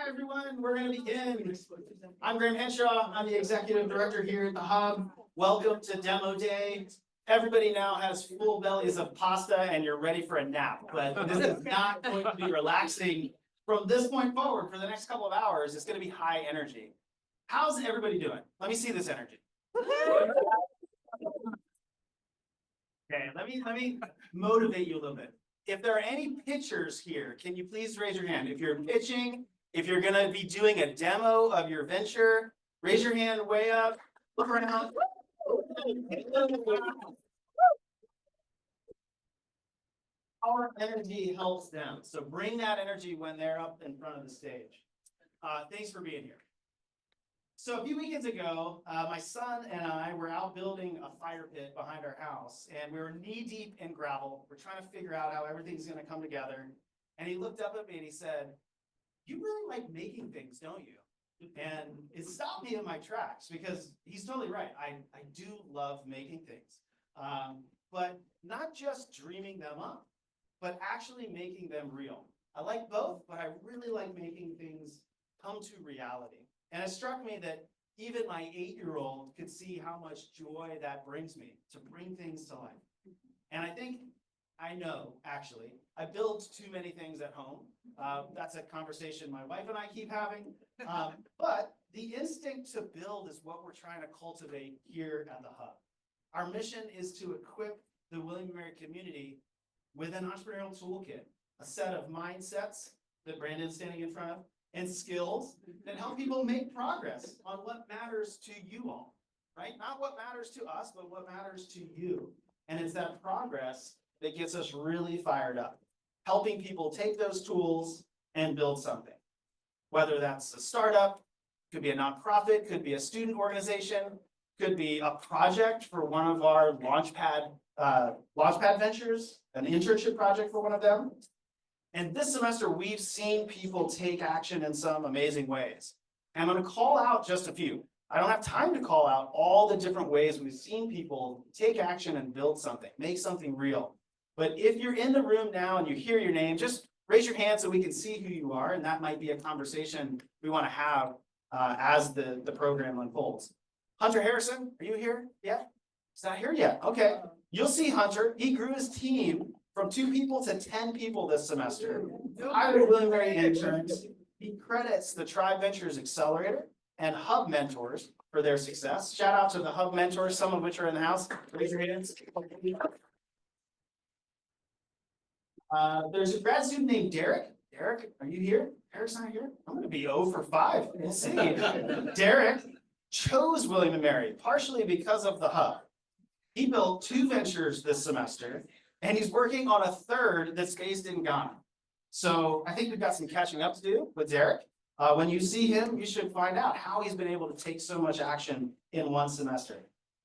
Hi, everyone. We're going to begin. I'm Graham Henshaw. I'm the executive director here at the Hub. Welcome to Demo Day. Everybody now has full bellies of pasta and you're ready for a nap, but this is not going to be relaxing. From this point forward, for the next couple of hours, it's going to be high energy. How's everybody doing? Let me see this energy. Okay, let me motivate you a little bit. If there are any pitchers here, can you please raise your hand? If you're pitching, if you're gonna be doing a demo of your venture, raise your hand way up, look around. Our energy helps them, so bring that energy when they're up in front of the stage. Thanks for being here. So a few weekends ago, my son and I were out building a fire pit behind our house, and we were knee deep in gravel. We're trying to figure out how everything's going to come together. And he looked up at me and he said, "You really like making things, don't you?" And it stopped me in my tracks because he's totally right. I do love making things, but not just dreaming them up, but actually making them real. I like both, but I really like making things come to reality. And it struck me that even my 8-year-old could see how much joy that brings me to bring things to life. And I know, actually, I build too many things at home. That's a conversation my wife and I keep having. But the instinct to build is what we're trying to cultivate here at the Hub. Our mission is to equip the William & Mary community with an entrepreneurial toolkit, a set of mindsets that Brandon's standing in front of, and skills that help people make progress on what matters to you all, right? Not what matters to us, but what matters to you. And it's that progress that gets us really fired up, helping people take those tools and build something. Whether that's a startup, could be a nonprofit, could be a student organization, could be a project for one of our launchpad ventures, an internship project for one of them. And this semester, we've seen people take action in some amazing ways. And I'm going to call out just a few. I don't have time to call out all the different ways we've seen people take action and build something, make something real. But if you're in the room now and you hear your name, just raise your hand so we can see who you are. And that might be a conversation we want to have as the program unfolds. Hunter Harrison, are you here yet? He's not here yet. Okay. You'll see Hunter. He grew his team from 2 people to 10 people this semester. Hired William & Mary interns. He credits the Tribe Ventures Accelerator and Hub Mentors for their success. Shout out to the Hub Mentors, some of which are in the house. Raise your hands. There's a grad student named Derek. Derek, are you here? Derek's not here. I'm going to be 0 for 5. We'll see. Derek chose William & Mary partially because of the Hub. He built 2 ventures this semester, and he's working on a 3rd that's based in Ghana. So I think we've got some catching up to do with Derek. When you see him, you should find out how he's been able to take so much action in 1 semester.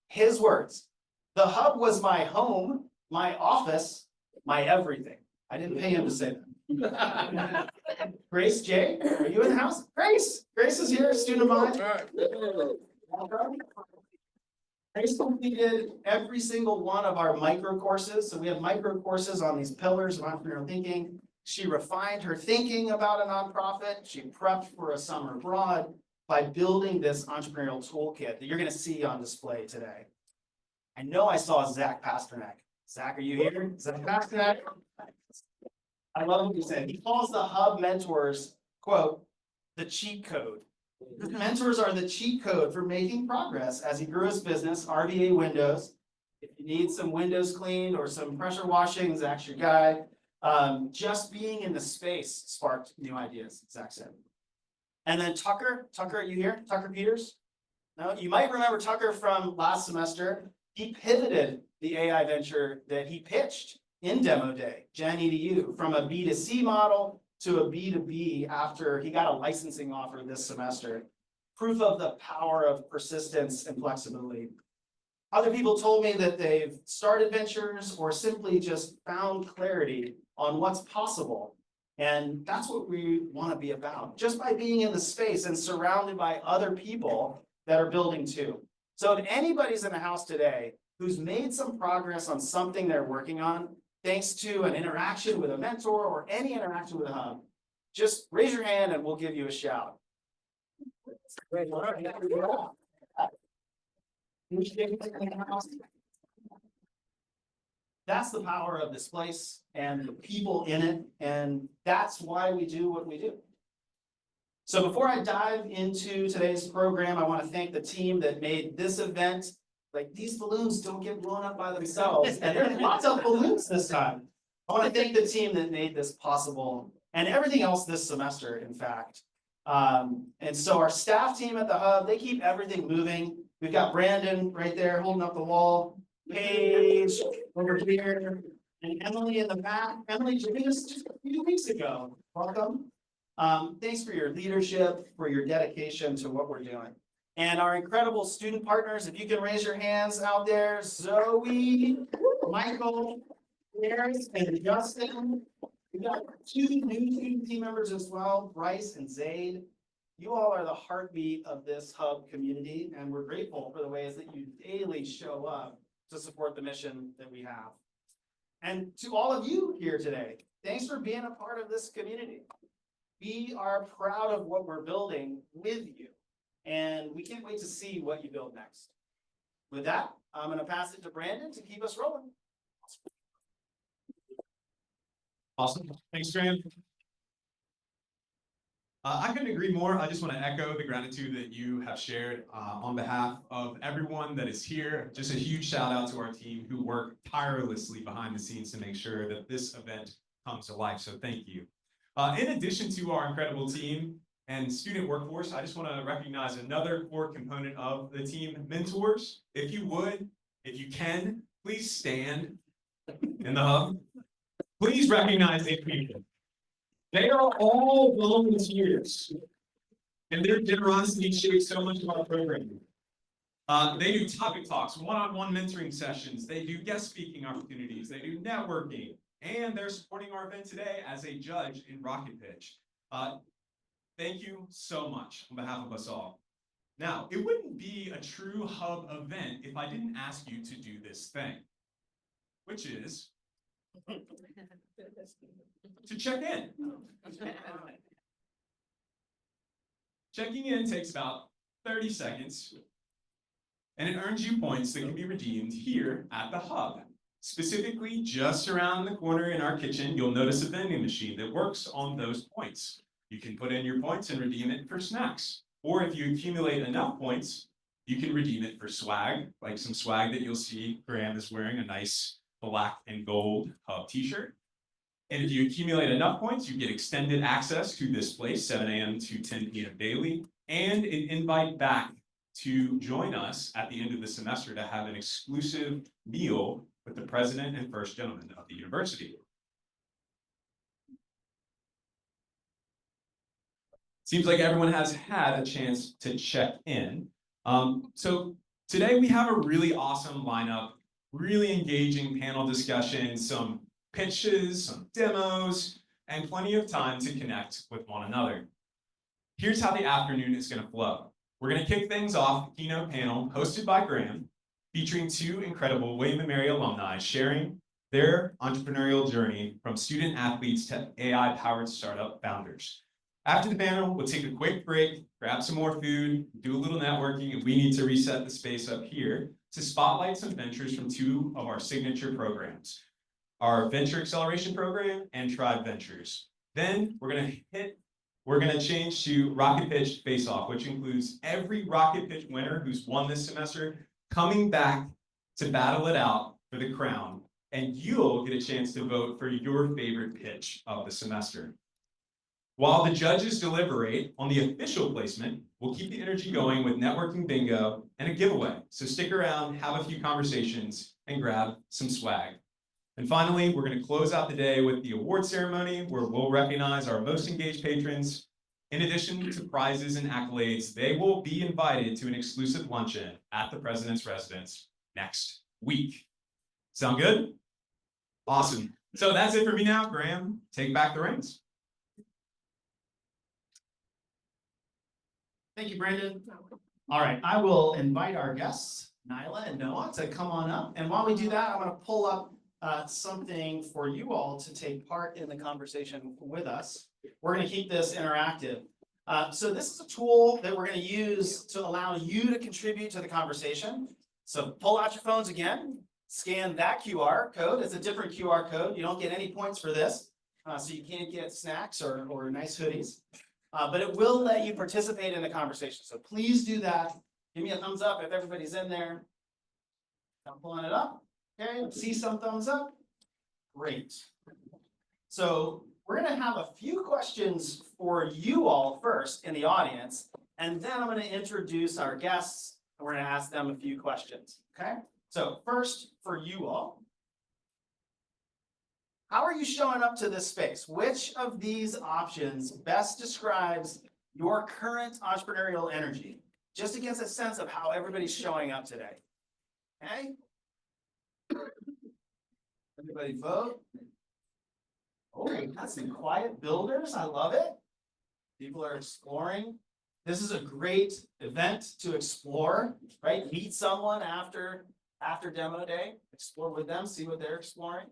His words: "The Hub was my home, my office, my everything." I didn't pay him to say that. Grace J, are you in the house? Grace is here, student of mine. Grace completed every single one of our micro courses. So we have micro courses on these pillars of entrepreneurial thinking. She refined her thinking about a nonprofit. She prepped for a summer abroad by building this entrepreneurial toolkit that you're going to see on display today. I know I saw Zach Pasternak. Zach, are you here? Zach Pasternak? I love what he said. He calls the Hub Mentors, quote, the cheat code. The mentors are the cheat code for making progress as he grew his business, RVA Windows. If you need some windows cleaned or some pressure washing, Zach's your guy. Just being in the space sparked new ideas, Zach said. And then Tucker, are you here? Tucker Peters? No, you might remember Tucker from last semester. He pivoted the AI venture that he pitched in Demo Day, Gen EDU, from a B2C model to a B2B after he got a licensing offer this semester. Proof of the power of persistence and flexibility. Other people told me that they've started ventures or simply just found clarity on what's possible. And that's what we want to be about, just by being in the space and surrounded by other people that are building too. So if anybody's in the house today who's made some progress on something they're working on, thanks to an interaction with a mentor or any interaction with a Hub, just raise your hand and we'll give you a shout. That's the power of this place and the people in it, and that's why we do what we do. So before I dive into today's program, I want to thank the team that made this event. Like, these balloons don't get blown up by themselves, and there's lots of balloons this time. I want to thank the team that made this possible, and everything else this semester, in fact. And so our staff team at the Hub, they keep everything moving. We've got Brandon right there holding up the wall, Paige over here, and Emily in the back. Emily joined us just a few weeks ago. Welcome. Thanks for your leadership, for your dedication to what we're doing. And our incredible student partners, if you can raise your hands out there, Zoe, Michael, Harris, and Justin. We've got 2 new student team members as well, Bryce and Zaid. You all are the heartbeat of this Hub community, and we're grateful for the ways that you daily show up to support the mission that we have. And to all of you here today, thanks for being a part of this community. We are proud of what we're building with you, and we can't wait to see what you build next. With that, I'm going to pass it to Brandon to keep us rolling. Awesome. Thanks, Graham. I couldn't agree more. I just want to echo the gratitude that you have shared on behalf of everyone that is here. Just a huge shout out to our team who work tirelessly behind the scenes to make sure that this event comes to life. So thank you. In addition to our incredible team and student workforce, I just want to recognize another core component of the team, mentors. If you would, if you can, please stand in the Hub. Please recognize these people. They are all volunteers, and their generosity shapes so much of our programming. They do topic talks, one-on-one mentoring sessions. They do guest speaking opportunities. They do networking, and they're supporting our event today as a judge in Rocket Pitch. Thank you so much on behalf of us all. Now, it wouldn't be a true Hub event if I didn't ask you to do this thing, which is to check in. Checking in takes about 30 seconds, and it earns you points that can be redeemed here at the Hub. Specifically, just around the corner in our kitchen, you'll notice a vending machine that works on those points. You can put in your points and redeem it for snacks. Or if you accumulate enough points, you can redeem it for swag, like some swag that you'll see Graham is wearing, a nice black and gold Hub t-shirt. And if you accumulate enough points, you get extended access to this place, 7 a.m. to 10 p.m. daily, and an invite back to join us at the end of the semester to have an exclusive meal with the president and first gentleman of the university. Seems like everyone has had a chance to check in. So today we have a really awesome lineup, really engaging panel discussion, some pitches, some demos, and plenty of time to connect with one another. Here's how the afternoon is going to flow. We're going to kick things off with a keynote panel hosted by Graham, featuring 2 incredible William & Mary alumni sharing their entrepreneurial journey from student athletes to AI-powered startup founders. After the panel, we'll take a quick break, grab some more food, do a little networking, and we need to reset the space up here to spotlight some ventures from 2 of our signature programs, our Venture Acceleration Program and Tribe Ventures. Then we're gonna change to Rocket Pitch Faceoff, which includes every Rocket Pitch winner who's won this semester coming back to battle it out for the crown, and you'll get a chance to vote for your favorite pitch of the semester. While the judges deliberate on the official placement, we'll keep the energy going with networking bingo and a giveaway. So stick around, have a few conversations, and grab some swag. And finally, we're going to close out the day with the award ceremony, where we'll recognize our most engaged patrons. In addition to prizes and accolades, they will be invited to an exclusive luncheon at the president's residence next week. Sound good? Awesome. So that's it for me now. Graham, take back the reins. Thank you, Brandon. All right, I will invite our guests, Nyla and Noah, to come on up. And while we do that, I'm going to pull up something for you all to take part in the conversation with us. we're gonna keep this interactive. So this is a tool that we're gonna use to allow you to contribute to the conversation. So pull out your phones again, scan that QR code. It's a different QR code. You don't get any points for this. So you can't get snacks or nice hoodies. But it will let you participate in the conversation. So please do that. Give me a thumbs up if everybody's in there. I'm pulling it up. Okay, see some thumbs up. Great. So we're gonna have a few questions for you all first in the audience, and then I'm gonna introduce our guests, and we're gonna ask them a few questions, okay? So first, for you all, how are you showing up to this space? Which of these options best describes your current entrepreneurial energy? Just to get a sense of how everybody's showing up today, okay? Everybody vote. Oh, that's some quiet builders. I love it. People are exploring. This is a great event to explore, right? Meet someone after demo day, explore with them, see what they're exploring.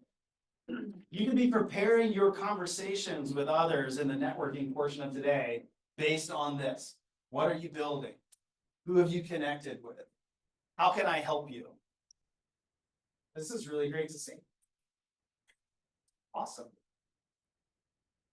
You can be preparing your conversations with others in the networking portion of today based on this. What are you building? Who have you connected with? How can I help you? This is really great to see. Awesome.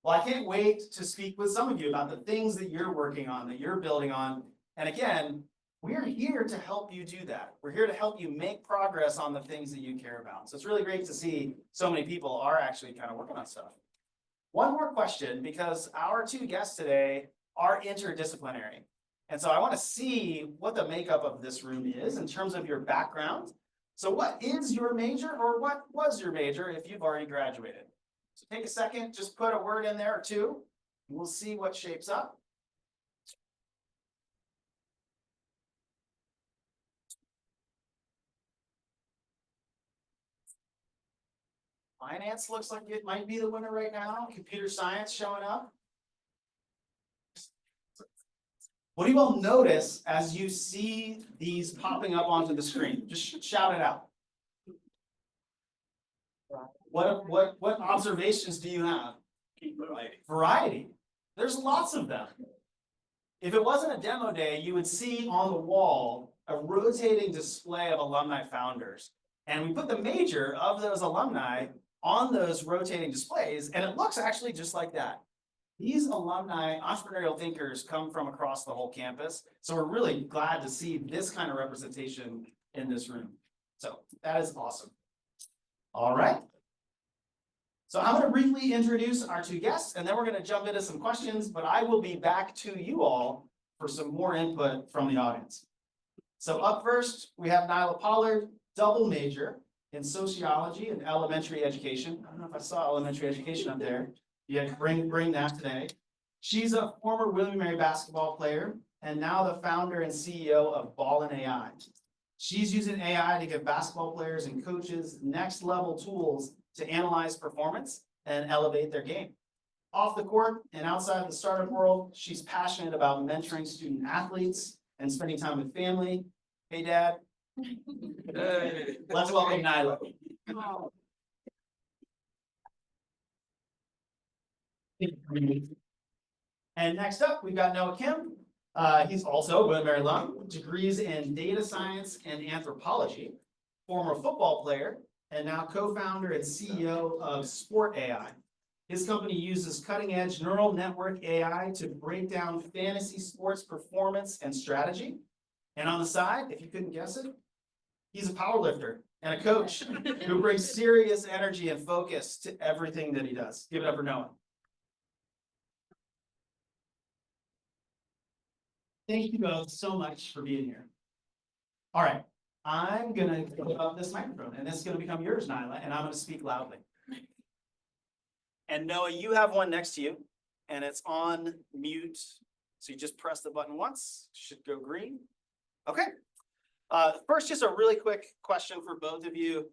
Well, I can't wait to speak with some of you about the things that you're working on, that you're building on. And again, we're here to help you do that. We're here to help you make progress on the things that you care about. So it's really great to see so many people are actually kind of working on stuff. One more question, because our two guests today are interdisciplinary. And so I want to see what the makeup of this room is in terms of your background. So what is your major, or what was your major if you've already graduated? So take a second, just put a word in there or two, and we'll see what shapes up. Finance looks like it might be the winner right now. Computer science showing up. What do you all notice as you see these popping up onto the screen? Just shout it out. What observations do you have? Variety. There's lots of them. If it wasn't a demo day, you would see on the wall a rotating display of alumni founders. And we put the major of those alumni on those rotating displays, and it looks actually just like that. These alumni entrepreneurial thinkers come from across the whole campus. So we're really glad to see this kind of representation in this room. So that is awesome. All right. So I'm going to briefly introduce our two guests, and then we're going to jump into some questions, but I will be back to you all for some more input from the audience. So up first, we have Nyla Pollard, double major in sociology and elementary education. I don't know if I saw elementary education up there. Yeah, bring that today. She's a former William & Mary basketball player and now the founder and CEO of Ball & AI. She's using AI to give basketball players and coaches next level tools to analyze performance and elevate their game. Off the court and outside the startup world, she's passionate about mentoring student athletes and spending time with family. Hey, Dad. Hey. Let's welcome Nyla. And next up, we've got Noah Kim. He's also William & Mary alum, degrees in data science and anthropology, former football player, and now co-founder and CEO of Sport AI. His company uses cutting-edge neural network AI to break down fantasy sports performance and strategy. And on the side, if you couldn't guess it, he's a powerlifter and a coach who brings serious energy and focus to everything that he does. Give it up for Noah. Thank you both so much for being here. All right, I'm gonna put up this microphone, and this is gonna become yours, Nyla, and I'm gonna speak loudly. And Noah, you have one next to you, and it's on mute. So you just press the button once, should go green. Okay. First, just a really quick question for both of you.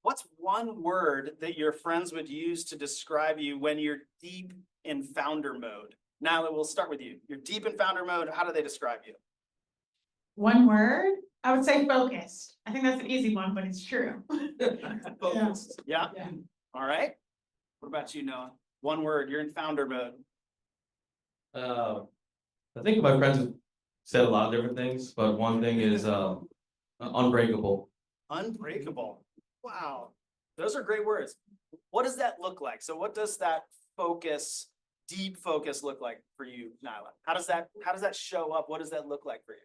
What's one word that your friends would use to describe you when you're deep in founder mode? Nyla, we'll start with you. You're deep in founder mode. How do they describe you? One word? I would say focused. I think that's an easy one, but it's true. Focused. Yeah. Yeah. All right. What about you, Noah? One word. You're in founder mode. I think my friends have said a lot of different things, but one thing is unbreakable. Unbreakable. Wow. Those are great words. What does that look like? So what does that focus, deep focus look like for you, Nyla? How does that show up? What does that look like for you?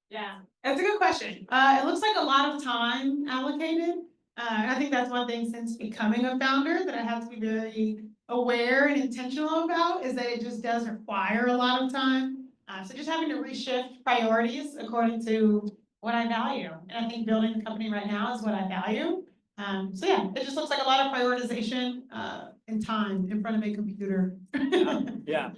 Yeah, that's a good question. It looks like a lot of time allocated. I think that's one thing since becoming a founder that I have to be very aware and intentional about is that it just does require a lot of time. So just having to reshift priorities according to what I value. And I think building the company right now is what I value. So yeah, it just looks like a lot of prioritization and time in front of a computer. Yeah.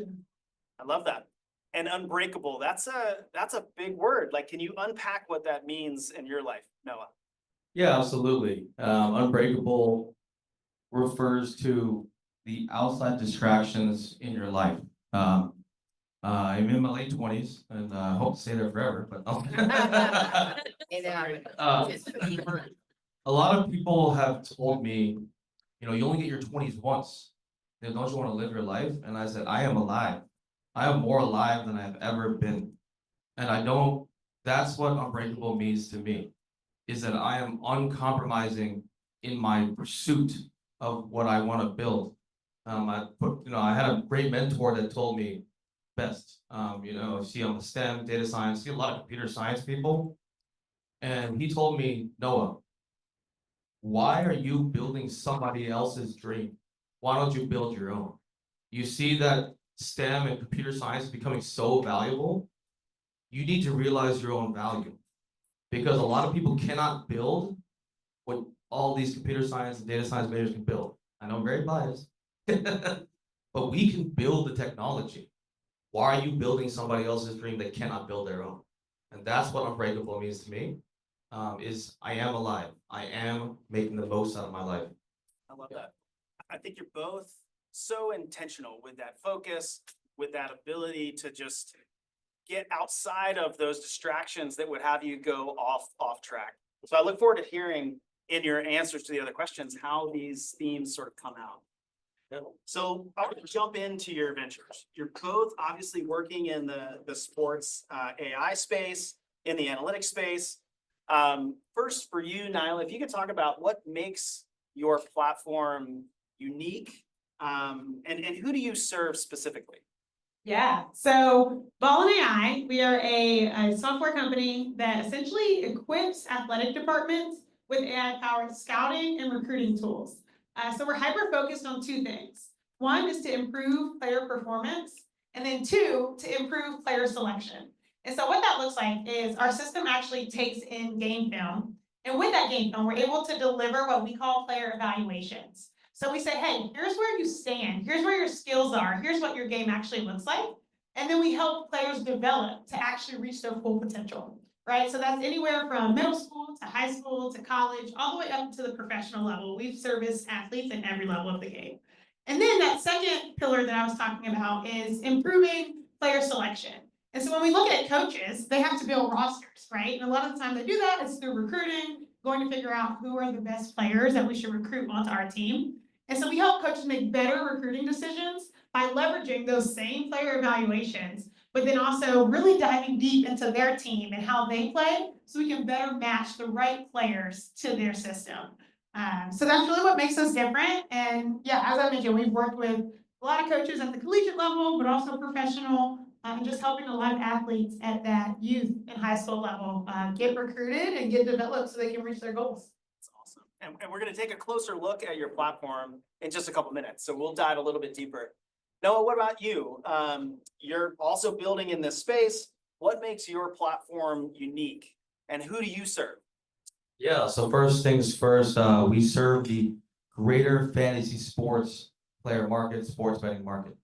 I love that. And unbreakable, that's a big word. Like, can you unpack what that means in your life, Noah? Yeah, absolutely. Unbreakable refers to the outside distractions in your life. I'm in my late 20s and I hope to stay there forever, but a lot of people have told me, you only get your 20s once. Then don't you want to live your life? And I said, I am alive. I am more alive than I've ever been. And that's what unbreakable means to me, is that I am uncompromising in my pursuit of what I want to build. I had a great mentor that told me best. See, I'm a STEM, data science, see a lot of computer science people. And he told me, Noah, why are you building somebody else's dream? Why don't you build your own? You see that STEM and computer science is becoming so valuable. You need to realize your own value, because a lot of people cannot build what all these computer science and data science majors can build. I know I'm very biased, but we can build the technology. Why are you building somebody else's dream that cannot build their own? And that's what unbreakable means to me, is I am alive. I am making the most out of my life. I love that. I think you're both so intentional with that focus, with that ability to just get outside of those distractions that would have you go off track. So I look forward to hearing in your answers to the other questions how these themes sort of come out. So I want to jump into your ventures. You're both obviously working in the sports AI space, in the analytics space. First for you, Nyla, if you could talk about what makes your platform unique, and who do you serve specifically? Yeah, so Ball and AI, we are a software company that essentially equips athletic departments with AI-powered scouting and recruiting tools. So we're hyper-focused on two things. One is to improve player performance, and then two, to improve player selection. And so what that looks like is our system actually takes in game film, and with that game film, we're able to deliver what we call player evaluations. So we say, hey, here's where you stand, here's where your skills are, here's what your game actually looks like. And then we help players develop to actually reach their full potential, right? So that's anywhere from middle school to high school to college, all the way up to the professional level. We've serviced athletes at every level of the game. And then that second pillar that I was talking about is improving player selection. And so when we look at coaches, they have to build rosters, right? And a lot of the time they do that is through recruiting, going to figure out who are the best players that we should recruit onto our team. And so we help coaches make better recruiting decisions by leveraging those same player evaluations, but then also really diving deep into their team and how they play so we can better match the right players to their system. So that's really what makes us different. And yeah, as I mentioned, we've worked with a lot of coaches at the collegiate level, but also professional, and just helping a lot of athletes at that youth and high school level get recruited and get developed so they can reach their goals. Awesome. And we're going to take a closer look at your platform in just a couple minutes. So we'll dive a little bit deeper. Noah, what about you? You're also building in this space. What makes your platform unique, and who do you serve? Yeah, so first things first, we serve the greater fantasy sports player market, sports betting market.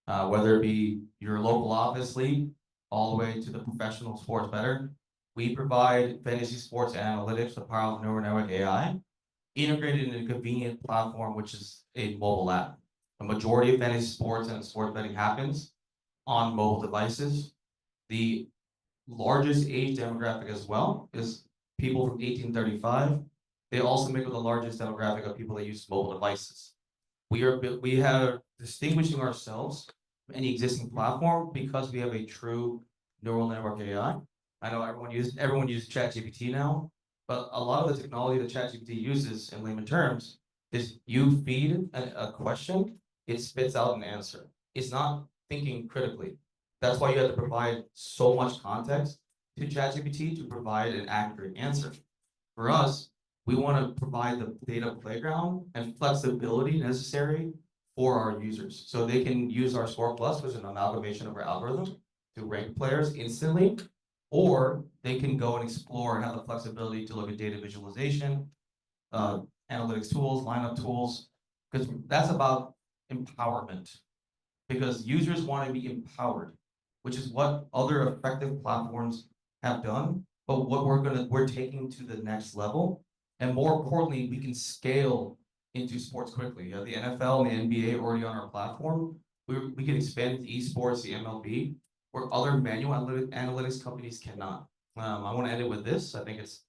Whether it be your local office league, all the way to the professional sports bettor, we provide fantasy sports analytics, the power of neural network AI, integrated in a convenient platform, which is a mobile app. A majority of fantasy sports and sports betting happens on mobile devices. The largest age demographic as well is people from 1835. They also make up the largest demographic of people that use mobile devices. We have distinguishing ourselves any existing platform because we have a true neural network AI. I know everyone uses ChatGPT now, but a lot of the technology that ChatGPT uses in layman terms is you feed a question, it spits out an answer. It's not thinking critically. That's why you have to provide so much context to ChatGPT to provide an accurate answer. For us, we want to provide the data playground and flexibility necessary for our users. So they can use our Score Plus, which is an amalgamation of our algorithm, to rank players instantly, or they can go and explore and have the flexibility to look at data visualization, analytics tools, lineup tools, because that's about empowerment. Because users want to be empowered, which is what other effective platforms have done. But what we're taking to the next level, and more importantly, we can scale into sports quickly. You have the NFL and the NBA already on our platform. We can expand into esports, the MLB, where other manual analytics companies cannot. I want to end it with this. I think it's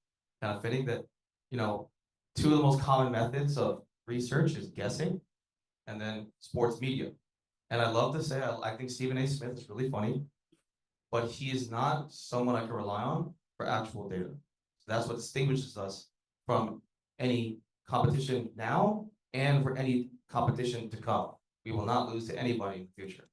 kind of fitting that, you know, two of the most common methods of research is guessing and then sports media. And I love to say, I think Stephen A. Smith is really funny, but he is not someone I can rely on for actual data. So that's what distinguishes us from any competition now and for any competition to come. We will not lose to anybody in the future.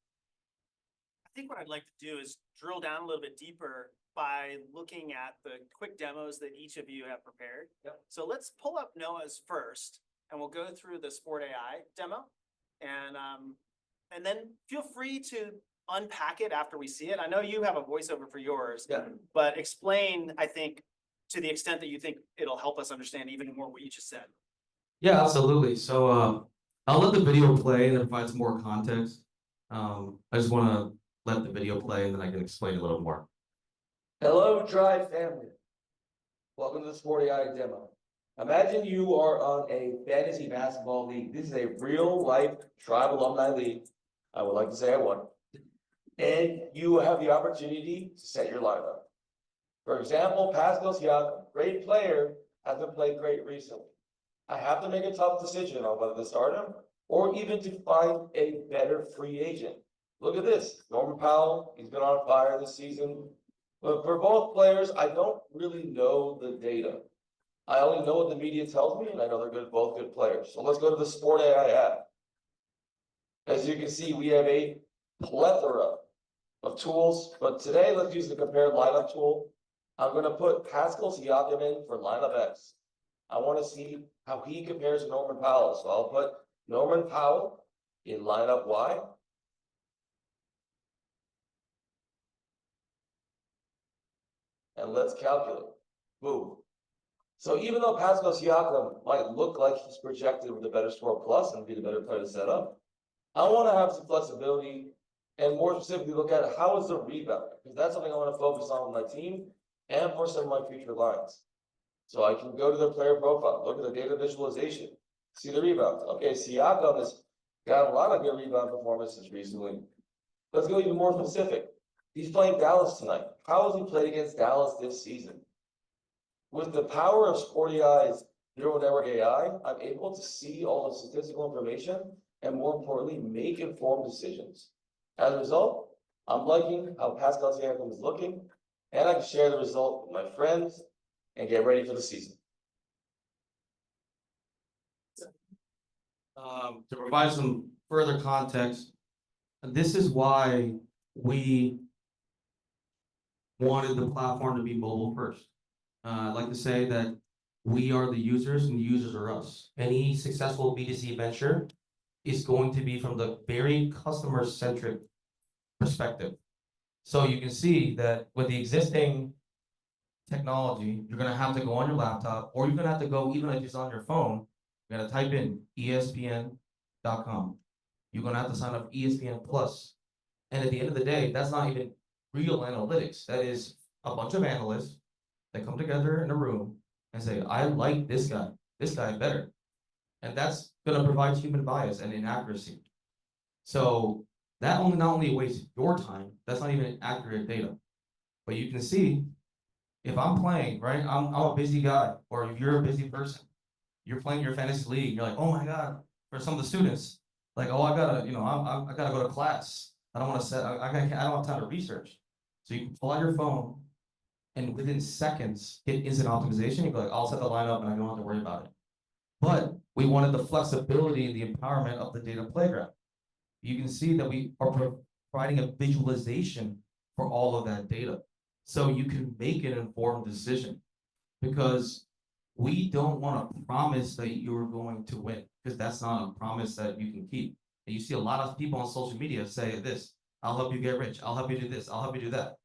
I think what I'd like to do is drill down a little bit deeper by looking at the quick demos that each of you have prepared. Yep. So let's pull up Noah's first, and we'll go through the Sport AI demo. And then feel free to unpack it after we see it. I know you have a voiceover for yours, Yeah. but explain, I think, to the extent that you think it'll help us understand even more what you just said. Yeah, absolutely. So I'll let the video play and provide some more context. I just want to let the video play and then I can explain a little more. Hello, Drive family. Welcome to the Sport AI demo. Imagine you are on a fantasy basketball league. This is a real life Tribe alumni league. I would like to say I won. And you have the opportunity to set your lineup. For example, Pascal Siakam, great player, hasn't played great recently. I have to make a tough decision on whether to start him or even to find a better free agent. Look at this, Norman Powell, he's been on fire this season. But for both players, I don't really know the data. I only know what the media tells me, and I know they're both good players. So let's go to the Sport AI app. As you can see, we have a plethora of tools, but today let's use the compared lineup tool. I'm going to put Pascal Siakam in for lineup X. I want to see how he compares to Norman Powell. So I'll put Norman Powell in lineup Y. And let's calculate. Boom. So even though Pascal Siakam might look like he's projected with a better score plus and be the better player to set up, I want to have some flexibility and more specifically look at how is the rebound, because that's something I want to focus on with my team and for some of my future lines. So I can go to their player profile, look at the data visualization, see the rebounds. Okay, Siakam has got a lot of good rebound performances recently. Let's go even more specific. He's playing Dallas tonight. How has he played against Dallas this season? With the power of Sport AI's neural network AI, I'm able to see all the statistical information and more importantly, make informed decisions. As a result, I'm liking how Pascal Siakam is looking, and I can share the result with my friends and get ready for the season. To provide some further context, this is why we wanted the platform to be mobile first. I'd like to say that we are the users and the users are us. Any successful B2C venture is going to be from the very customer-centric perspective. So you can see that with the existing technology, you're gonna have to go on your laptop, or you're gonna have to go, even if it's on your phone, you're gonna type in ESPN.com. You're gonna have to sign up ESPN Plus. And at the end of the day, that's not even real analytics. That is a bunch of analysts that come together in a room and say, I like this guy better. And that's gonna provide human bias and inaccuracy. So that not only wastes your time, that's not even accurate data. But you can see, if I'm playing, right, I'm a busy guy, or if you're a busy person, you're playing your fantasy league, you're like, oh my God, for some of the students, like, oh, I gotta go to class. I don't want to set, I don't have time to research. So you can pull out your phone and within seconds get instant optimization. You go like, I'll set the lineup and I don't have to worry about it. But we wanted the flexibility and the empowerment of the data playground. You can see that we are providing a visualization for all of that data. So you can make an informed decision because we don't want to promise that you're going to win because that's not a promise that you can keep. And you see a lot of people on social media say this, I'll help you get rich. I'll help you do this. I'll help you do that.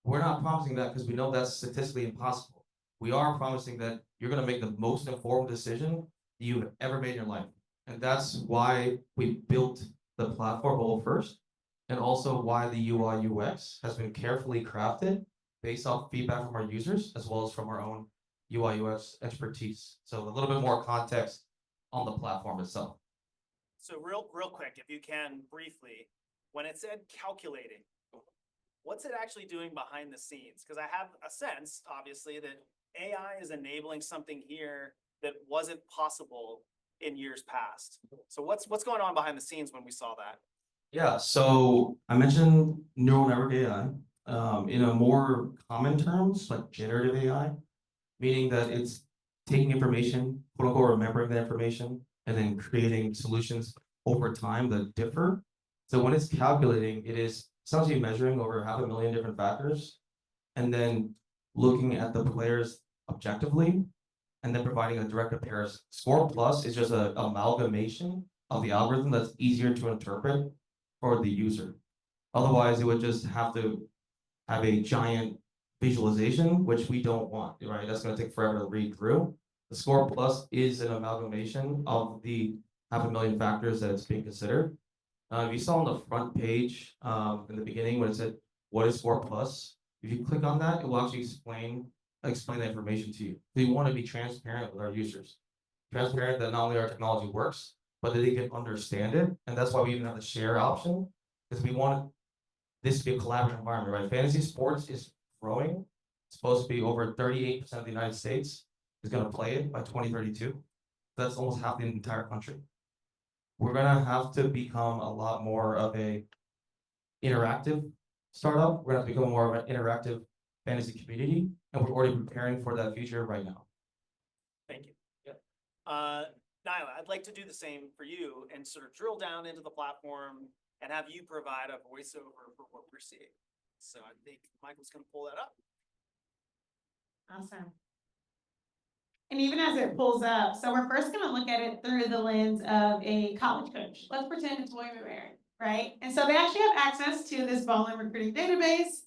We're not promising that because we know that's statistically impossible. We are promising that you're going to make the most informed decision you've ever made in your life. And that's why we built the platform mobile first, and also why the UI UX has been carefully crafted based off feedback from our users, as well as from our own UI UX expertise. So a little bit more context on the platform itself. So real quick, if you can briefly, when it said calculating, what's it actually doing behind the scenes? Because I have a sense, obviously, that AI is enabling something here that wasn't possible in years past. So what's going on behind the scenes when we saw that? Yeah, so I mentioned neural network AI. In a more common terms, like generative AI, meaning that it's taking information, quote unquote, remembering the information, and then creating solutions over time that differ. So when it's calculating, it is essentially measuring over 500,000 different factors, and then looking at the players objectively, and then providing a direct comparison. Score Plus is just an amalgamation of the algorithm that's easier to interpret for the user. Otherwise, it would just have to have a giant visualization, which we don't want, right? That's going to take forever to read through. The Score Plus is an amalgamation of the 500,000 factors that it's being considered. You saw on the front page in the beginning when it said, what is Score Plus? If you click on that, it will actually explain the information to you. We want to be transparent with our users. Transparent that not only our technology works, but that they can understand it. And that's why we even have the share option, because we want this to be a collaborative environment, right? Fantasy sports is growing. It's supposed to be over 38% of the United States is going to play it by 2032. That's almost half the entire country. We're going to have to become a lot more of a interactive startup. We're going to have to become more of an interactive fantasy community, and we're already preparing for that future right now. Thank you. Yep. Nyla, I'd like to do the same for you and sort of drill down into the platform and have you provide a voiceover for what we're seeing. So I think Michael's going to pull that up. Awesome. And even as it pulls up, so we're first going to look at it through the lens of a college coach. Let's pretend it's William & Mary, right? And so they actually have access to this ball and recruiting database.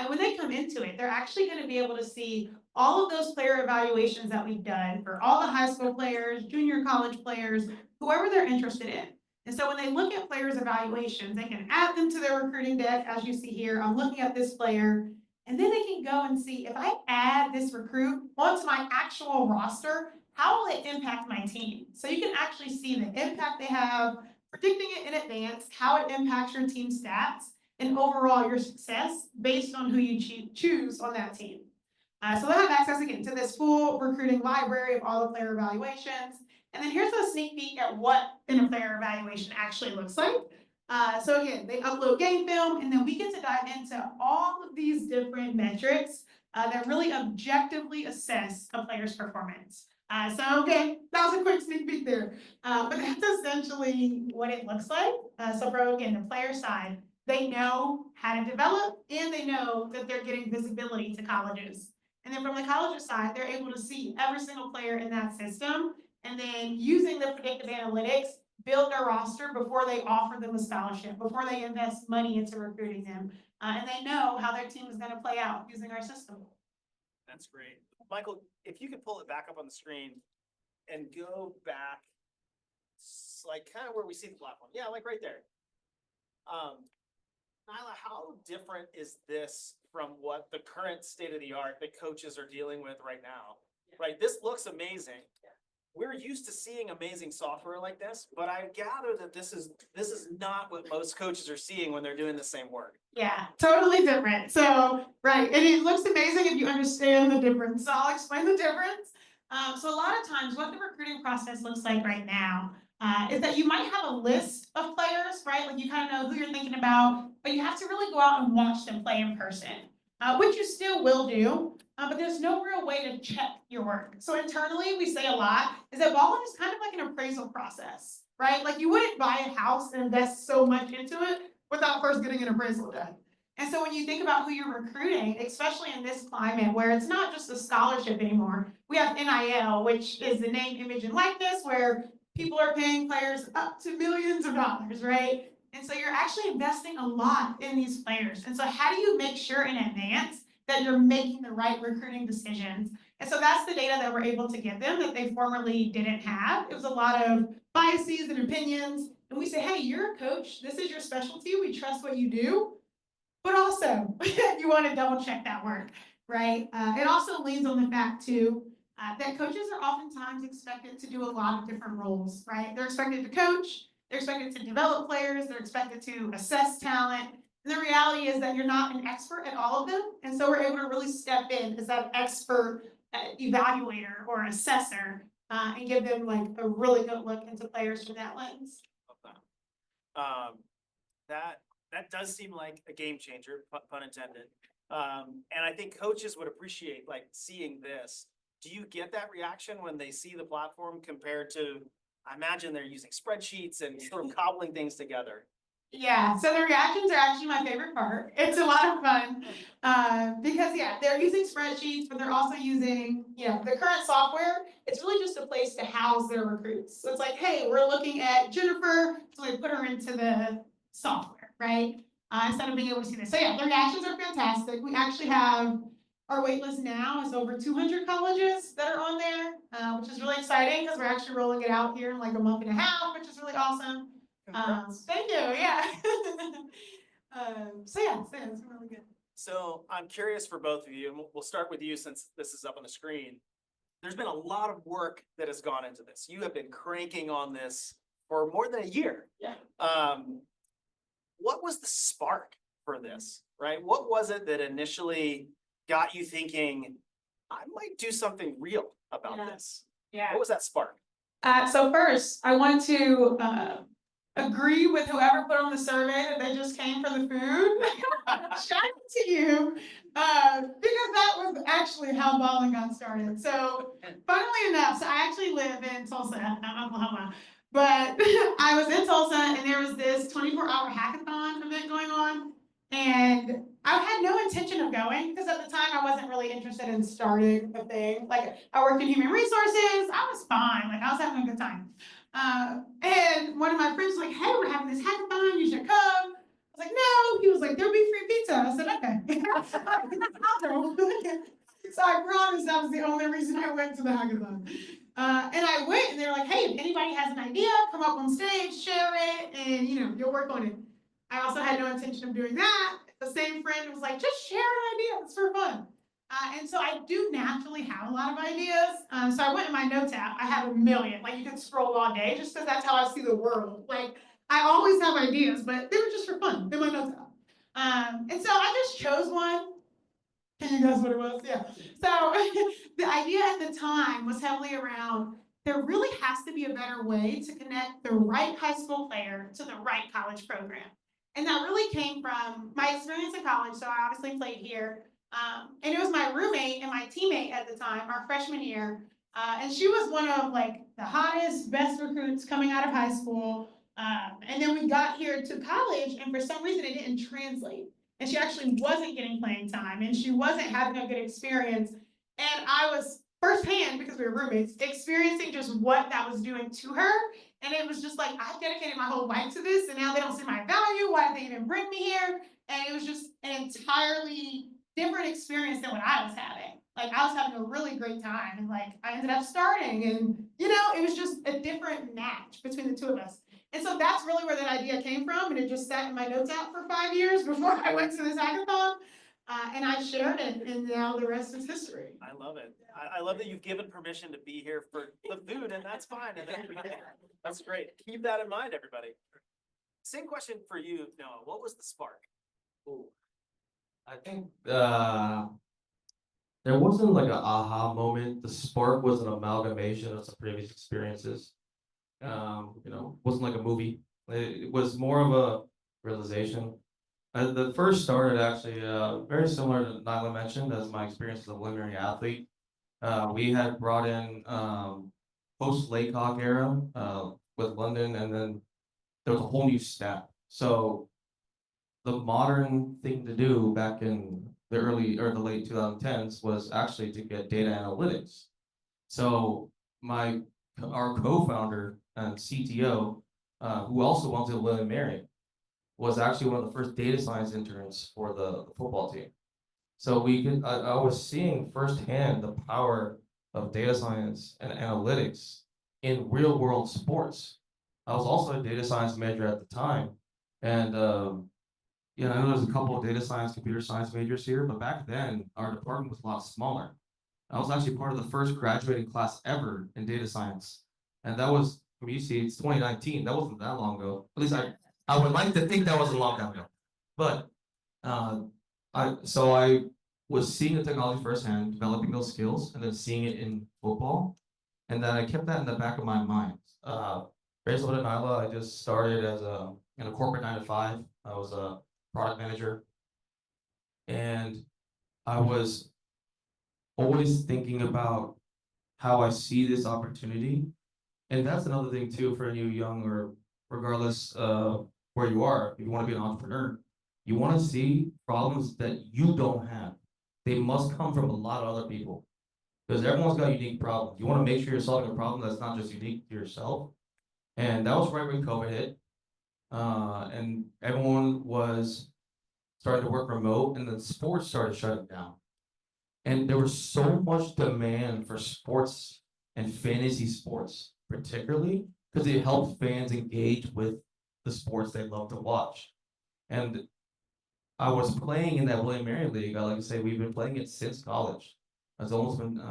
When they come into it, they're actually going to be able to see all of those player evaluations that we've done for all the high school players, junior college players, whoever they're interested in. And so when they look at players' evaluations, they can add them to their recruiting deck. As you see here, I'm looking at this player, and then they can go and see if I add this recruit onto my actual roster, how will it impact my team? So you can actually see the impact they have, predicting it in advance, how it impacts your team stats, and overall your success based on who you choose on that team. So they'll have access again to this full recruiting library of all the player evaluations. And then here's a sneak peek at what a player evaluation actually looks like. So again, they upload game film, and then we get to dive into all of these different metrics that really objectively assess a player's performance. So again, that was a quick sneak peek there, but that's essentially what it looks like. So for, again, the player side, they know how to develop, and they know that they're getting visibility to colleges. And then from the colleges side, they're able to see every single player in that system, and then using the predictive analytics, build their roster before they offer them a scholarship, before they invest money into recruiting them. And they know how their team is going to play out using our system. That's great. Michael, if you could pull it back up on the screen and go back, like kind of where we see the platform. Yeah, like right there. Nyla, how different is this from what the current state of the art that coaches are dealing with right now? Yeah. Right, this looks amazing. Yeah. We're used to seeing amazing software like this, but I gather that this is not what most coaches are seeing when they're doing the same work. Yeah, totally different. So, right, and it looks amazing if you understand the difference. So I'll explain the difference. So a lot of times what the recruiting process looks like right now, is that you might have a list of players, right? Like you kind of know who you're thinking about, but you have to really go out and watch them play in person, which you still will do. But there's no real way to check your work. So internally, we say a lot is that balling is kind of like an appraisal process, right? Like you wouldn't buy a house and invest so much into it without first getting an appraisal done. And so when you think about who you're recruiting, especially in this climate where it's not just a scholarship anymore, we have NIL, which is the name, image, and likeness, where people are paying players up to millions of dollars, right? And so you're actually investing a lot in these players. And so how do you make sure in advance that you're making the right recruiting decisions? And so that's the data that we're able to give them that they formerly didn't have. It was a lot of biases and opinions. And we say, hey, you're a coach. This is your specialty. We trust what you do. But also, you want to double check that work, right? It also leans on the fact, too, that coaches are oftentimes expected to do a lot of different roles, right? They're expected to coach, they're expected to develop players, they're expected to assess talent. And the reality is that you're not an expert at all of them. And so we're able to really step in as that expert evaluator or assessor and give them like a really good look into players through that lens. That does seem like a game changer, pun intended. And I think coaches would appreciate like seeing this. Do you get that reaction when they see the platform compared to, I imagine they're using spreadsheets and sort of cobbling things together? Yeah, so the reactions are actually my favorite part. It's a lot of fun because yeah, they're using spreadsheets, but they're also using, the current software. It's really just a place to house their recruits. So it's like, hey, we're looking at Jennifer, so we put her into the software, right? Instead of being able to see this. So yeah, the reactions are fantastic. We actually have our wait list now is over 200 colleges that are on there, which is really exciting because we're actually rolling it out here in like a month and a half, which is really awesome. Thank you, yeah. So yeah, it's really good. So I'm curious for both of you, and we'll start with you since this is up on the screen. There's been a lot of work that has gone into this. You have been cranking on this for more than a year. Yeah. What was the spark for this, right? What was it that initially got you thinking, I might do something real about this? Yeah. What was that spark? So first, I want to agree with whoever put on the survey that they just came for the food. Shout out to you, because that was actually how balling got started. So, funnily enough, so I actually live in Tulsa, Oklahoma, but I was in Tulsa and there was this 24-hour hackathon event going on, and I had no intention of going because at the time I wasn't really interested in starting a thing. Like I worked in human resources, I was fine, like I was having a good time. And one of my friends was like, hey, we're having this hackathon, you should come. I was like, no. He was like, there'll be free pizza. I said, okay. I'll go. So I promised that was the only reason I went to the hackathon. And I went and they were like, hey, if anybody has an idea, come up on stage, share it, and you'll work on it. I also had no intention of doing that. The same friend was like, just share an idea, it's for fun. And so I do naturally have a lot of ideas. So I went in my notes app. I have a million. Like you can scroll all day just because that's how I see the world. Like I always have ideas, but they were just for fun in my notes app. And so I just chose one. Can you guess what it was? Yeah. So the idea at the time was heavily around there really has to be a better way to connect the right high school player to the right college program. And that really came from my experience in college. So I obviously played here. And it was my roommate and my teammate at the time, our freshman year. And she was one of like the hottest, best recruits coming out of high school. And then we got here to college and for some reason it didn't translate. And she actually wasn't getting playing time and she wasn't having a good experience. And I was firsthand, because we were roommates, experiencing just what that was doing to her. And it was just like, I've dedicated my whole life to this and now they don't see my value. Why did they even bring me here? And it was just an entirely different experience than what I was having. Like I was having a really great time and like I ended up starting and it was just a different match between the two of us. And so that's really where that idea came from and it just sat in my notes app for 5 years before I went to this hackathon. And I shared it and now the rest is history. I love it. I love that you've given permission to be here for the food and that's fine. And that's great. Keep that in mind, everybody. Same question for you, Noah. What was the spark? Ooh. I think there wasn't like an aha moment. The spark was an amalgamation of some previous experiences. Wasn't like a movie. It was more of a realization. The first started actually very similar to Nyla mentioned as my experience as a preliminary athlete. We had brought in post Laycock era with London, and then there was a whole new staff. So the modern thing to do back in the early or the late 2010s was actually to get data analytics. So our co-founder and CTO, who also went to William Mary, was actually one of the first data science interns for the football team. So I was seeing firsthand the power of data science and analytics in real world sports. I was also a data science major at the time. And I know there's a couple of data science, computer science majors here, but back then our department was a lot smaller. I was actually part of the first graduating class ever in data science. And that was, from UC, it's 2019. That wasn't that long ago. At least I would like to think that wasn't long time ago. But I was seeing the technology firsthand, developing those skills, and then seeing it in football. And then I kept that in the back of my mind. Very similar to Nyla, I just started in a corporate 9 to 5. I was a product manager. And I was always thinking about how I see this opportunity. And that's another thing too for you young or regardless where you are, if you want to be an entrepreneur, you want to see problems that you don't have. They must come from a lot of other people because everyone's got unique problems. You want to make sure you're solving a problem that's not just unique to yourself. And that was right when COVID hit. And everyone was starting to work remote and then sports started shutting down. And there was so much demand for sports and fantasy sports, particularly because it helps fans engage with the sports they love to watch. And I was playing in that William Mary League. I like to say we've been playing it since college. It's almost been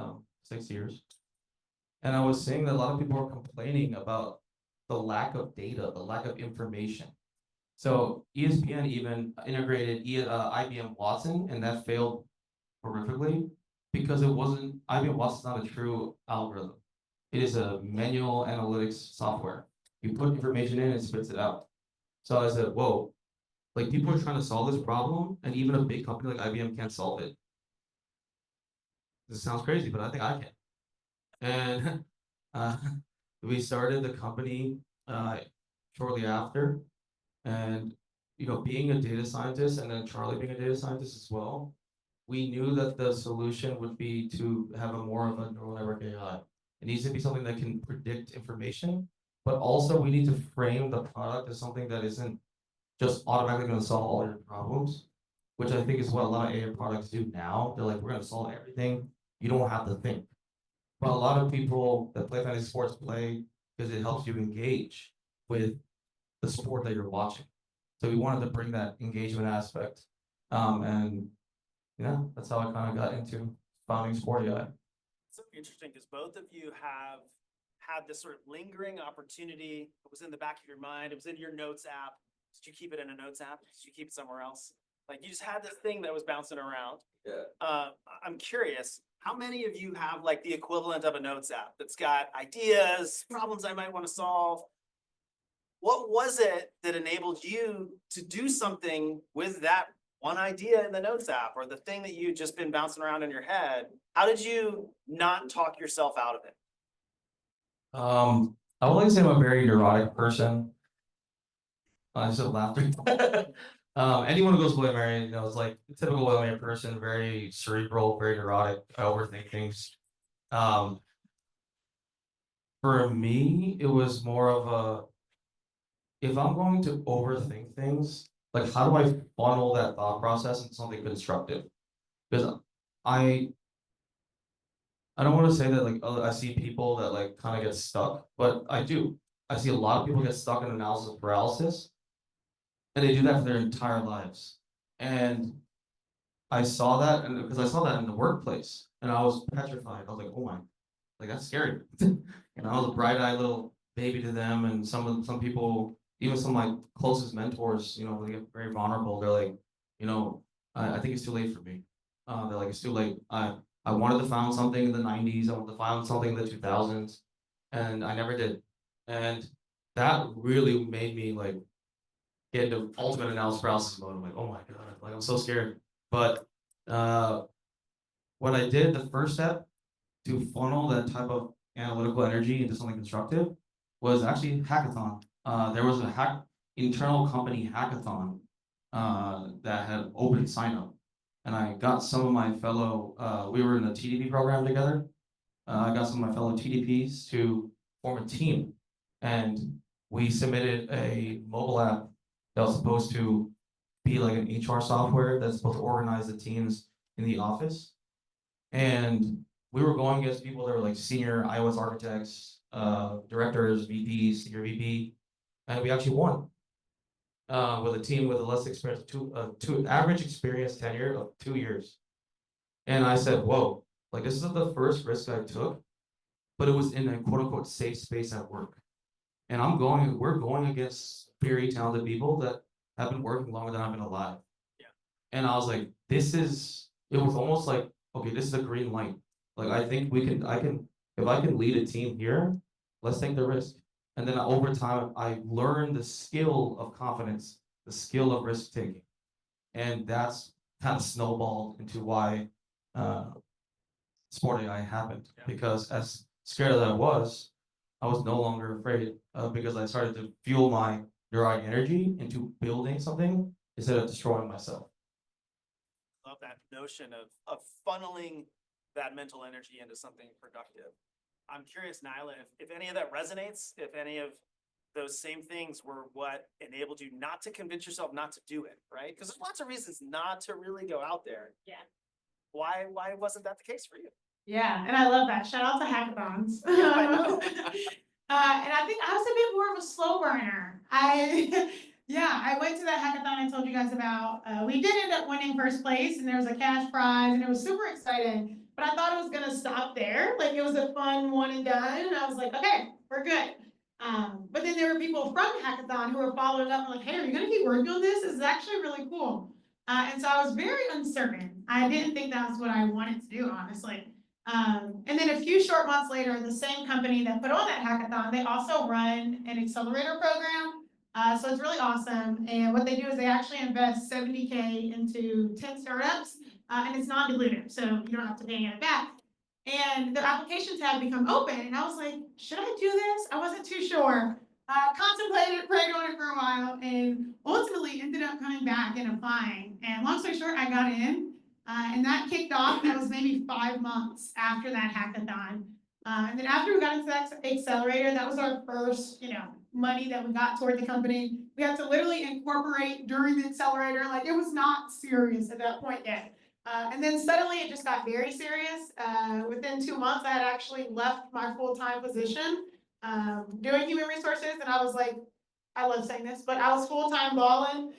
6 years. And I was seeing that a lot of people were complaining about the lack of data, the lack of information. So ESPN even integrated IBM Watson, and that failed horrifically because it wasn't IBM Watson's not a true algorithm. It is a manual analytics software. You put information in and it spits it out. So I said, whoa, like people are trying to solve this problem, and even a big company like IBM can't solve it. This sounds crazy, but I think I can. And we started the company shortly after, and being a data scientist, and then Charlie being a data scientist as well, we knew that the solution would be to have more of a neural network AI. It needs to be something that can predict information, but also we need to frame the product as something that isn't just automatically going to solve all your problems, which I think is what a lot of AI products do now. They're like, we're going to solve everything. You don't have to think. But a lot of people that play fantasy sports play because it helps you engage with the sport that you're watching. So we wanted to bring that engagement aspect. And yeah, that's how I kind of got into founding Sporty Eye. It's so interesting because both of you have had this sort of lingering opportunity. It was in the back of your mind. It was in your notes app. Did you keep it in a notes app? Did you keep it somewhere else? Like you just had this thing that was bouncing around. Yeah. I'm curious, how many of you have like the equivalent of a notes app that's got ideas, problems I might want to solve? What was it that enabled you to do something with that one idea in the notes app or the thing that you've just been bouncing around in your head? How did you not talk yourself out of it? I would like to say I'm a very neurotic person. I just laughter. Anyone who goes to William Mary, is like a typical William Mary person, very cerebral, very neurotic. I overthink things. For me, it was more of if I'm going to overthink things, like how do I funnel that thought process into something constructive? Because I don't want to say that like I see people that like kind of get stuck, but I do. I see a lot of people get stuck in analysis paralysis, and they do that for their entire lives. And I saw that, and because I saw that in the workplace, and I was petrified. I was like, oh my, like that's scary. I was a bright-eyed little baby to them, and some people, even some of my closest mentors, they get very vulnerable. They're like, I think it's too late for me. They're like, it's too late. I wanted to found something in the 90s. I wanted to found something in the 2000s, and I never did. And that really made me like get into ultimate analysis paralysis mode. I'm like, oh my God, like I'm so scared. But what I did, the first step to funnel that type of analytical energy into something constructive was actually hackathon. There was a internal company hackathon that had open sign up. And I got some of my fellow, we were in a TDP program together. I got some of my fellow TDPs to form a team. And we submitted a mobile app that was supposed to be like an HR software that's supposed to organize the teams in the office. And we were going against people that were like senior iOS architects, directors, VPs, senior VP, and we actually won with a team with a less experience, average experience tenure of 2 years. And I said, whoa, like this is the first risk I took, but it was in a quote unquote safe space at work. And we're going against very talented people that have been working longer than I've been alive. Yeah. And I was like, it was almost like, okay, this is a green light. Like I think if I can lead a team here, let's take the risk. And then over time, I learned the skill of confidence, the skill of risk taking. And that's kind of snowballed into why Sport AI happened. Yeah. Because as scared as I was no longer afraid because I started to fuel my neurotic energy into building something instead of destroying myself. Love that notion of funneling that mental energy into something productive. I'm curious, Nyla, if any of that resonates, if any of those same things were what enabled you not to convince yourself not to do it, right? Because there's lots of reasons not to really go out there. Yeah. Why wasn't that the case for you? Yeah, and I love that. Shout out to hackathons. Yeah, I know. And I think I was a bit more of a slow burner. I went to that hackathon I told you guys about. We did end up winning first place, and there was a cash prize, and it was super exciting. But I thought it was gonna stop there. Like it was a fun one and done, and I was like, okay, we're good. But then there were people from hackathon who were following up, like, hey, are you gonna keep working on this? This is actually really cool. And so I was very uncertain. I didn't think that's what I wanted to do, honestly. And then a few short months later, the same company that put on that hackathon, they also run an accelerator program. So it's really awesome. And what they do is they actually invest 70K into 10 startups, and it's non-dilutive, so you don't have to pay any of it back. And the applications had become open, and I was like, should I do this? I wasn't too sure. Contemplated, prayed on it for a while, and ultimately ended up coming back and applying. And long story short, I got in. And that kicked off, that was maybe 5 months after that hackathon. And then after we got into that accelerator, that was our first, money that we got toward the company. We had to literally incorporate during the accelerator, like it was not serious at that point yet. And then suddenly it just got very serious. Within 2 months, I had actually left my full-time position doing human resources, and I was like, I love saying this, but I was full-time balling.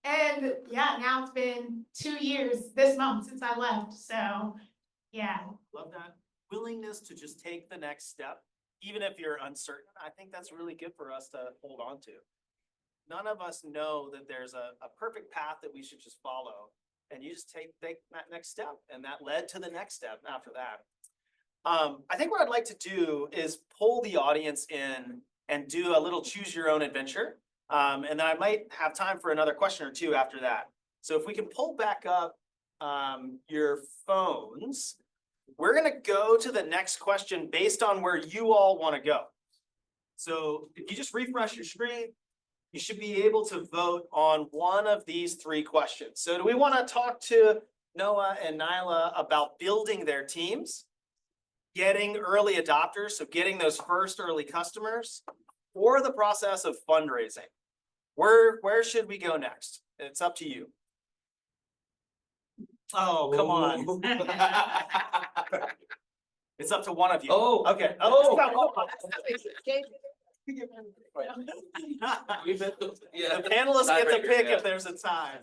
And yeah, now it's been 2 years this month since I left. So yeah. Love that willingness to just take the next step, even if you're uncertain. I think that's really good for us to hold on to. None of us know that there's a perfect path that we should just follow, and you just take that next step, and that led to the next step after that. I think what I'd like to do is pull the audience in and do a little choose your own adventure. And then I might have time for another question or two after that. So if we can pull back up your phones, we're going to go to the next question based on where you all want to go. So if you just refresh your screen, you should be able to vote on one of these 3 questions. So do we want to talk to Noah and Nyla about building their teams, getting early adopters, so getting those first early customers, or the process of fundraising? Where should we go next? It's up to you. Oh, come on. It's up to one of you. Oh. Okay. The panelists get to pick if there's a tie.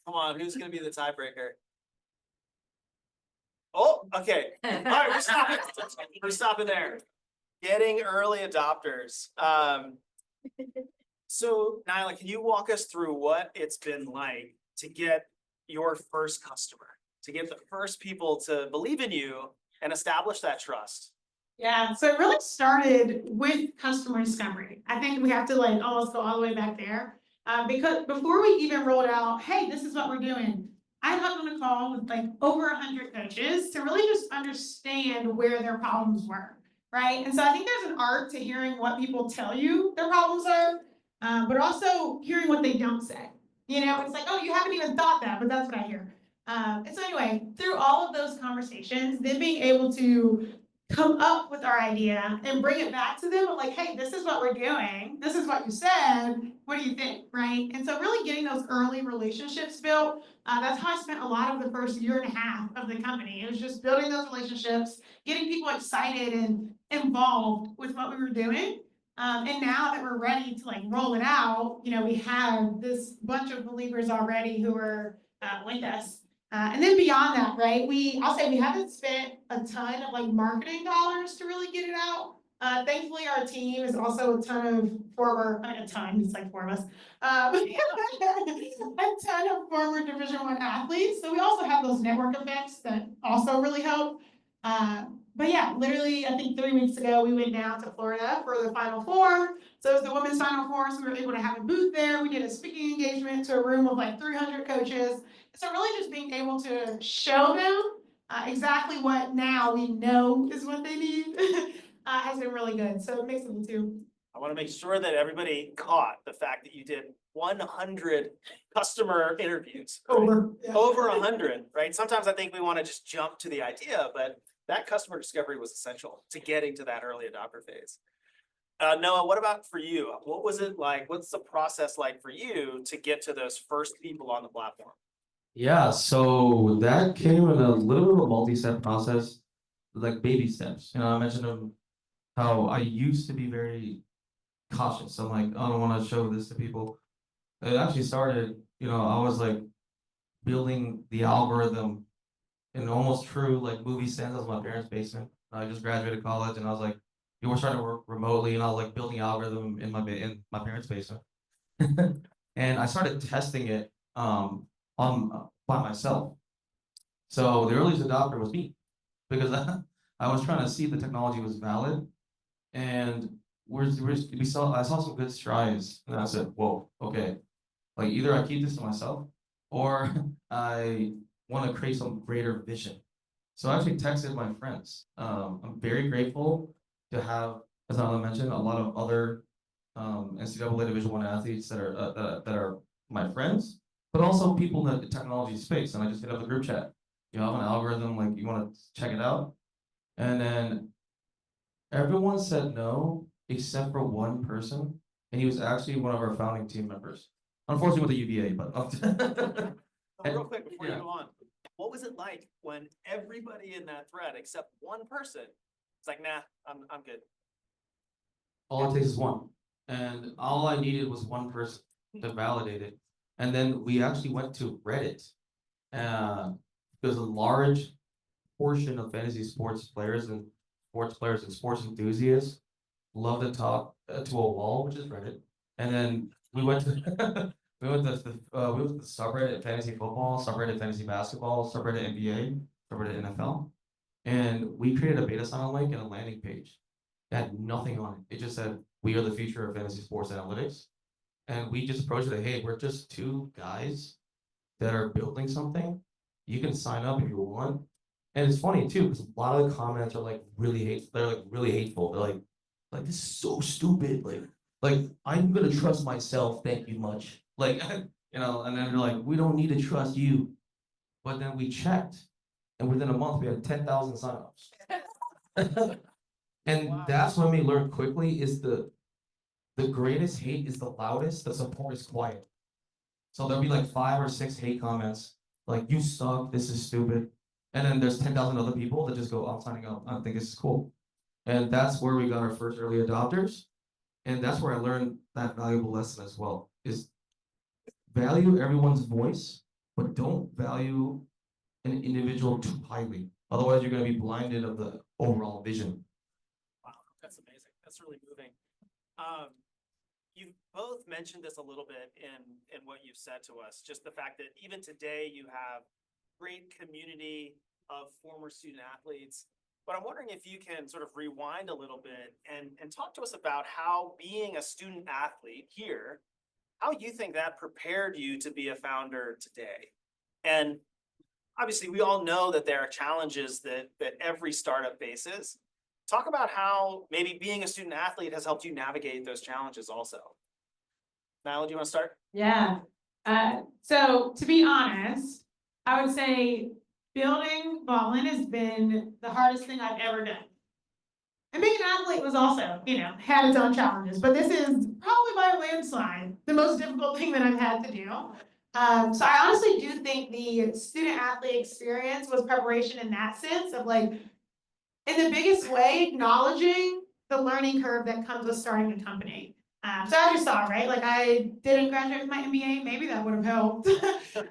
Come on, who's gonna be the tiebreaker? Oh, okay. All right, we're stopping. We're stopping there. Getting early adopters. So Nyla, can you walk us through what it's been like to get your first customer, to get the first people to believe in you and establish that trust? Yeah, so it really started with customer discovery. I think we have to like almost go all the way back there. Because before we even rolled out, hey, this is what we're doing, I hopped on a call with like over 100 coaches to really just understand where their problems were, right? And so I think there's an art to hearing what people tell you their problems are, but also hearing what they don't say. You know, it's like, oh, you haven't even thought that, but that's what I hear. And so anyway, through all of those conversations, then being able to come up with our idea and bring it back to them, like, hey, this is what we're doing. This is what you said. What do you think, right? And so really getting those early relationships built, that's how I spent a lot of the first year and a half of the company. It was just building those relationships, getting people excited and involved with what we were doing. And now that we're ready to like roll it out, you know, we have this bunch of believers already who are with us. And then beyond that, right, I'll say we haven't spent a ton of like marketing dollars to really get it out. Thankfully, our team is also a ton of it's like 4 of us, a ton of former Division I athletes. So we also have those network effects that also really help. But yeah, literally, I think 3 weeks ago, we went down to Florida for the Final Four. So it was the women's Final Four, so we were able to have a booth there. We did a speaking engagement to a room of like 300 coaches. So really just being able to show them exactly what now we know is what they need has been really good. So it makes them too. I want to make sure that everybody caught the fact that you did 100 customer interviews. Right? Over 100, right? Sometimes I think we want to just jump to the idea, but that customer discovery was essential to getting to that early adopter phase. Noah, what about for you? What was it like? What's the process like for you to get to those first people on the platform? Yeah, so that came in a little bit of a multi-step process, like baby steps. You know, I mentioned how I used to be very cautious. I'm like, I don't want to show this to people. It actually started, you know, I was like building the algorithm in almost true like movie stands. That was my parents' basement. I just graduated college and I was like, you were starting to work remotely and I was like building algorithm in my parents' basement. And I started testing it on by myself. So the earliest adopter was me because I was trying to see if the technology was valid, and I saw some good strides, and I said, "Whoa, okay, like either I keep this to myself, or I want to create some greater vision." So I actually texted my friends. I'm very grateful to have, as I mentioned, a lot of other NCAA Division I athletes that are my friends, but also people in the technology space. And I just hit up the group chat. You have an algorithm, like you want to check it out, and then everyone said no except for one person, and he was actually one of our founding team members. Unfortunately, with the UVA, but Real quick before yeah. you go on, what was it like when everybody in that thread except one person, it's like, nah, I'm good. All it takes is one. And all I needed was one person to validate it. And then we actually went to Reddit. There's a large portion of fantasy sports players and sports enthusiasts love to talk to a wall, which is Reddit. And then we went to we went to the subreddit fantasy football, subreddit fantasy basketball, subreddit NBA, subreddit NFL, and we created a beta sign link and a landing page. It had nothing on it. It just said, "We are the future of fantasy sports analytics," and we just approached it. Hey, we're just two guys that are building something. You can sign up if you want. And it's funny too, because a lot of the comments are like really hateful. They're like really hateful. They're like this is so stupid. Like I'm gonna trust myself. Thank you much. Like you know, and then they're like, we don't need to trust you. But then we checked, and within a month we had 10,000 signups. And Wow. that's when we learned quickly is the greatest hate is the loudest. The support is quiet. So there'll be like 5 or 6 hate comments, like "you suck, this is stupid," and then there's 10,000 other people that just go, "I'm signing up. I think this is cool," and that's where we got our first early adopters, and that's where I learned that valuable lesson as well: is value everyone's voice, but don't value an individual too highly. Otherwise, you're going to be blinded of the overall vision. Wow, that's amazing. That's really moving. You've both mentioned this a little bit in what you've said to us, just the fact that even today you have great community of former student athletes But I'm wondering if you can sort of rewind a little bit and talk to us about how being a student athlete here, how you think that prepared you to be a founder today. And obviously, we all know that there are challenges that every startup faces. Talk about how maybe being a student athlete has helped you navigate those challenges also. Nyla, do you want to start? Yeah. So to be honest, I would say building Ballin has been the hardest thing I've ever done. And being an athlete was also, had its own challenges, but this is probably by a landslide the most difficult thing that I've had to do. So I honestly do think the student athlete experience was preparation in that sense of like, in the biggest way, acknowledging the learning curve that comes with starting a company. So as you saw, right, like I didn't graduate with my MBA, maybe that would have helped. But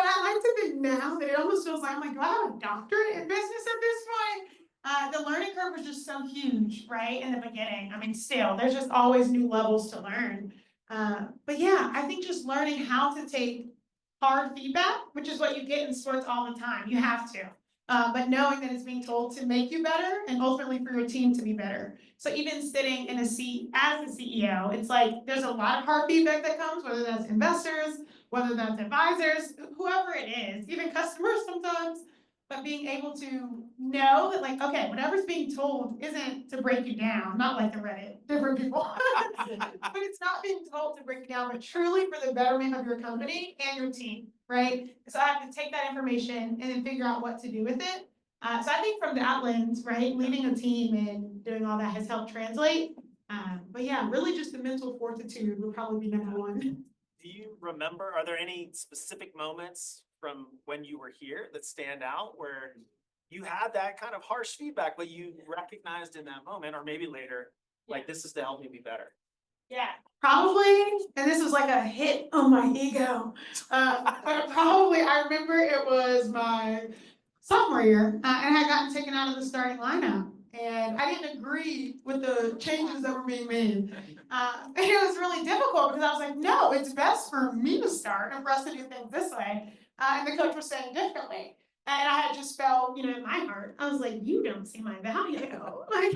I like to think now that it almost feels like, I'm like, do I have a doctorate in business at this point? The learning curve was just so huge, right, in the beginning. I mean, still, there's just always new levels to learn. But yeah, I think just learning how to take hard feedback, which is what you get in sports all the time. You have to. But knowing that it's being told to make you better and ultimately for your team to be better. So even sitting in a seat as a CEO, it's like there's a lot of hard feedback that comes, whether that's investors, whether that's advisors, whoever it is, even customers sometimes. But being able to know that, like, okay, whatever's being told isn't to break you down, not like the Reddit, different people. But it's not being told to break you down, but truly for the betterment of your company and your team, right? So I have to take that information and then figure out what to do with it. So I think from that lens, right, leading a team and doing all that has helped translate. But yeah, really just the mental fortitude would probably be number one. Do you remember, are there any specific moments from when you were here that stand out where you had that kind of harsh feedback, but you recognized in that moment, or maybe later, like this is to help me be better? Yeah, probably, and this was like a hit on my ego. But probably, I remember it was my sophomore year, and I had gotten taken out of the starting lineup, and I didn't agree with the changes that were being made. And it was really difficult because I was like, no, it's best for me to start and for us to do things this way. And the coach was saying differently. And I had just felt, in my heart, I was like, you don't see my value. Like,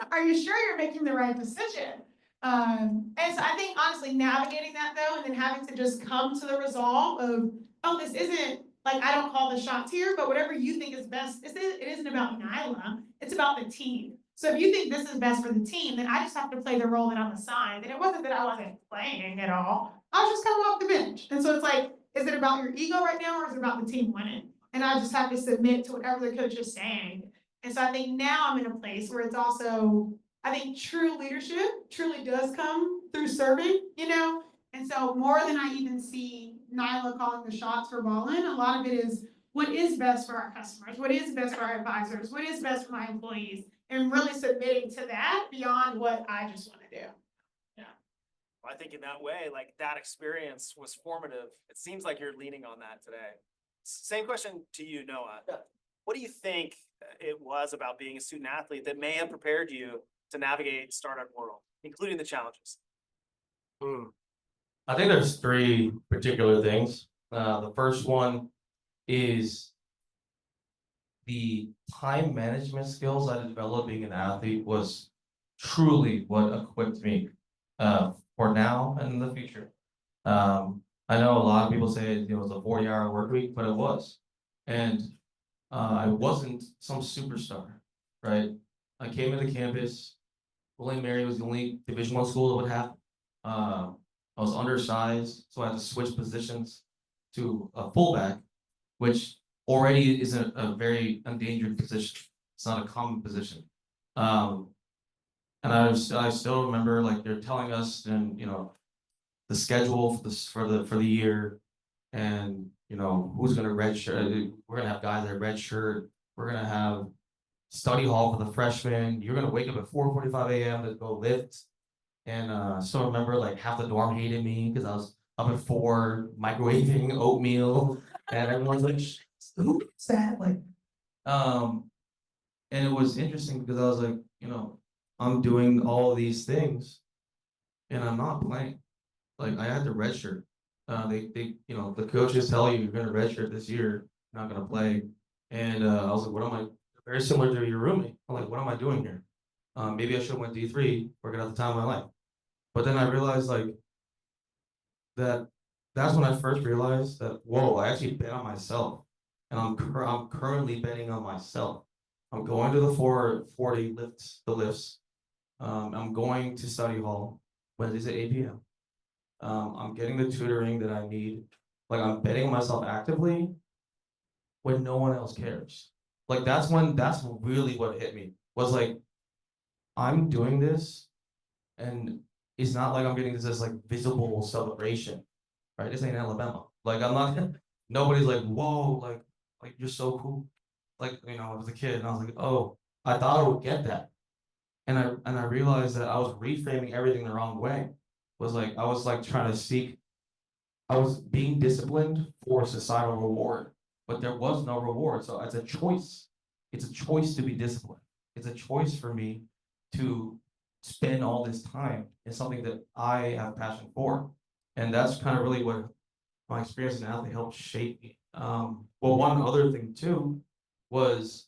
are you sure you're making the right decision? And so I think honestly navigating that though, and then having to just come to the resolve of, oh, this isn't like, I don't call the shots here, but whatever you think is best, it isn't about Nyla, it's about the team. So if you think this is best for the team, then I just have to play the role that I'm assigned. And it wasn't that I wasn't playing at all. I was just coming off the bench. And so it's like, is it about your ego right now or is it about the team winning? And I just have to submit to whatever the coach is saying. And so I think now I'm in a place where it's also, I think true leadership truly does come through serving, And so more than I even see Nyla calling the shots for Ballin, a lot of it is what is best for our customers, what is best for our advisors, what is best for my employees, and really submitting to that beyond what I just want to do. Well, I think in that way, like that experience was formative. It seems like you're leaning on that today. Same question to you, Noah. Yeah. What do you think it was about being a student athlete that may have prepared you to navigate startup world, including the challenges? I think there's three particular things. The first one is the time management skills I developed being an athlete was truly what equipped me for now and in the future. I know a lot of people say it was a 40-hour work week, but it was. And I wasn't some superstar, right? I came into campus, William Mary was the only Division I school that would have. I was undersized, so I had to switch positions to a fullback, which already is a very endangered position. It's not a common position. And I still remember like they're telling us and the schedule for the year, and who's gonna redshirt. We're gonna have guys that redshirt. We're gonna have study hall for the freshmen. You're gonna wake up at 4:45 a.m. to go lift. And still remember like half the dorm hated me because I was up at 4 microwaving oatmeal, and everyone's like, "Who is that?" Like, and it was interesting because I was like, I'm doing all these things, and I'm not playing. Like I had to redshirt. They the coaches tell you you're gonna redshirt this year, not gonna play. And I was like, what am I very similar to your roommate. I'm like, what am I doing here? Maybe I should have went D3, working at the time of my life. But then I realized like that's when I first realized that, whoa, I actually bet on myself. And I'm currently betting on myself. I'm going to the 440 lifts. I'm going to study hall Wednesdays at 8 p.m. I'm getting the tutoring that I need. Like I'm betting on myself actively when no one else cares. Like that's really what hit me. Was like, I'm doing this and it's not like I'm getting this as like visible celebration, right? This ain't Alabama. Like I'm not nobody's like, whoa, like you're so cool. Like, you know, I was a kid and I was like, oh, I thought I would get that. And I realized that I was reframing everything the wrong way. Was like I was like trying to seek, I was being disciplined for societal reward, but there was no reward. So it's a choice. It's a choice to be disciplined. It's a choice for me to spend all this time in something that I have passion for. And that's kind of really what my experience as an athlete helped shape me. Well, one other thing too was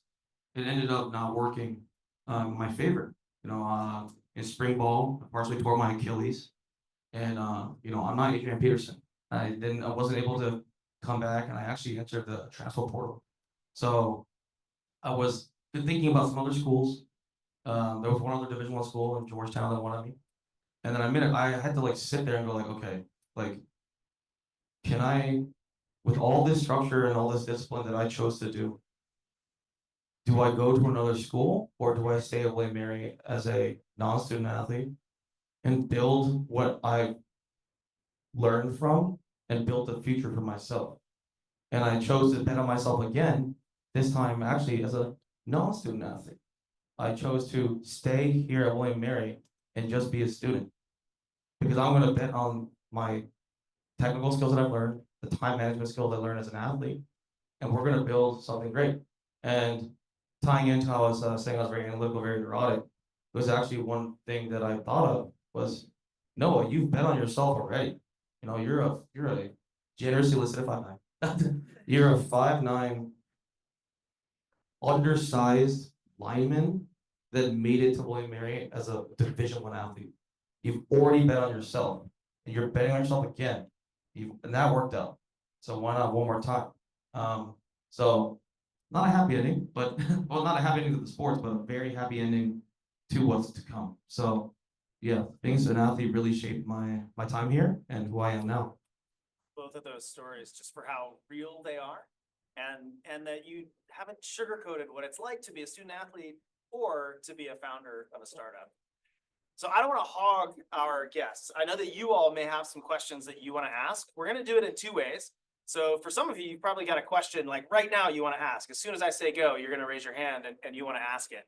it ended up not working my favor. You know, in spring ball, I partially tore my Achilles, and you know, I'm not Adrian Peterson. I wasn't able to come back, and I actually entered the transfer portal. So I was thinking about some other schools. There was one other Division I school in Georgetown that wanted me, and then I had to like sit there and go like, okay, like, can I, with all this structure and all this discipline that I chose to do I go to another school or do I stay at William Mary as a non-student athlete and build what I learned from and build a future for myself? And I chose to bet on myself again, this time actually as a non-student athlete. I chose to stay here at William Mary and just be a student because I'm going to bet on my technical skills that I've learned, the time management skills I learned as an athlete, and we're going to build something great. And tying into how I was saying I was very analytical, very neurotic, it was actually one thing that I thought of was, Noah, you've bet on yourself already. You know, you're a generously listed 5'9". You're a 5'9", undersized lineman that made it to William Mary as a Division I athlete. You've already bet on yourself, and you're betting on yourself again. And that worked out. So why not one more time? So not a happy ending, but well, not a happy ending to the sports, but a very happy ending to what's to come. So yeah, being an athlete really shaped my time here and who I am now. Both of those stories, just for how real they are, and that you haven't sugarcoated what it's like to be a student athlete or to be a founder of a startup. So I don't want to hog our guests. I know that you all may have some questions that you want to ask. We're going to do it in two ways. So for some of you, you've probably got a question like right now you want to ask. As soon as I say go, you're going to raise your hand and you want to ask it.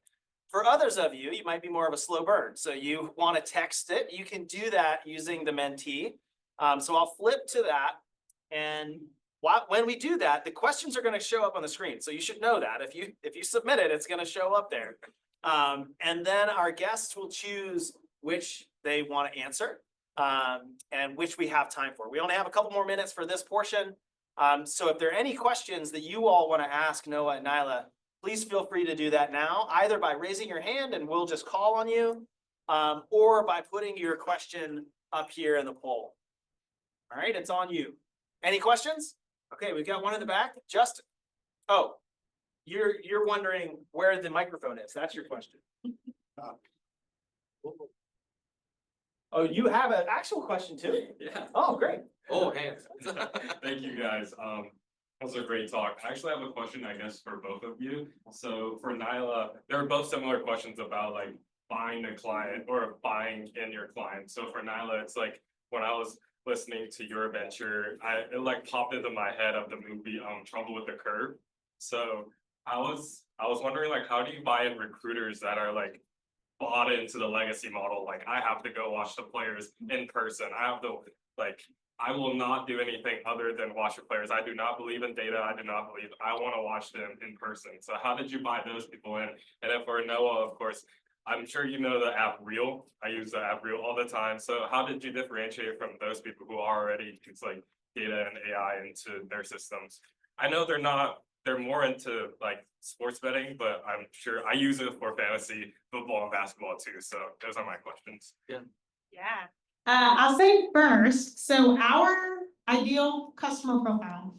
For others of you, you might be more of a slow bird. So you want to text it. You can do that using the Mentee. So I'll flip to that. And when we do that, the questions are going to show up on the screen. So you should know that. If you submit it, it's going to show up there. And then our guests will choose which they want to answer and which we have time for. We only have a couple more minutes for this portion. So if there are any questions that you all want to ask Noah and Nyla, please feel free to do that now, either by raising your hand and we'll just call on you, or by putting your question up here in the poll. All right, it's on you. Any questions? Okay, we've got one in the back. Justin. Oh, you're wondering where the microphone is. That's your question. Oh, you have an actual question too? Yeah. Oh, great. Oh, hands. Thank you guys. That was a great talk. I actually have a question, I guess, for both of you. So for Nyla, there are both similar questions about like buying a client or buying in your client. So for Nyla, it's like when I was listening to your venture, it like popped into my head of the movie Trouble with the Curve. So I was wondering like how do you buy in recruiters that are like bought into the legacy model? Like I have to go watch the players in person. I have to like I will not do anything other than watch the players. I do not believe in data. I do not believe. I want to watch them in person. So how did you buy those people in? And then for Noah, of course, I'm sure you know the app Reel. I use the app Reel all the time. So how did you differentiate from those people who already use like data and AI into their systems? I know they're not they're more into like sports betting, but I'm sure I use it for fantasy football and basketball too. So those are my questions. Yeah. I'll say first, so our ideal customer profile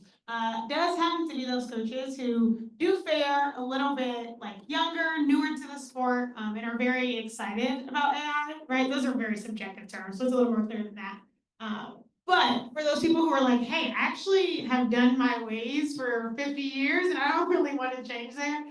does happen to be those coaches who do fare a little bit like younger, newer to the sport, and are very excited about AI, right? Those are very subjective terms, so it's a little more clear than that. But for those people who are like, hey, I actually have done my ways for 50 years and I don't really want to change there,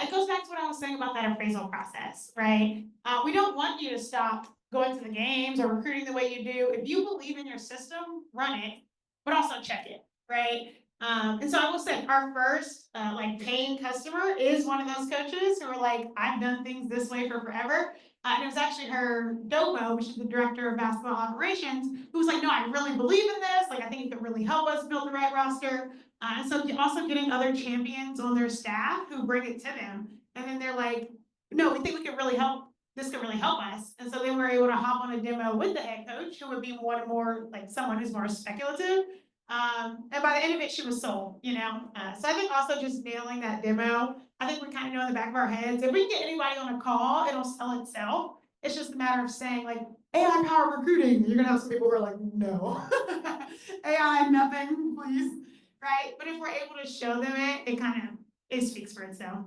it goes back to what I was saying about that appraisal process, right? We don't want you to stop going to the games or recruiting the way you do. If you believe in your system, run it, but also check it, right? And so I will say our first like paying customer is one of those coaches who are like, I've done things this way for forever. And it was actually her Domo, which is the director of basketball operations, who was like, no, I really believe in this. Like, I think it could really help us build the right roster. And so also getting other champions on their staff who bring it to them. And then they're like, no, we think we can really help. This could really help us. And so then we're able to hop on a demo with the head coach, who would be one more like someone who's more speculative. And by the end of it, she was sold, you know? So I think also just nailing that demo, I think we kind of know in the back of our heads, if we can get anybody on a call, it'll sell itself. It's just a matter of saying like, AI powered recruiting. You're gonna have some people who are like, no, AI, nothing, please, right? But if we're able to show them it speaks for itself.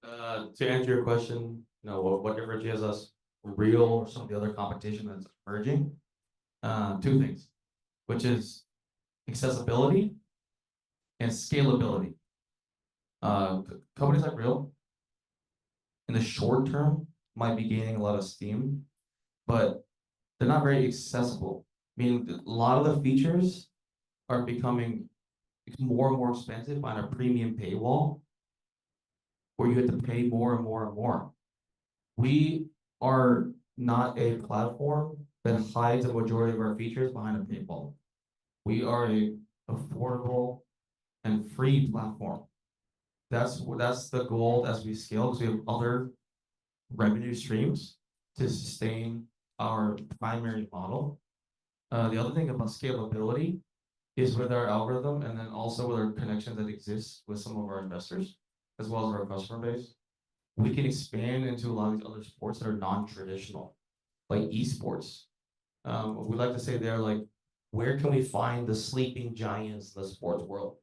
To answer your question, you know, what differentiates us from real or some of the other competition that's emerging? Two things, which is accessibility and scalability. Companies like Real, in the short term, might be gaining a lot of steam, but they're not very accessible. Meaning a lot of the features are becoming more and more expensive behind a premium paywall, where you have to pay more and more and more. We are not a platform that hides the majority of our features behind a paywall. We are a affordable and free platform. That's the goal as we scale, because we have other revenue streams to sustain our primary model. The other thing about scalability is with our algorithm, and then also with our connections that exist with some of our investors, as well as our customer base. We can expand into a lot of these other sports that are non-traditional, like esports. We like to say they're like, where can we find the sleeping giants in the sports world?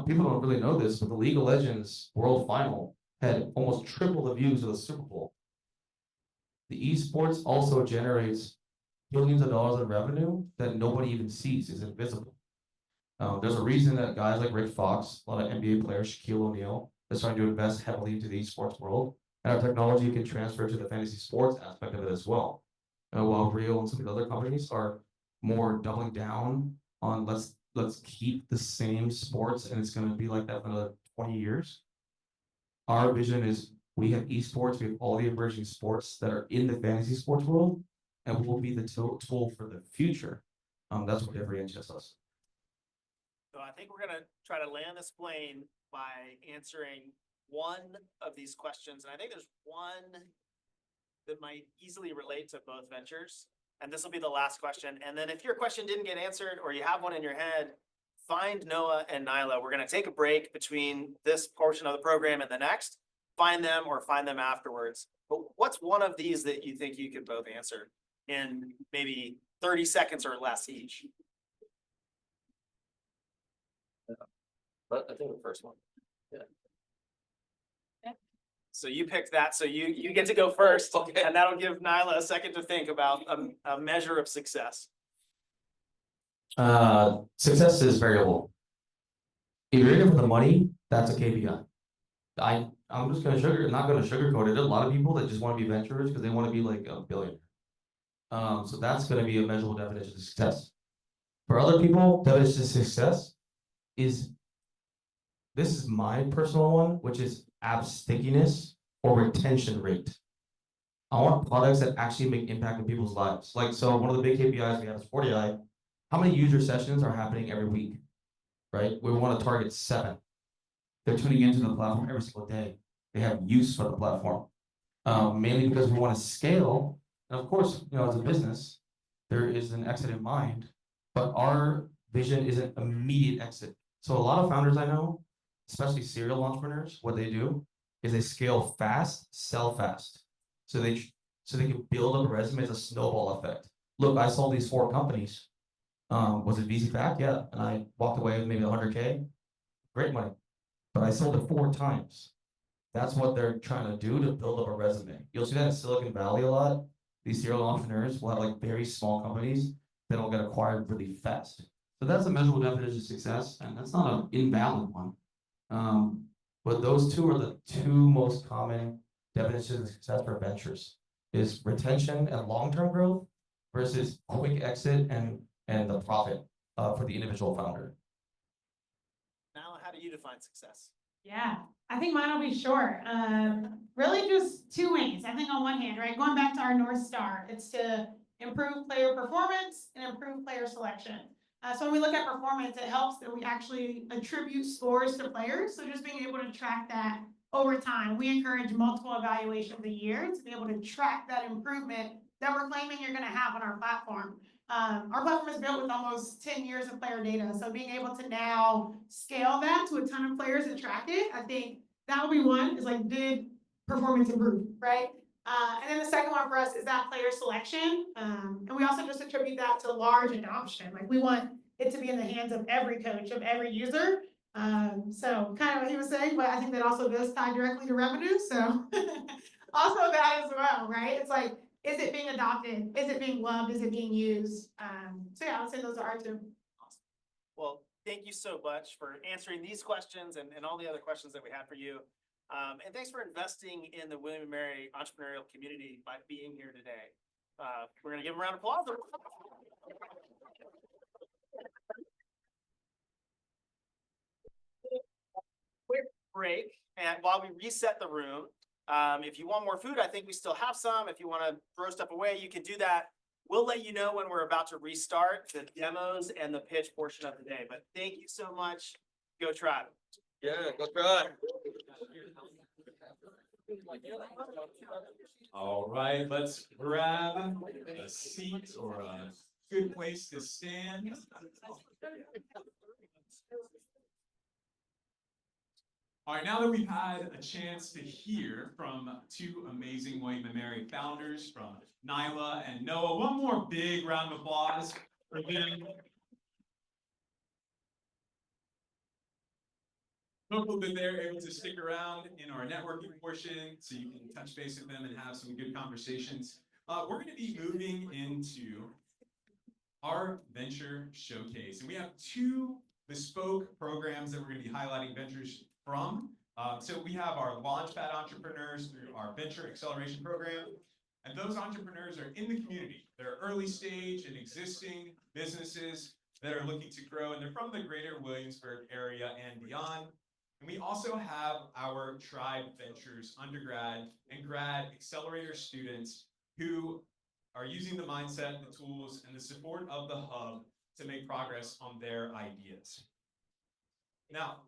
People don't really know this, but the League of Legends World Final had almost triple the views of the Super Bowl. The esports also generates billions of dollars of revenue that nobody even sees, is invisible. There's a reason that guys like Rick Fox, a lot of NBA players, Shaquille O'Neal, are starting to invest heavily into the esports world, and our technology can transfer to the fantasy sports aspect of it as well. While Real and some of the other companies are more doubling down on let's keep the same sports and it's going to be like that for another 20 years. Our vision is we have esports, we have all the emerging sports that are in the fantasy sports world, and we'll be the tool for the future. That's what differentiates us. So I think we're gonna try to land this plane by answering one of these questions, and I think there's one that might easily relate to both ventures. And this will be the last question. And then if your question didn't get answered or you have one in your head, find Noah and Nyla. We're gonna take a break between this portion of the program and the next. Find them or find them afterwards. But what's one of these that you think you could both answer in maybe 30 seconds or less each? But I think the first one. So you picked that, so you get to go first, Okay. and that'll give Nyla a second to think about a measure of success. Success is variable. If you're in it for the money, that's a KPI. I'm just not gonna sugarcoat it. There's a lot of people that just want to be venturers because they want to be like a billionaire. So that's gonna be a measurable definition of success. For other people, definition of success is, this is my personal one, which is app stickiness or retention rate. I want products that actually make impact in people's lives. Like, so one of the big KPIs we have is 40i. How many user sessions are happening every week, right? We want to target 7. They're tuning into the platform every single day. They have use for the platform. Mainly because we want to scale. And of course, you know, as a business, there is an exit in mind, but our vision is an immediate exit. So a lot of founders I know, especially serial entrepreneurs, what they do is they scale fast, sell fast. So they can build up a resume as a snowball effect. Look, I sold these 4 companies. Was it VC back? Yeah. And I walked away with maybe 100K. Great money. But I sold it 4 times. That's what they're trying to do to build up a resume. You'll see that in Silicon Valley a lot. These serial entrepreneurs will have like very small companies that will get acquired really fast. So that's a measurable definition of success, and that's not an invalid one. But those 2 are the 2 most common definitions of success for ventures: is retention and long-term growth versus quick exit and the profit for the individual founder. Now, how do you define success? Yeah, I think mine will be short. Really just 2 ways. I think on one hand, right, going back to our North Star, it's to improve player performance and improve player selection. So when we look at performance, it helps that we actually attribute scores to players. So just being able to track that over time. We encourage multiple evaluations a year to be able to track that improvement that we're claiming you're gonna have on our platform. Our platform is built with almost 10 years of player data. So being able to now scale that to a ton of players and track it, I think that will be one, is like, did performance improve, right? And then the second one for us is that player selection. And we also just attribute that to large adoption. Like, we want it to be in the hands of every coach, of every user. So kind of what he was saying, but I think that also does tie directly to revenue. So also that as well, right? It's like, is it being adopted? Is it being loved? Is it being used? So yeah, I would say those are our 2. Well, thank you so much for answering these questions and all the other questions that we had for you. And thanks for investing in the William & Mary entrepreneurial community by being here today. We're going to give them a round of applause. Quick break, and while we reset the room, if you want more food, I think we still have some. If you want to throw stuff away, you can do that. We'll let you know when we're about to restart the demos and the pitch portion of the day. But thank you so much. Go try it. Yeah, go try. All right, let's grab a seat or a good place to stand. All right, now that we've had a chance to hear from 2 amazing William & Mary founders, from Nyla and Noah, one more big round of applause for them. Hopefully that they're able to stick around in our networking portion so you can touch base with them and have some good conversations. We're going to be moving into our venture showcase, and we have 2 bespoke programs that we're going to be highlighting ventures from. So we have our Launchpad entrepreneurs through our venture acceleration program, and those entrepreneurs are in the community. They're early stage and existing businesses that are looking to grow, and they're from the greater Williamsburg area and beyond. And we also have our Tribe Ventures undergrad and grad accelerator students who are using the mindset, the tools, and the support of the hub to make progress on their ideas. Now,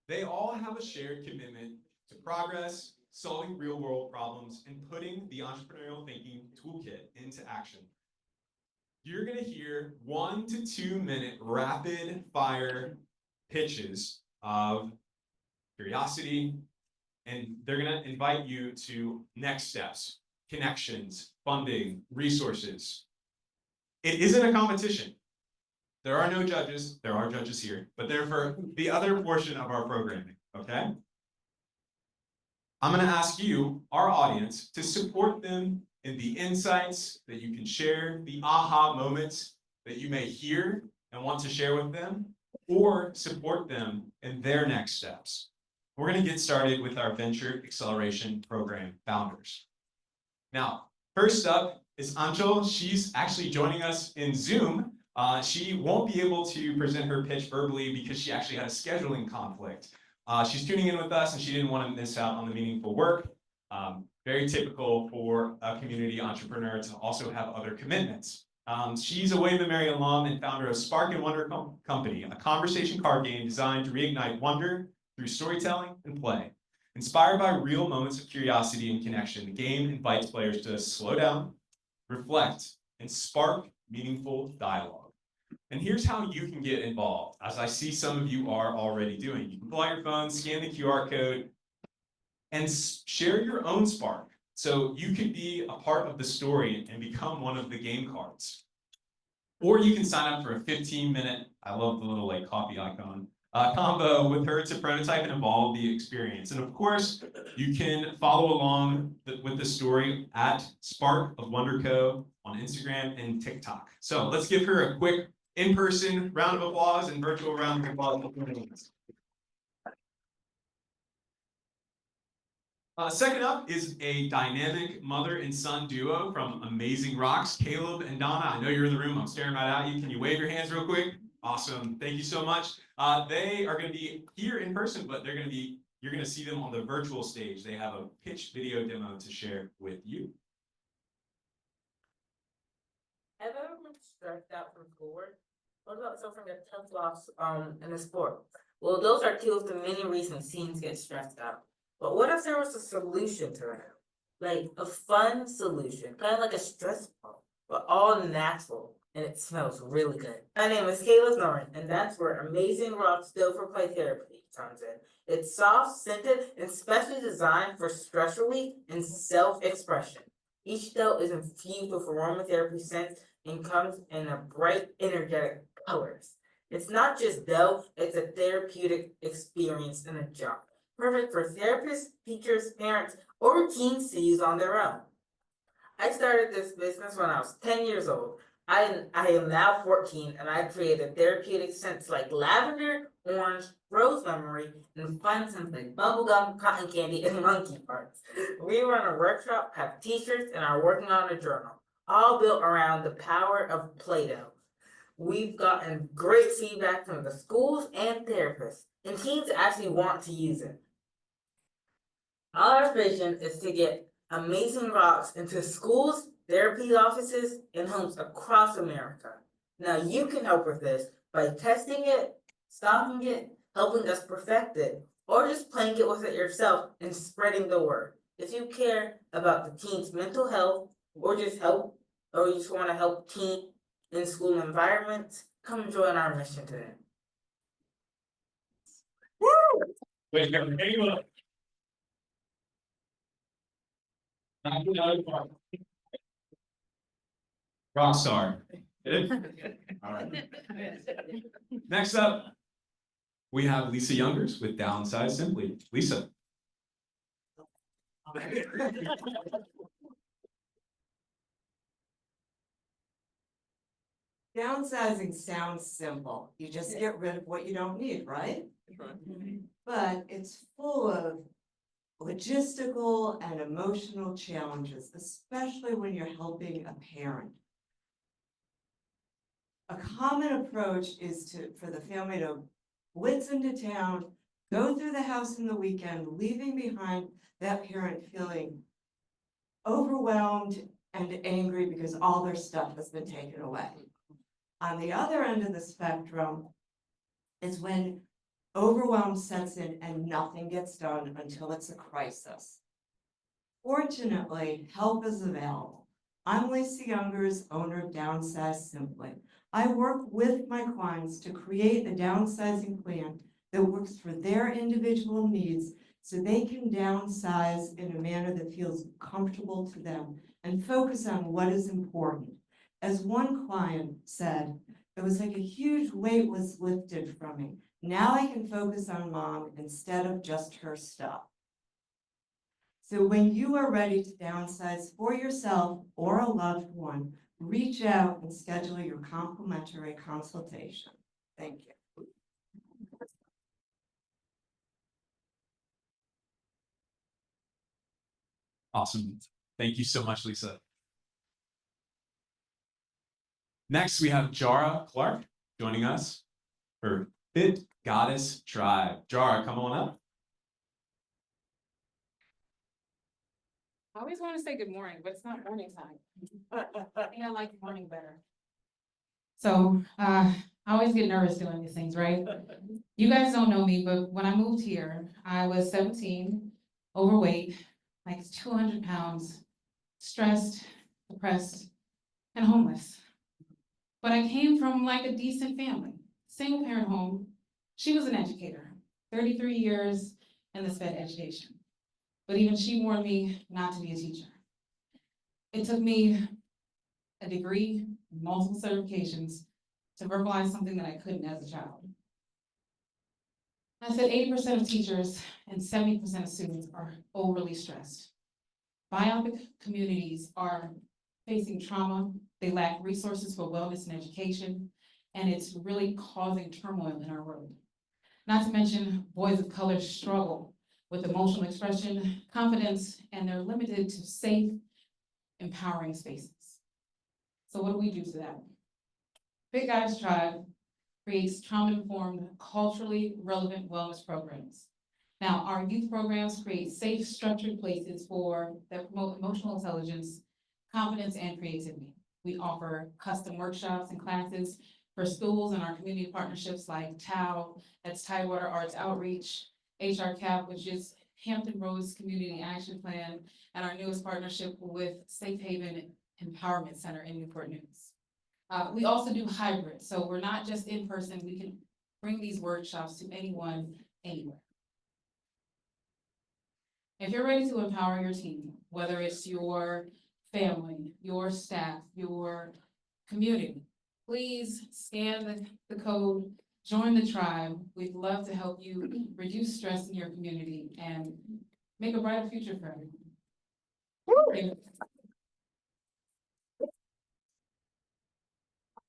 they all have a shared commitment to progress, solving real-world problems, and putting the entrepreneurial thinking toolkit into action. You're going to hear 1 to 2 minute rapid fire pitches of curiosity, and they're going to invite you to next steps, connections, funding, resources. It isn't a competition. There are no judges. There are judges here, but they're for the other portion of our programming, okay? I'm going to ask you, our audience, to support them in the insights that you can share, the aha moments that you may hear and want to share with them, or support them in their next steps. We're going to get started with our Venture Acceleration Program founders. Now, first up is Anchal. She's actually joining us in Zoom. She won't be able to present her pitch verbally because she actually had a scheduling conflict. She's tuning in with us and she didn't want to miss out on the meaningful work. Very typical for a community entrepreneur to also have other commitments. She's a William & Mary alum and founder of Spark and Wonder Company, a conversation card game designed to reignite wonder through storytelling and play. Inspired by real moments of curiosity and connection, the game invites players to slow down, reflect, and spark meaningful dialogue. And here's how you can get involved, as I see some of you are already doing. You can pull out your phone, scan the QR code, and share your own spark. So you could be a part of the story and become one of the game cards. Or you can sign up for a 15-minute, I love the little like coffee icon, combo with her to prototype and evolve the experience. And of course, you can follow along with the story at Spark of Wonder Co. on Instagram and TikTok. So let's give her a quick in-person round of applause and virtual round of applause. Second up is a dynamic mother and son duo from Amazing Rocks, Caleb and Donna. I know you're in the room. I'm staring right at you. Can you wave your hands real quick? Awesome. Thank you so much. They are going to be here in person, but you're going to see them on the virtual stage. They have a pitch video demo to share with you. Have you ever been stressed out from schoolwork? What about suffering a tough loss in a sport? Well, those are two of the many reasons teens get stressed out. But what if there was a solution to that? Like a fun solution, kind of like a stress ball, but all natural, and it smells really good. My name is Kayla Thorne, and that's where Amazing Rocks Dough for Play Therapy comes in. It's soft, scented, and specially designed for stress relief and self-expression. Each dough is infused with aromatherapy scents and comes in a bright, energetic colors. It's not just dough, it's a therapeutic experience in a jar. Perfect for therapists, teachers, parents, or teens to use on their own. I started this business when I was 10 years old. I am now 14, and I created therapeutic scents like lavender, orange, rosemary, and fun scents like bubblegum, cotton candy, and monkey parts. We run a workshop, have t-shirts, and are working on a journal, all built around the power of Play-Doh. We've gotten great feedback from the schools and therapists, and teens actually want to use it. Our vision is to get Amazing Rocks into schools, therapy offices, and homes across America. Now you can help with this by testing it, stocking it, helping us perfect it, or just playing it with it yourself and spreading the word. If you care about the teens' mental health, or you just want to help teens in school environments, come join our mission today. Woo! Wait, anyone? Rockstar. All right. Next up, we have Lisa Youngers with Downsize Simply. Lisa. Downsizing sounds simple. You just get rid of what you don't need, right? But it's full of logistical and emotional challenges, especially when you're helping a parent. A common approach is for the family to blitz into town, go through the house in the weekend, leaving behind that parent feeling overwhelmed and angry because all their stuff has been taken away. On the other end of the spectrum is when overwhelm sets in and nothing gets done until it's a crisis. Fortunately, help is available. I'm Lisa Youngers, owner of Downsize Simply. I work with my clients to create a downsizing plan that works for their individual needs so they can downsize in a manner that feels comfortable to them and focus on what is important. As one client said, it was like a huge weight was lifted from me. Now I can focus on mom instead of just her stuff. So when you are ready to downsize for yourself or a loved one, reach out and schedule your complimentary consultation. Thank you. Awesome. Thank you so much, Lisa. Next, we have Jara Clark joining us for Fit Goddess Tribe. Jara, come on up. I always want to say good morning, but it's not morning time. I think I like morning better. So I always get nervous doing these things, right? You guys don't know me, but when I moved here, I was 17, overweight, like 200 pounds, stressed, depressed, and homeless. but I came from like a decent family, single parent home. She was an educator, 33 years in the sped education. But even she warned me not to be a teacher. It took me a degree, multiple certifications to verbalize something that I couldn't as a child. I said 80% of teachers and 70% of students are overly stressed. Biopic communities are facing trauma, they lack resources for wellness and education, and it's really causing turmoil in our world. Not to mention, boys of color struggle with emotional expression, confidence, and they're limited to safe, empowering spaces. So what do we do to that? Big Guys Tribe creates trauma-informed, culturally relevant wellness programs. Now, our youth programs create safe, structured places that promote emotional intelligence, confidence, and creativity. We offer custom workshops and classes for schools and our community partnerships like TAO, that's Tidewater Arts Outreach, HRCAP, which is Hampton Roads Community Action Plan, and our newest partnership with Safe Haven Empowerment Center in Newport News. We also do hybrid, so we're not just in person, we can bring these workshops to anyone, anywhere. If you're ready to empower your team, whether it's your family, your staff, your community, please scan the code, join the tribe. We'd love to help you reduce stress in your community and make a brighter future for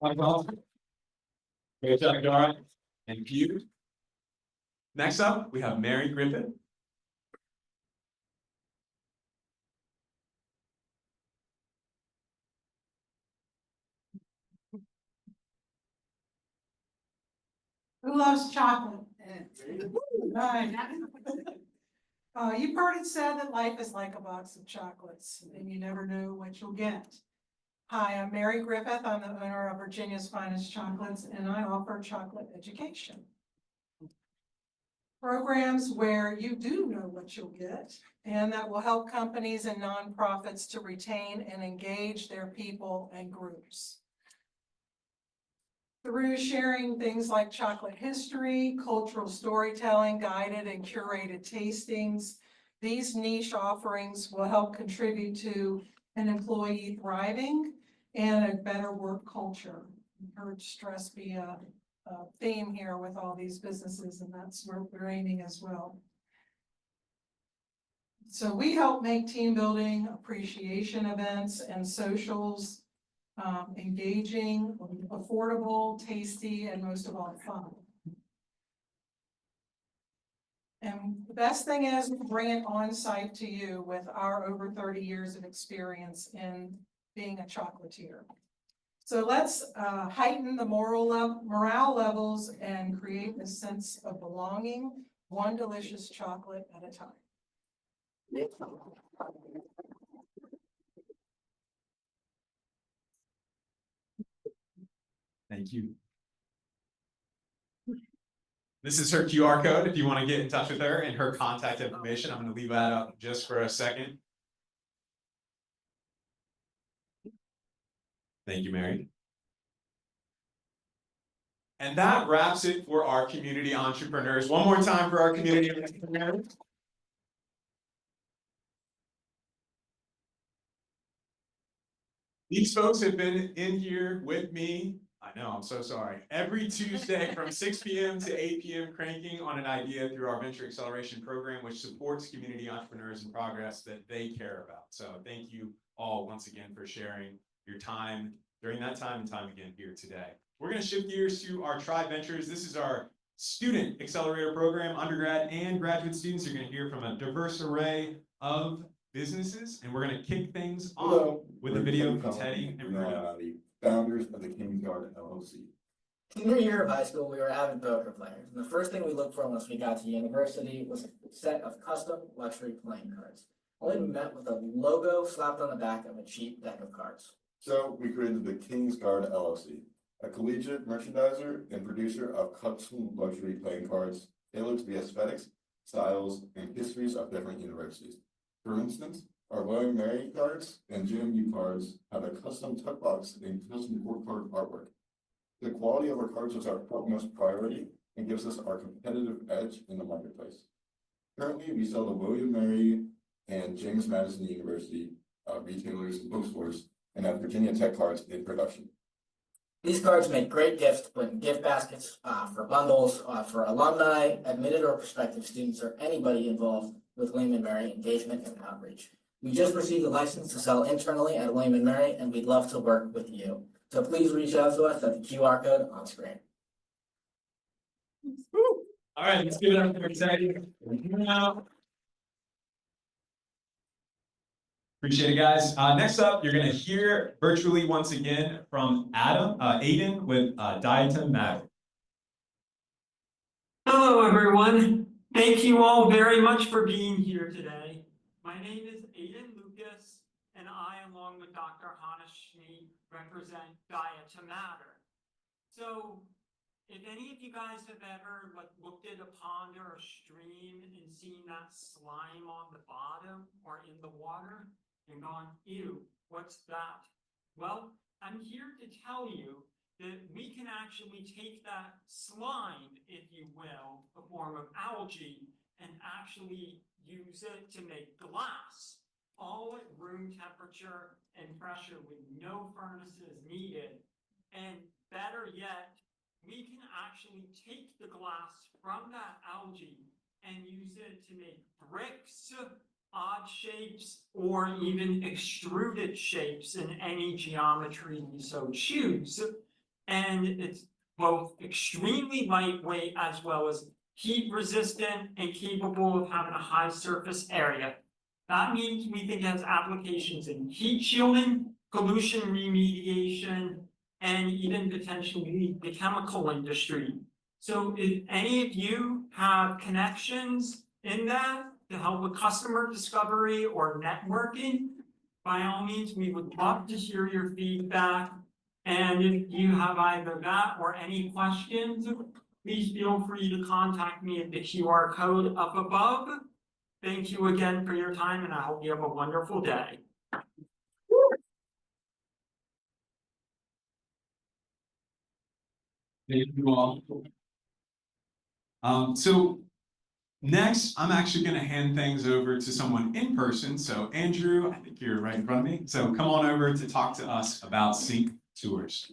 everyone. Great job, Dara. Thank you. Next up, we have Mary Griffin. Who loves chocolate? Right. You've heard it said that life is like a box of chocolates and you never know what you'll get. Hi, I'm Mary Griffith. I'm the owner of Virginia's Finest Chocolates, and I offer chocolate education. Programs where you do know what you'll get, and that will help companies and nonprofits to retain and engage their people and groups. Through sharing things like chocolate history, cultural storytelling, guided and curated tastings, these niche offerings will help contribute to an employee thriving and a better work culture. I've heard stress be a theme here with all these businesses, and that's where we're aiming as well. So we help make team building, appreciation events, and socials engaging, affordable, tasty, and most of all, fun. And the best thing is we bring it on site to you with our over 30 years of experience in being a chocolatier. So let's heighten the morale levels and create a sense of belonging, one delicious chocolate at a time. Thank you. This is her QR code if you want to get in touch with her and her contact information. I'm going to leave that up just for a second. Thank you, Mary. And that wraps it for our community entrepreneurs. One more time for our community entrepreneurs. These folks have been in here with me. I know, I'm so sorry. Every Tuesday from 6 p.m. to 8 p.m. cranking on an idea through our Venture Acceleration Program, which supports community entrepreneurs in progress that they care about. So thank you all once again for sharing your time during that time and time again here today. We're going to shift gears to our Tribe Ventures. This is our student accelerator program. Undergrad and graduate students are going to hear from a diverse array of businesses, and we're going to kick things off with a video from Teddy and Bruno. The founders of the Kingsguard LLC. Senior year of high school, we were avid poker players, and the first thing we looked for once we got to university was a set of custom luxury playing cards. Only met with a logo slapped on the back of a cheap deck of cards. So we created the Kingsguard LLC, a collegiate merchandiser and producer of custom luxury playing cards tailored to the aesthetics, styles, and histories of different universities. For instance, our William Mary cards and GMU cards have a custom tuck box and custom core card artwork The quality of our cards is our utmost priority and gives us our competitive edge in the marketplace. Currently, we sell to William Mary and James Madison University retailers and bookstores, and have Virginia Tech cards in production. These cards make great gifts to put in gift baskets, for bundles, for alumni, admitted or prospective students, or anybody involved with William and Mary engagement and outreach. We just received a license to sell internally at William and Mary, and we'd love to work with you. So please reach out to us at the QR code on screen. All right, let's give it up for exciting. Appreciate it, guys. Next up, you're gonna hear virtually once again from Aiden with Diatom Matter. Hello, everyone. Thank you all very much for being here today. My name is Aiden Lucas, and I, along with Dr. Hannah Schneid, represent Diatom Matter. So, if any of you guys have ever looked at a pond or a stream and seen that slime on the bottom or in the water and gone, ew, what's that? Well, I'm here to tell you that we can actually take that slime, if you will, a form of algae, and actually use it to make glass, all at room temperature and pressure with no furnaces needed. And better yet, we can actually take the glass from that algae and use it to make bricks, odd shapes, or even extruded shapes in any geometry you so choose. And it's both extremely lightweight as well as heat resistant and capable of having a high surface area. That means we think it has applications in heat shielding, pollution remediation, and even potentially the chemical industry. So if any of you have connections in that to help with customer discovery or networking, by all means, we would love to hear your feedback. And if you have either that or any questions, please feel free to contact me at the QR code up above. Thank you again for your time, and I hope you have a wonderful day. Thank you all. So next, I'm actually going to hand things over to someone in person. So Andrew, I think you're right in front of me. So come on over to talk to us about Sync Tours.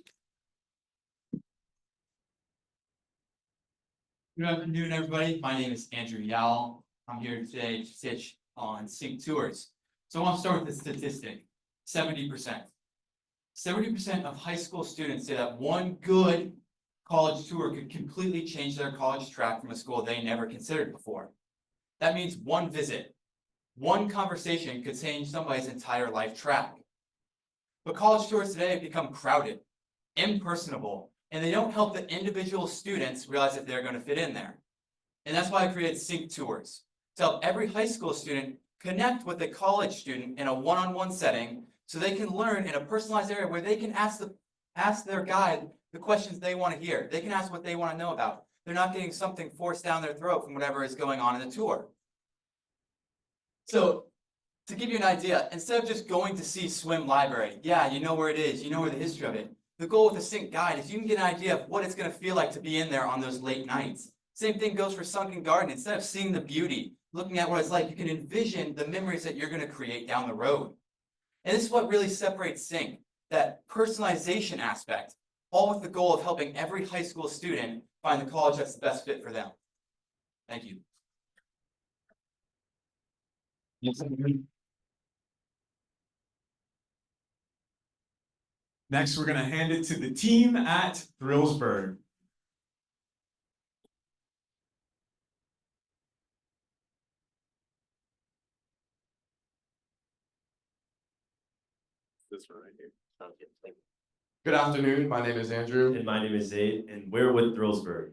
Good afternoon, everybody. My name is Andrew Yowell. I'm here today to teach on Sync Tours. So I want to start with the statistic, 70%. 70% of high school students say that one good college tour could completely change their college track from a school they never considered before. That means one visit, one conversation could change somebody's entire life track. But college tours today have become crowded, impersonable, and they don't help the individual students realize that they're going to fit in there. And that's why I created Sync Tours, to help every high school student connect with a college student in a one-on-one setting so they can learn in a personalized area where they can ask their guide the questions they want to hear. They can ask what they want to know about. They're not getting something forced down their throat from whatever is going on in the tour. So to give you an idea, instead of just going to see Swim Library, yeah, you know where it is, you know where the history of it. The goal with the Sync Guide is you can get an idea of what it's going to feel like to be in there on those late nights. Same thing goes for Sunken Garden. Instead of seeing the beauty, looking at what it's like, you can envision the memories that you're going to create down the road. And this is what really separates Sync, that personalization aspect, all with the goal of helping every high school student find the college that's the best fit for them. Thank you. Next, we're going to hand it to the team at Thrillsburg. This one right here. Sounds good. Thank you. Good afternoon, my name is Andrew. And my name is Zaid, and we're with Thrillsburg.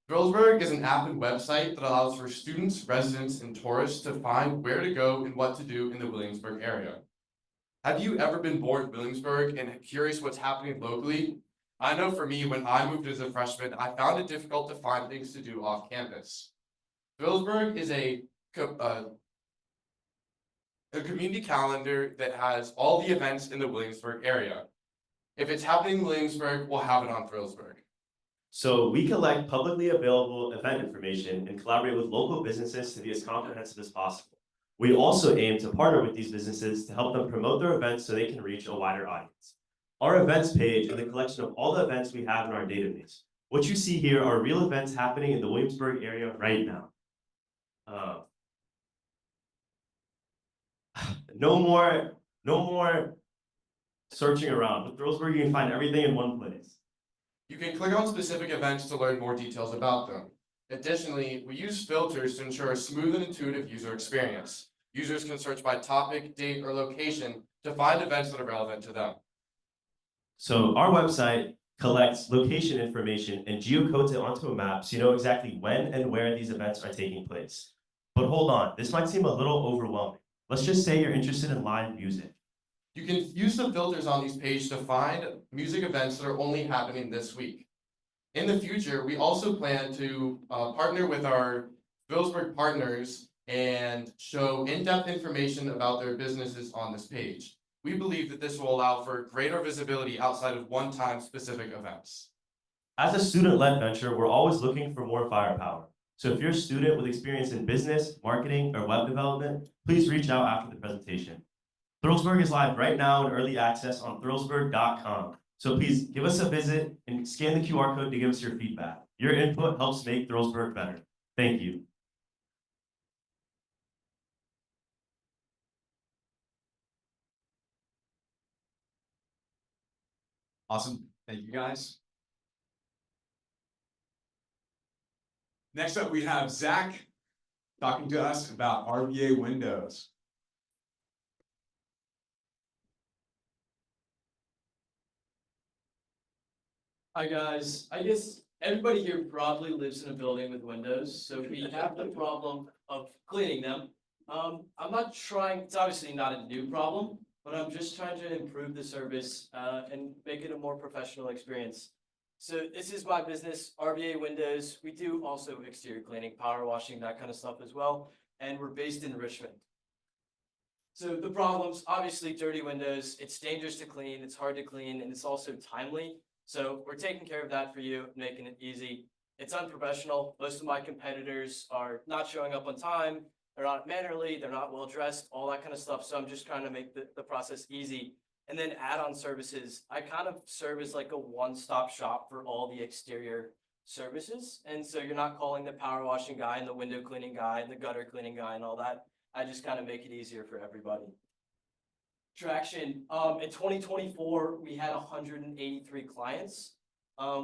Thrillsburg is an app and website that allows for students, residents, and tourists to find where to go and what to do in the Williamsburg area. Have you ever been bored in Williamsburg and curious what's happening locally? I know for me, when I moved as a freshman, I found it difficult to find things to do off campus. Thrillsburg is a community calendar that has all the events in the Williamsburg area. If it's happening in Williamsburg, we'll have it on Thrillsburg. So we collect publicly available event information and collaborate with local businesses to be as comprehensive as possible. We also aim to partner with these businesses to help them promote their events so they can reach a wider audience. Our events page is a collection of all the events we have in our database. What you see here are real events happening in the Williamsburg area right now. No more searching around. With Thrillsburg, you can find everything in one place. You can click on specific events to learn more details about them. Additionally, we use filters to ensure a smooth and intuitive user experience. Users can search by topic, date, or location to find events that are relevant to them. So our website collects location information and geocodes it onto a map so you know exactly when and where these events are taking place. But hold on, this might seem a little overwhelming. Let's just say you're interested in live music. You can use the filters on these pages to find music events that are only happening this week. In the future, we also plan to partner with our Thrillsburg partners and show in-depth information about their businesses on this page. We believe that this will allow for greater visibility outside of one-time specific events. As a student-led venture, we're always looking for more firepower. So if you're a student with experience in business, marketing, or web development, please reach out after the presentation. Thrillsburg is live right now in early access on thrillsburg.com. So please give us a visit and scan the QR code to give us your feedback. Your input helps make Thrillsburg better. Thank you. Awesome. Thank you, guys. Next up, we have Zach talking to us about RVA windows. Hi, guys. I guess everybody here probably lives in a building with windows, so we have the problem of cleaning them. I'm not trying, it's obviously not a new problem, but I'm just trying to improve the service and make it a more professional experience. So this is my business, RVA Windows. We do also exterior cleaning, power washing, that kind of stuff as well. And we're based in Richmond. So the problems, obviously dirty windows, it's dangerous to clean, it's hard to clean, and it's also timely. So we're taking care of that for you, making it easy. It's unprofessional. Most of my competitors are not showing up on time. They're not mannerly, they're not well dressed, all that kind of stuff. So I'm just trying to make the process easy. And then add-on services. I kind of serve as like a one-stop shop for all the exterior services. And so you're not calling the power washing guy and the window cleaning guy and the gutter cleaning guy and all that. I just kind of make it easier for everybody. Traction. In 2024, we had 183 clients.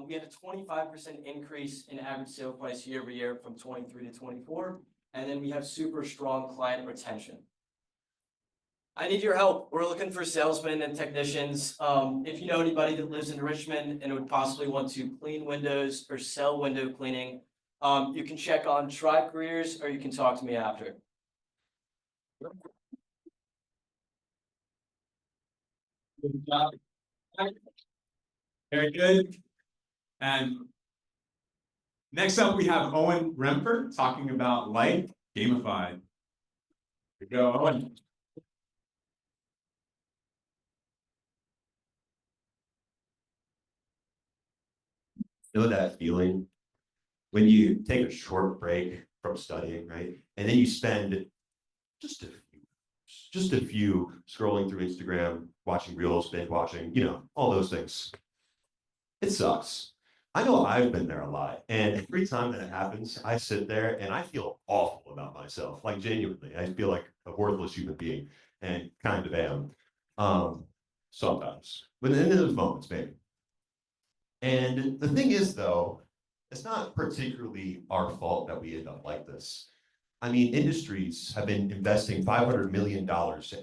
We had a 25% increase in average sale price year over year from 23 to 24. And then we have super strong client retention. I need your help. We're looking for salesmen and technicians. If you know anybody that lives in Richmond and would possibly want to clean windows or sell window cleaning, you can check on Tribe Careers or you can talk to me after. Good job. Very good. And next up, we have Owen Remper talking about Light Gamified. Here we go, Owen. Know that feeling when you take a short break from studying, right? And then you spend just a few scrolling through Instagram, watching reels, binge watching, all those things. It sucks. I know I've been there a lot. And every time that it happens, I sit there and I feel awful about myself. Like genuinely, I feel like a worthless human being and kind of am. Sometimes. But in those moments, maybe. And the thing is, though, it's not particularly our fault that we end up like this. I mean, industries have been investing $500 million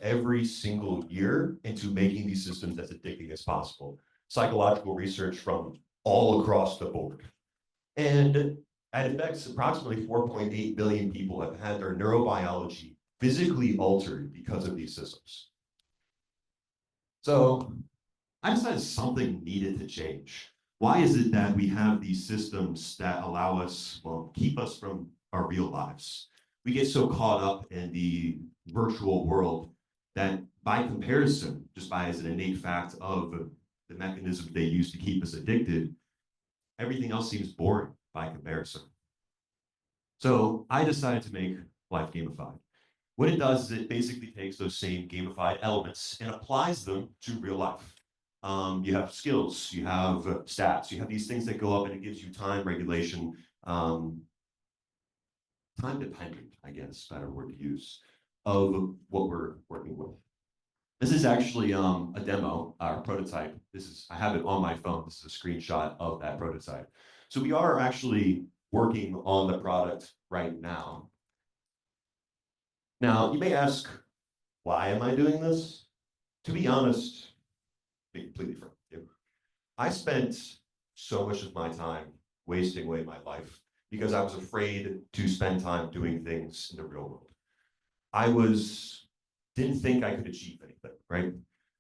every single year into making these systems as addicting as possible. Psychological research from all across the board. And it affects approximately 4.8 billion people have had their neurobiology physically altered because of these systems. So I decided something needed to change. Why is it that we have these systems that allow us, keep us from our real lives? We get so caught up in the virtual world that by comparison, just by as an innate fact of the mechanism they use to keep us addicted, everything else seems boring by comparison. So I decided to make life gamified. What it does is it basically takes those same gamified elements and applies them to real life. You have skills, you have stats, you have these things that go up and it gives you time regulation, time dependent, I guess, better word to use, of what we're working with. This is actually a demo, our prototype. I have it on my phone. This is a screenshot of that prototype. So we are actually working on the product right now. Now, you may ask, why am I doing this? To be honest, be completely frank with you, I spent so much of my time wasting away my life because I was afraid to spend time doing things in the real world. Didn't think I could achieve anything, right?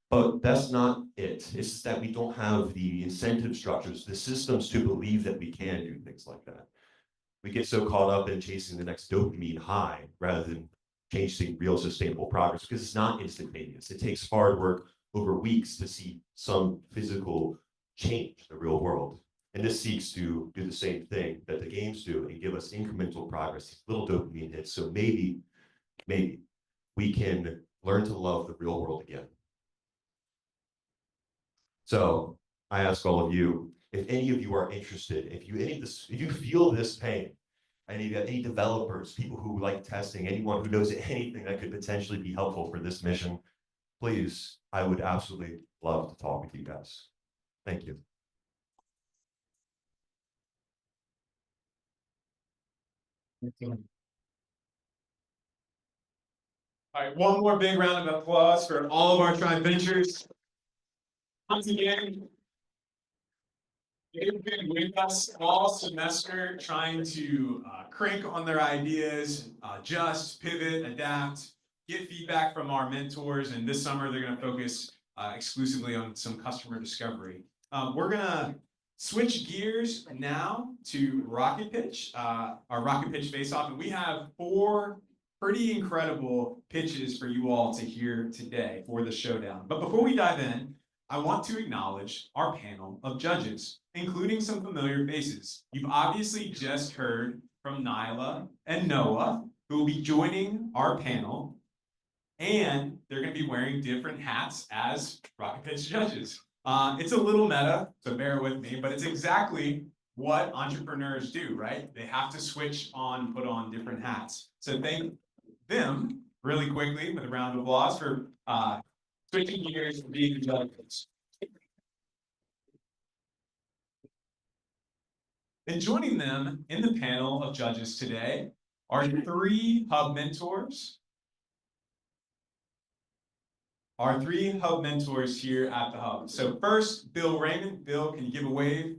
But that's not it. It's just that we don't have the incentive structures, the systems to believe that we can do things like that. We get so caught up in chasing the next dopamine high rather than chasing real sustainable progress because it's not instantaneous. It takes hard work over weeks to see some physical change in the real world. And this seeks to do the same thing that the games do and give us incremental progress, these little dopamine hits. So maybe we can learn to love the real world again. So I ask all of you, if any of you are interested, if you feel this pain, any developers, people who like testing, anyone who knows anything that could potentially be helpful for this mission, please, I would absolutely love to talk with you guys. Thank you. All right, one more big round of applause for all of our Tribe Ventures. Once again, they've been with us all semester trying to crank on their ideas, adjust, pivot, adapt, get feedback from our mentors, and this summer they're going to focus exclusively on some customer discovery. We're going to switch gears now to Rocket Pitch, our Rocket Pitch Faceoff, and we have 4 pretty incredible pitches for you all to hear today for the showdown. But before we dive in, I want to acknowledge our panel of judges, including some familiar faces. You've obviously just heard from Nyla and Noah, who will be joining our panel, and they're going to be wearing different hats as Rocket Pitch judges. It's a little meta, so bear with me, but it's exactly what entrepreneurs do, right? They have to switch on, put on different hats. So thank them really quickly with a round of applause for switching gears and being judges. And joining them in the panel of judges today are 3 hub mentors. Our 3 hub mentors here at the hub. So first, Bill Raymond. Bill, can you give a wave?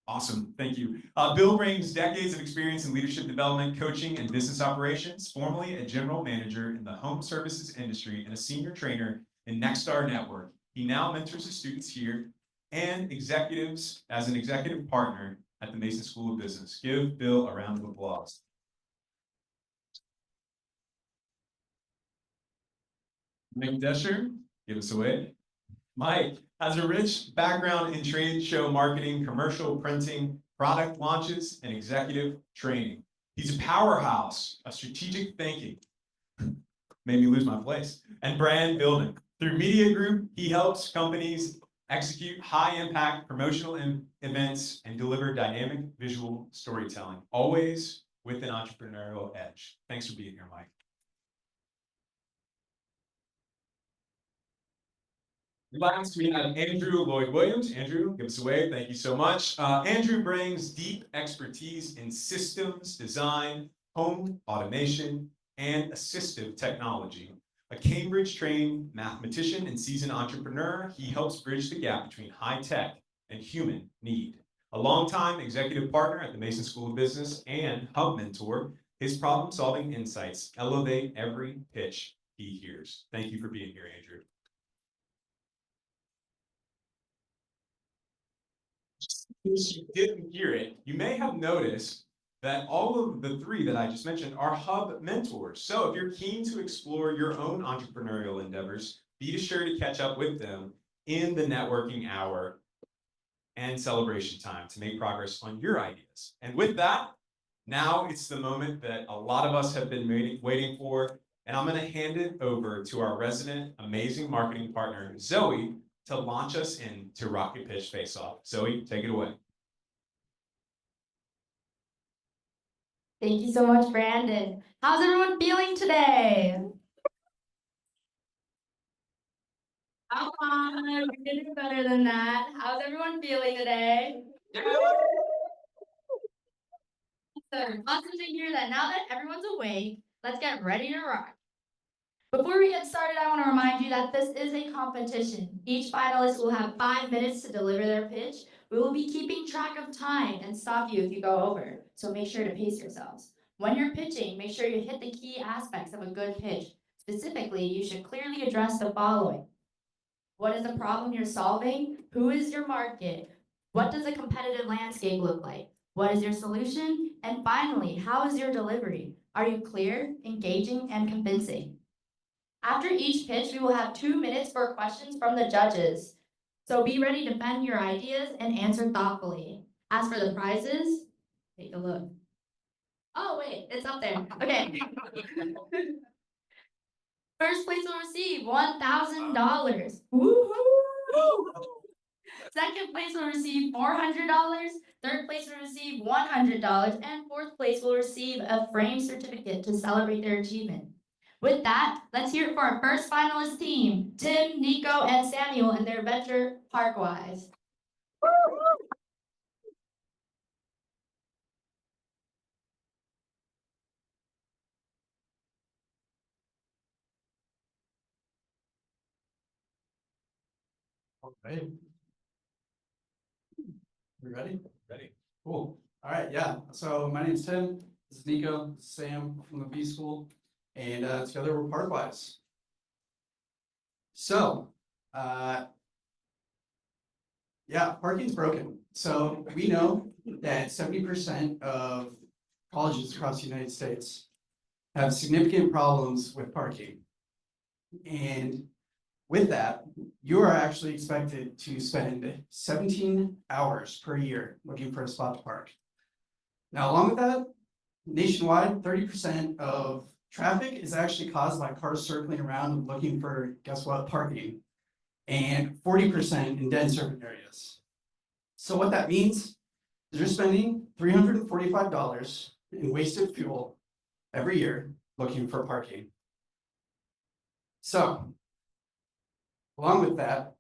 Awesome, thank you. Bill brings decades of experience in leadership development, coaching, and business operations, formerly a general manager in the home services industry and a senior trainer in Nexstar Network. He now mentors his students here and executives as an executive partner at the Mason School of Business. Give Bill a round of applause. Mike Desher, give us a wave. Mike has a rich background in trade show marketing, commercial printing, product launches, and executive training. He's a powerhouse of strategic thinking, made me lose my place, and brand building. Through Media Group, he helps companies execute high-impact promotional events and deliver dynamic visual storytelling, always with an entrepreneurial edge. Thanks for being here, Mike. Last, we have Andrew Lloyd Williams. Andrew, give us a wave. Thank you so much. Andrew brings deep expertise in systems design, home automation, and assistive technology. A Cambridge-trained mathematician and seasoned entrepreneur, he helps bridge the gap between high tech and human need. A longtime executive partner at the Mason School of Business and hub mentor, his problem-solving insights elevate every pitch he hears. Thank you for being here, Andrew. In case you didn't hear it, you may have noticed that all of the 3 that I just mentioned are hub mentors. So if you're keen to explore your own entrepreneurial endeavors, be sure to catch up with them in the networking hour and celebration time to make progress on your ideas. And with that, now it's the moment that a lot of us have been waiting for, and I'm gonna hand it over to our resident amazing marketing partner, Zoe, to launch us into Rocket Pitch Faceoff. Zoe, take it away. Thank you so much, Brandon. How's everyone feeling today? Come on, we can do better than that. How's everyone feeling today? So awesome to hear that. Now that everyone's awake, let's get ready to rock. Before we get started, I want to remind you that this is a competition. Each finalist will have 5 minutes to deliver their pitch. We will be keeping track of time and stop you if you go over, so make sure to pace yourselves. When you're pitching, make sure you hit the key aspects of a good pitch. Specifically, you should clearly address the following. What is the problem you're solving? Who is your market? What does a competitive landscape look like? What is your solution? And finally, how is your delivery? Are you clear, engaging, and convincing? After each pitch, we will have 2 minutes for questions from the judges. So be ready to defend your ideas and answer thoughtfully. As for the prizes, take a look. Oh, wait, it's up there. Okay. First place will receive $1,000. Woo-hoo! Second place will receive $400. Third place will receive $100. And fourth place will receive a framed certificate to celebrate their achievement. With that, let's hear it for our first finalist team, Tim, Nico, and Samuel in their venture Parkwise. All right. We ready? Ready. Cool. All right, yeah. So my name's Tim. This is Nico, this is Sam from the B School, and together we're Parkwise. So, yeah, parking's broken. So we know that 70% of colleges across the United States have significant problems with parking. And with that, you are actually expected to spend 17 hours per year looking for a spot to park. Now, along with that, nationwide, 30% of traffic is actually caused by cars circling around and looking for, guess what, parking, and 40% in dense urban areas. So what that means is you're spending $345 in wasted fuel every year looking for parking. So, along with that,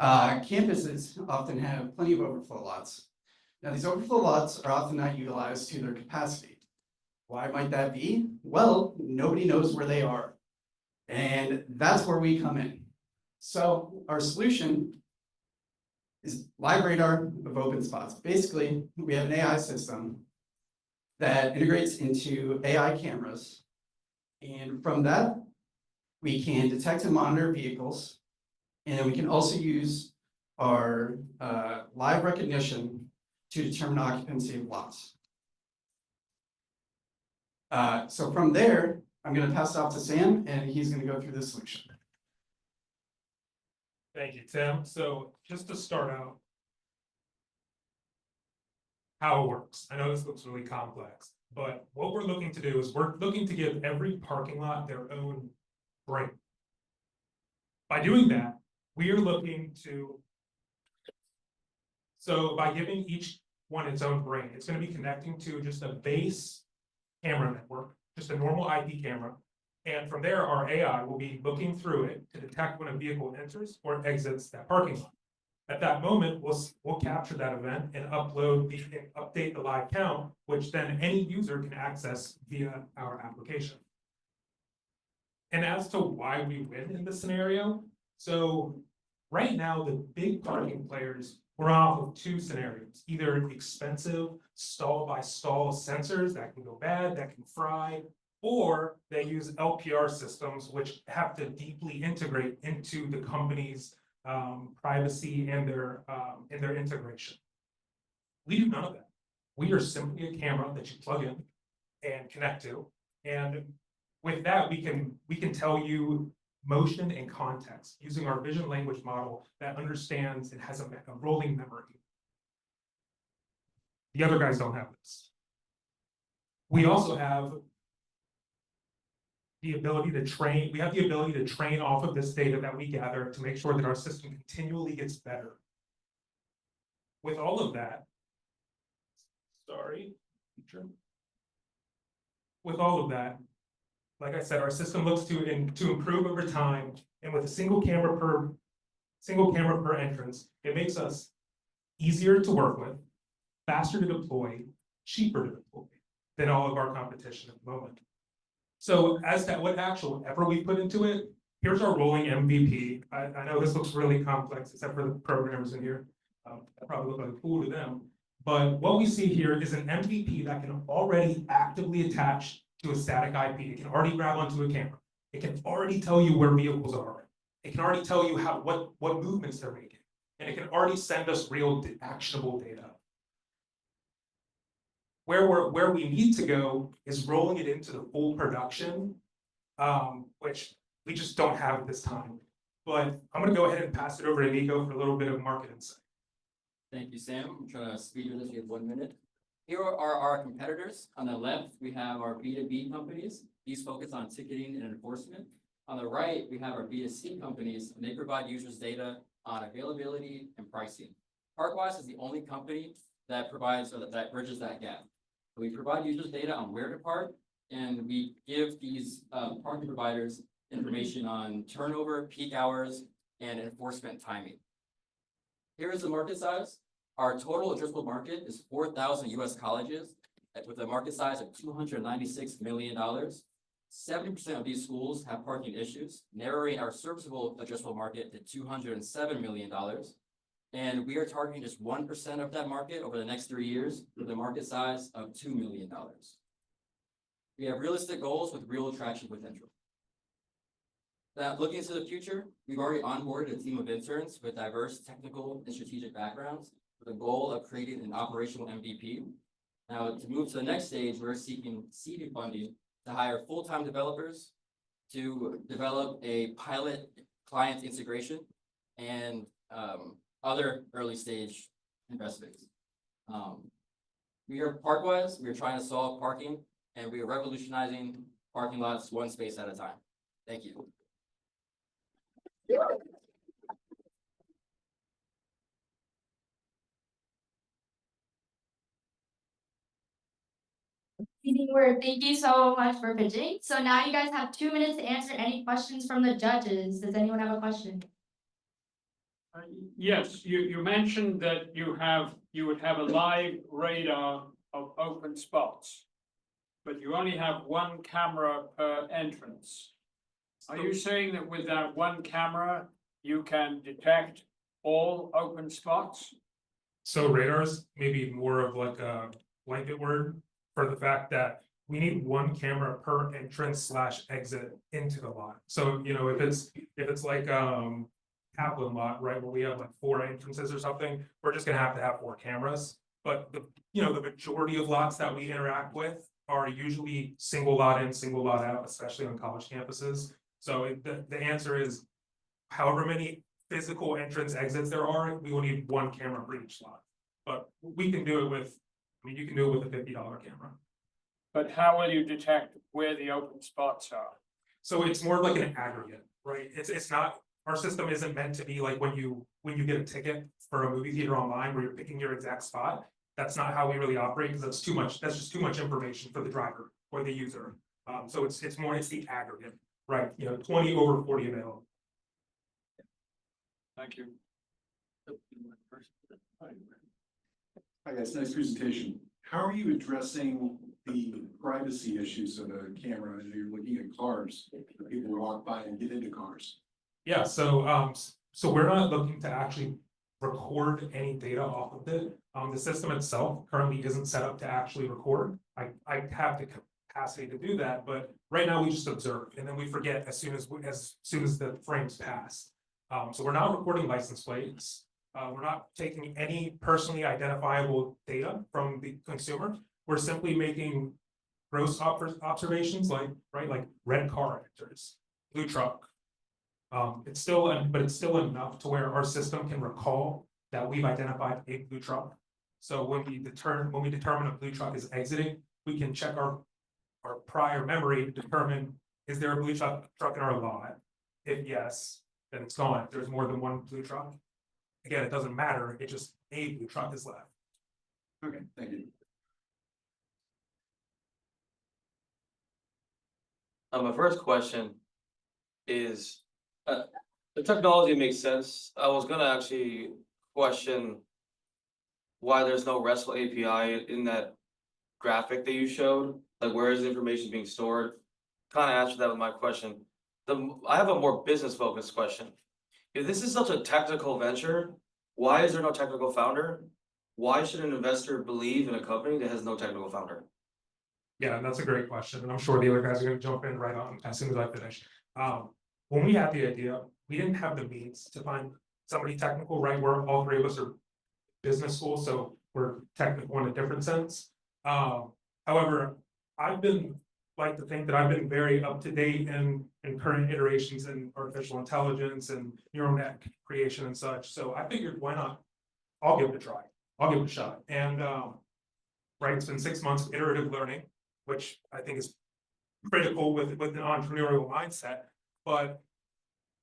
campuses often have plenty of overflow lots. Now, these overflow lots are often not utilized to their capacity. Why might that be? Well, nobody knows where they are. And that's where we come in. So our solution is live radar of open spots. Basically, we have an AI system that integrates into AI cameras. And from that, we can detect and monitor vehicles. And then we can also use our live recognition to determine occupancy of lots. So from there, I'm going to pass it off to Sam, and he's going to go through the solution. Thank you, Tim. So just to start out, how it works. I know this looks really complex, but what we're looking to do is we're looking to give every parking lot their own brain. By doing that, we are looking to, so by giving each one its own brain, it's going to be connecting to just a base camera network, just a normal IP camera. And from there, our AI will be looking through it to detect when a vehicle enters or exits that parking lot. At that moment, we'll capture that event and update the live count, which then any user can access via our application. And as to why we win in this scenario, so right now, the big parking players were off of 2 scenarios, either expensive stall by stall sensors that can go bad, that can fry, or they use LPR systems, which have to deeply integrate into the company's privacy and their integration. We do none of that. We are simply a camera that you plug in and connect to, and with that, we can tell you motion and context using our vision language model that understands and has a rolling memory. The other guys don't have this. We also have the ability to train, off of this data that we gather to make sure that our system continually gets better. With all of that, with all of that, like I said, our system looks to improve over time, and with a single camera per entrance, it makes us easier to work with, faster to deploy, cheaper to deploy than all of our competition at the moment. So as to what actual effort we put into it, here's our rolling MVP. I know this looks really complex, except for the programmers in here. That probably look like a fool to them. But what we see here is an MVP that can already actively attach to a static IP. It can already grab onto a camera. It can already tell you where vehicles are. It can already tell you what movements they're making. And it can already send us real actionable data. Where we need to go is rolling it into the full production, which we just don't have at this time. But I'm gonna go ahead and pass it over to Nico for a little bit of market insight. Thank you, Sam. I'm trying to speed through this. We have 1 minute. Here are our competitors. On the left, we have our B2B companies. These focus on ticketing and enforcement. On the right, we have our B2C companies, and they provide users data on availability and pricing. Parkwise is the only company that provides or that bridges that gap. We provide users data on where to park, and we give these parking providers information on turnover, peak hours, and enforcement timing. Here is the market size. Our total addressable market is 4,000 US colleges with a market size of $296 million. 70% of these schools have parking issues, narrowing our serviceable addressable market to $207 million. And we are targeting just 1% of that market over the next 3 years with a market size of $2 million. We have realistic goals with real traction potential. Now, looking into the future, we've already onboarded a team of interns with diverse technical and strategic backgrounds with the goal of creating an operational MVP. Now, to move to the next stage, we're seeking seed funding to hire full-time developers to develop a pilot client integration and other early stage investments. We are Parkwise. We are trying to solve parking, and we are revolutionizing parking lots one space at a time. Thank you. Thank you so much for pitching. So now you guys have 2 minutes to answer any questions from the judges. Does anyone have a question? Yes, you mentioned that you would have a live radar of open spots, but you only have one camera per entrance. Are you saying that with that one camera, you can detect all open spots? So radars may be more of like a blanket word for the fact that we need one camera per entrance / exit into the lot. So, you know, if it's like Kaplan lot, right, where we have like 4 entrances or something, we're just gonna have to have 4 cameras. But the majority of lots that we interact with are usually single lot in, single lot out, especially on college campuses. So the answer is however many physical entrance exits there are, we will need one camera for each lot. But we can do it with, I mean, you can do it with a $50 camera. But how will you detect where the open spots are? So it's more like an aggregate, right? It's not, our system isn't meant to be like when you get a ticket for a movie theater online where you're picking your exact spot. That's not how we really operate because that's just too much information for the driver or the user. So it's the aggregate, right? You know, 20 over 40 available. Thank you. Hi guys, nice presentation. How are you addressing the privacy issues of a camera? You're looking at cars, people walk by and get into cars. Yeah, so we're not looking to actually record any data off of it. The system itself currently isn't set up to actually record. I have the capacity to do that, but right now we just observe and then we forget as soon as the frames pass. So we're not recording license plates. We're not taking any personally identifiable data from the consumer. We're simply making gross observations like red car enters, blue truck, It's still, but it's still enough to where our system can recall that we've identified a blue truck. So when we determine a blue truck is exiting, we can check our prior memory to determine, is there a blue truck in our lot? If yes, then it's gone. If there's more than one blue truck, again, it doesn't matter, it just a blue truck is left. Okay, thank you. My first question is, the technology makes sense. I was gonna actually question why there's no RESTful API in that graphic that you showed. Like, where is the information being stored? Kind of answered that with my question. I have a more business focused question. If this is such a technical venture, why is there no technical founder? Why should an investor believe in a company that has no technical founder? Yeah, that's a great question, and I'm sure the other guys are gonna jump in right on as soon as I finish. When we had the idea, we didn't have the means to find somebody technical, right? We're all three of us are business school, so we're technical in a different sense. However, I've been like to think that I've been very up to date in current iterations in artificial intelligence and neural net creation and such. So I figured, why not? I'll give it a try. I'll give it a shot. And right, it's been 6 months of iterative learning, which I think is critical with an entrepreneurial mindset. But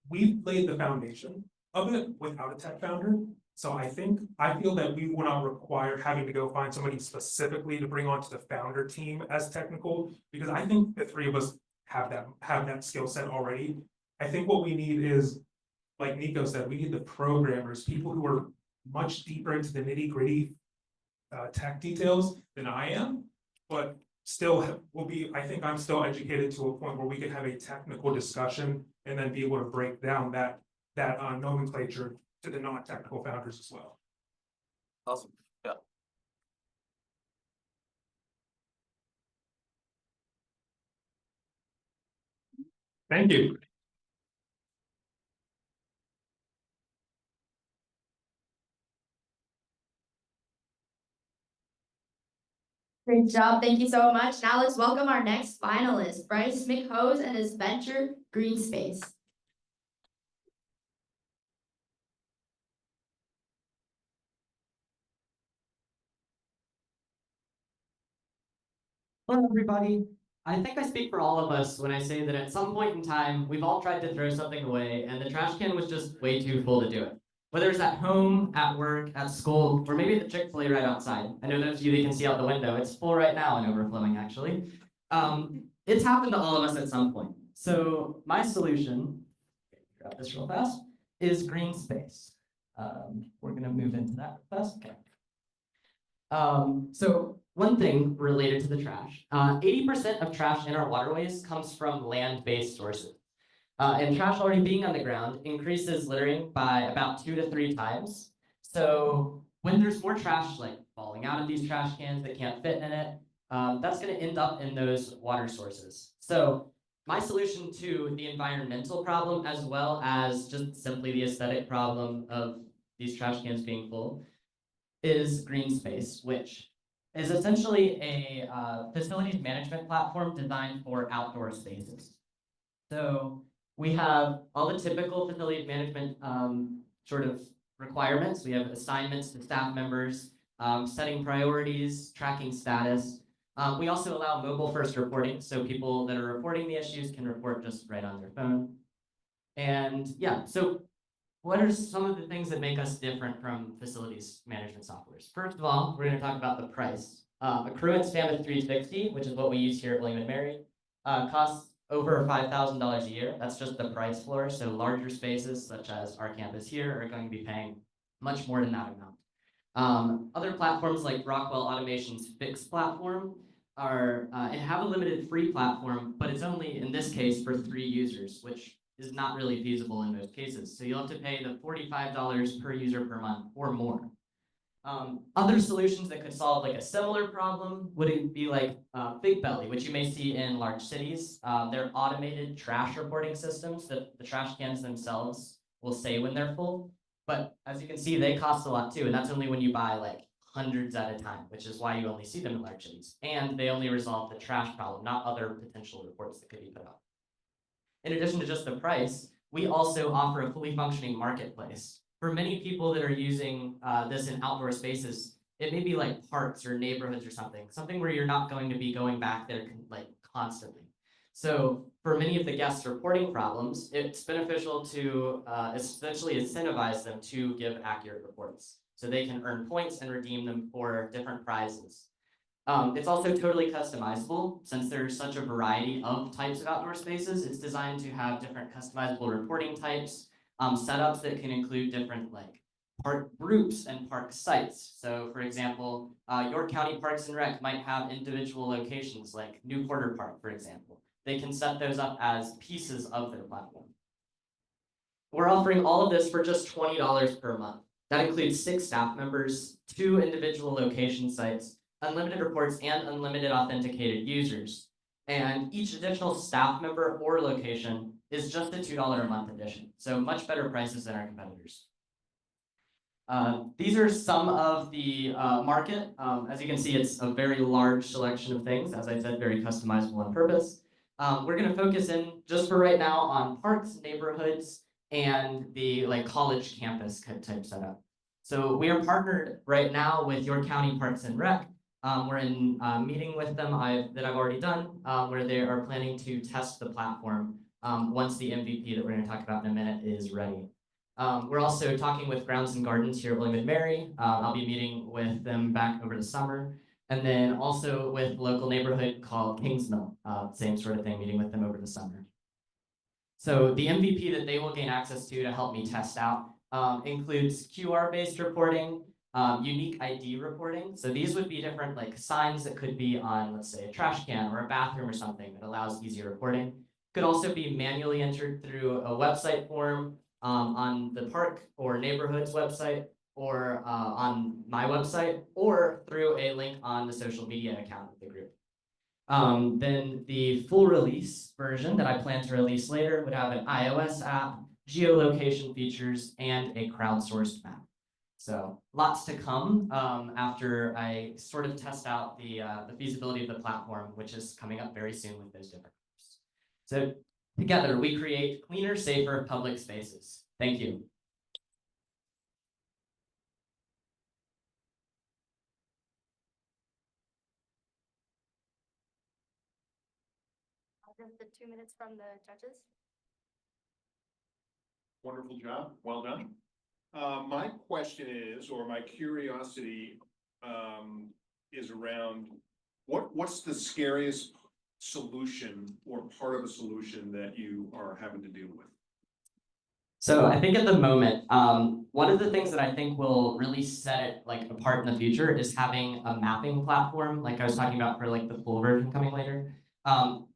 we've laid the foundation of it without a tech founder. So I feel that we will not require having to go find somebody specifically to bring onto the founder team as technical, because I think the three of us have that skill set already. I think what we need is, like Nico said, we need the programmers, people who are much deeper into the nitty gritty tech details than I am, but still I think I'm still educated to a point where we could have a technical discussion and then be able to break down that nomenclature to the non-technical founders as well. Awesome. Yeah. Thank you. Great job, thank you so much. Now let's welcome our next finalist, Bryce McHose and his venture, Green Space. Hello, everybody. I think I speak for all of us when I say that at some point in time, we've all tried to throw something away and the trash can was just way too full to do it. Whether it's at home, at work, at school, or maybe at the Chick-fil-A right outside. I know those of you that can see out the window, it's full right now and overflowing actually. It's happened to all of us at some point. So my solution, grab this real fast, is Green Space. We're gonna move into that fast, okay. So one thing related to the trash, 80% of trash in our waterways comes from land-based sources. And trash already being on the ground increases littering by about 2 to 3 times. So when there's more trash like falling out of these trash cans that can't fit in it, that's gonna end up in those water sources. So my solution to the environmental problem, as well as just simply the aesthetic problem of these trash cans being full, is Green Space, which is essentially a facilities management platform designed for outdoor spaces. So we have all the typical facilities management sort of requirements. We have assignments to staff members, setting priorities, tracking status. We also allow mobile first reporting, so people that are reporting the issues can report just right on their phone. And yeah, so what are some of the things that make us different from facilities management softwares? First of all, we're going to talk about the price. Accruent Mammoth 360, which is what we use here at William & Mary, costs over $5,000 a year. That's just the price floor. So larger spaces, such as our campus here, are going to be paying much more than that amount. Other platforms like Rockwell Automation's Fix platform have a limited free platform, but it's only, in this case, for 3 users, which is not really feasible in most cases. So you'll have to pay the $45 per user per month or more. Other solutions that could solve like a similar problem would be like Big Belly, which you may see in large cities. They're automated trash reporting systems that the trash cans themselves will say when they're full. But as you can see, they cost a lot too, and that's only when you buy like hundreds at a time, which is why you only see them in large cities. And they only resolve the trash problem, not other potential reports that could be put up. In addition to just the price, we also offer a fully functioning marketplace. For many people that are using this in outdoor spaces, it may be like parks or neighborhoods or something where you're not going to be going back there like constantly. So for many of the guests reporting problems, it's beneficial to essentially incentivize them to give accurate reports so they can earn points and redeem them for different prizes. It's also totally customizable. Since there's such a variety of types of outdoor spaces, it's designed to have different customizable reporting types, setups that can include different like park groups and park sites. So for example, York County Parks and Rec might have individual locations like New Porter Park, for example. They can set those up as pieces of their platform. We're offering all of this for just $20 per month. That includes 6 staff members, 2 individual location sites, unlimited reports, and unlimited authenticated users. And each additional staff member or location is just a $2 a month addition. So much better prices than our competitors. These are some of the market. As you can see, it's a very large selection of things. As I said, very customizable on purpose. We're going to focus in just for right now on parks, neighborhoods, and the like college campus type setup. So we are partnered right now with York County Parks and Rec. We're in meeting with them that I've already done, where they are planning to test the platform once the MVP that we're going to talk about in a minute is ready. We're also talking with Grounds and Gardens here at William & Mary. I'll be meeting with them back over the summer. And then also with a local neighborhood called Kingsmill, same sort of thing, meeting with them over the summer. So the MVP that they will gain access to help me test out includes QR-based reporting, unique ID reporting. So these would be different like signs that could be on, let's say, a trash can or a bathroom or something that allows easy reporting. Could also be manually entered through a website form on the park or neighborhood's website, or on my website, or through a link on the social media account of the group. Then the full release version that I plan to release later would have an iOS app, geolocation features, and a crowdsourced map. So lots to come after I sort of test out the feasibility of the platform, which is coming up very soon with those different groups. So together, we create cleaner, safer public spaces. Thank you. The 2 minutes from the judges. Wonderful job, well done. My question is, or my curiosity, is around what's the scariest solution or part of a solution that you are having to deal with? So I think at the moment, one of the things that I think will really set it like apart in the future is having a mapping platform, like I was talking about for like the full version coming later.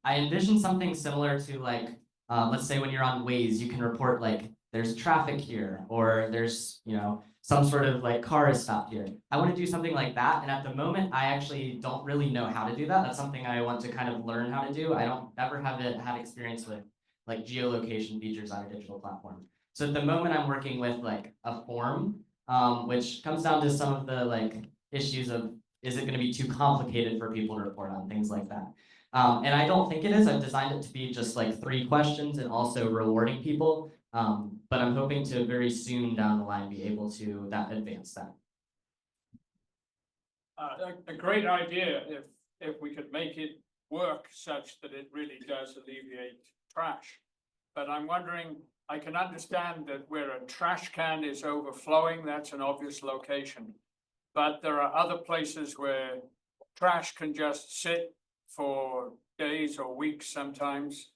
I envision something similar to like, let's say when you're on Waze, you can report like there's traffic here, or there's, you know, some sort of like car is stopped here. I want to do something like that. And at the moment, I actually don't really know how to do that. That's something I want to kind of learn how to do. I don't ever have had experience with like geolocation features on a digital platform. So at the moment, I'm working with like a form, which comes down to some of the like issues of, is it going to be too complicated for people to report on, things like that. And I don't think it is. I've designed it to be just like 3 questions and also rewarding people. But I'm hoping to very soon down the line be able to advance that. A great idea if we could make it work such that it really does alleviate trash. But I'm wondering, I can understand that where a trash can is overflowing, that's an obvious location. But there are other places where trash can just sit for days or weeks sometimes.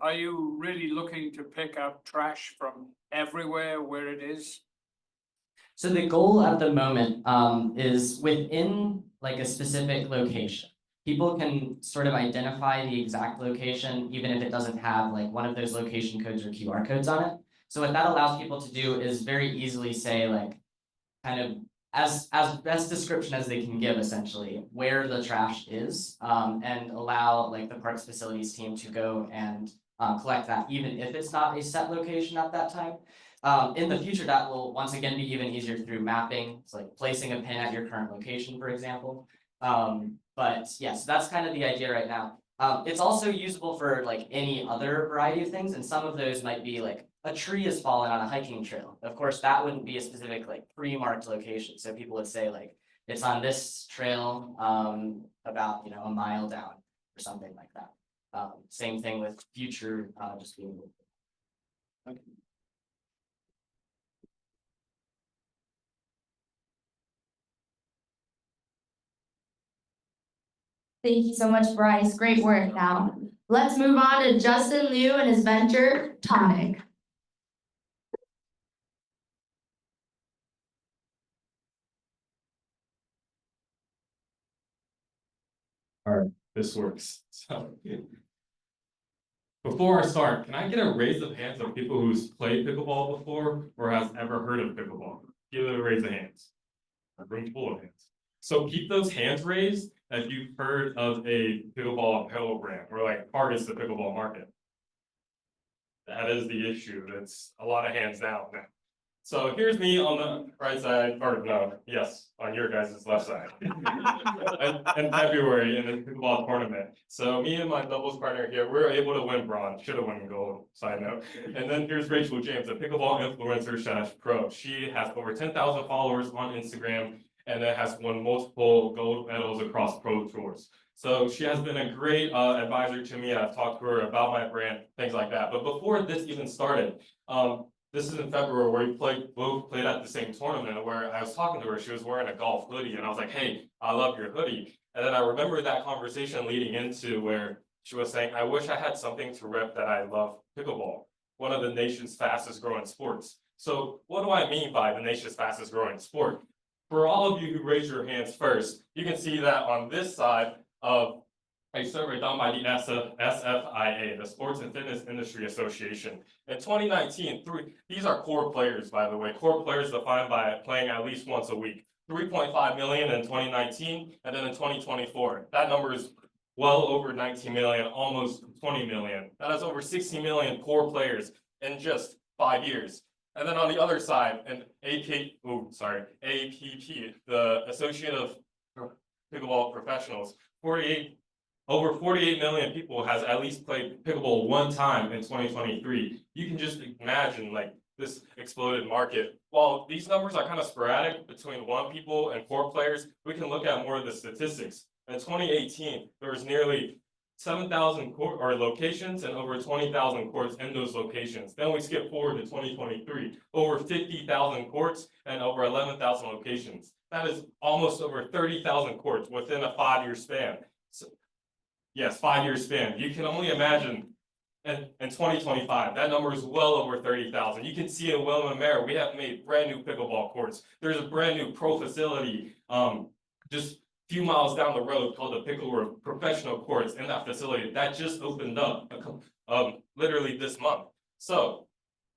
Are you really looking to pick up trash from everywhere where it is? So the goal at the moment is within like a specific location. People can sort of identify the exact location, even if it doesn't have like one of those location codes or QR codes on it. So what that allows people to do is very easily say like, kind of as best description as they can give essentially where the trash is, and allow like the parks facilities team to go and collect that, even if it's not a set location at that time. In the future, that will once again be even easier through mapping. It's like placing a pin at your current location, for example. But yes, that's kind of the idea right now. It's also usable for like any other variety of things, and some of those might be like a tree has fallen on a hiking trail. Of course, that wouldn't be a specific like pre-marked location. So people would say like it's on this trail about a mile down or something like that. Same thing with future just being. Thank you so much, Bryce. Great work now. Let's move on to Justin Liu and his venture, Tonic. All right, this works. So before I start, can I get a raise of hands of people who's played pickleball before or has ever heard of pickleball? Give it a raise of hands. A room full of hands. So keep those hands raised if you've heard of a pickleball apparel brand or like targets the pickleball market. That is the issue. That's a lot of hands down now. So here's me on the right side, or no, yes, on your guys' left side. In February in the pickleball tournament. So me and my doubles partner here, we were able to win bronze, should have won gold, side note. And then here's Rachel James, a pickleball influencer / pro. She has over 10,000 followers on Instagram and then has won multiple gold medals across pro tours. So she has been a great advisor to me. I've talked to her about my brand, things like that. But before this even started, this is in February where we both played at the same tournament where I was talking to her. She was wearing a golf hoodie and I was like, hey, I love your hoodie. And then I remember that conversation leading into where she was saying, I wish I had something to rep that I love pickleball, one of the nation's fastest growing sports. So what do I mean by the nation's fastest growing sport? For all of you who raise your hands first, you can see that on this side of a survey done by the SFIA, the Sports and Fitness Industry Association. In 2019, these are core players, by the way. Core players defined by playing at least once a week. 3.5 million in 2019, and then in 2024, that number is well over 19 million, almost 20 million. That is over 60 million core players in just 5 years. And then on the other side, an APP, the Association of Pickleball Professionals, over 48 million people has at least played pickleball one time in 2023. You can just imagine like this exploded market. While these numbers are kind of sporadic between one people and core players, we can look at more of the statistics. In 2018, there was nearly 7,000 locations and over 20,000 courts in those locations. Then we skip forward to 2023, over 50,000 courts and over 11,000 locations. That is almost over 30,000 courts within a 5-year span. So, yes, 5-year span. You can only imagine in 2025, that number is well over 30,000. You can see in William & Mary, we have made brand new pickleball courts. There's a brand new pro facility just a few miles down the road called the Pickleball Professional Courts in that facility that just opened up literally this month. So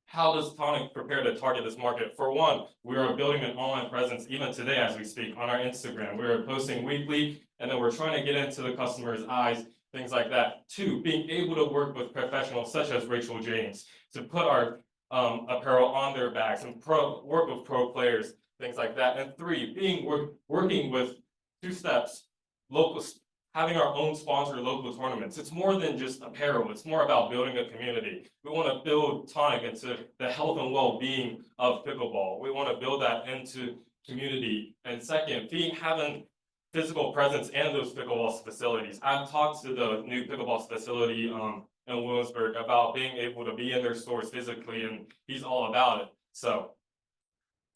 how does Tonic prepare to target this market? For one, we are building an online presence even today as we speak on our Instagram. We are posting weekly, and then we're trying to get into the customer's eyes, things like that. 2, being able to work with professionals such as Rachel James to put our apparel on their backs and work with pro players, things like that. And 3, working with 2 steps, having our own sponsored local tournaments. It's more than just apparel. It's more about building a community. We want to build Tonic into the health and well-being of pickleball. We want to build that into community. And second, having physical presence in those pickleball facilities. I've talked to the new pickleball facility in Williamsburg about being able to be in their stores physically, and he's all about it. So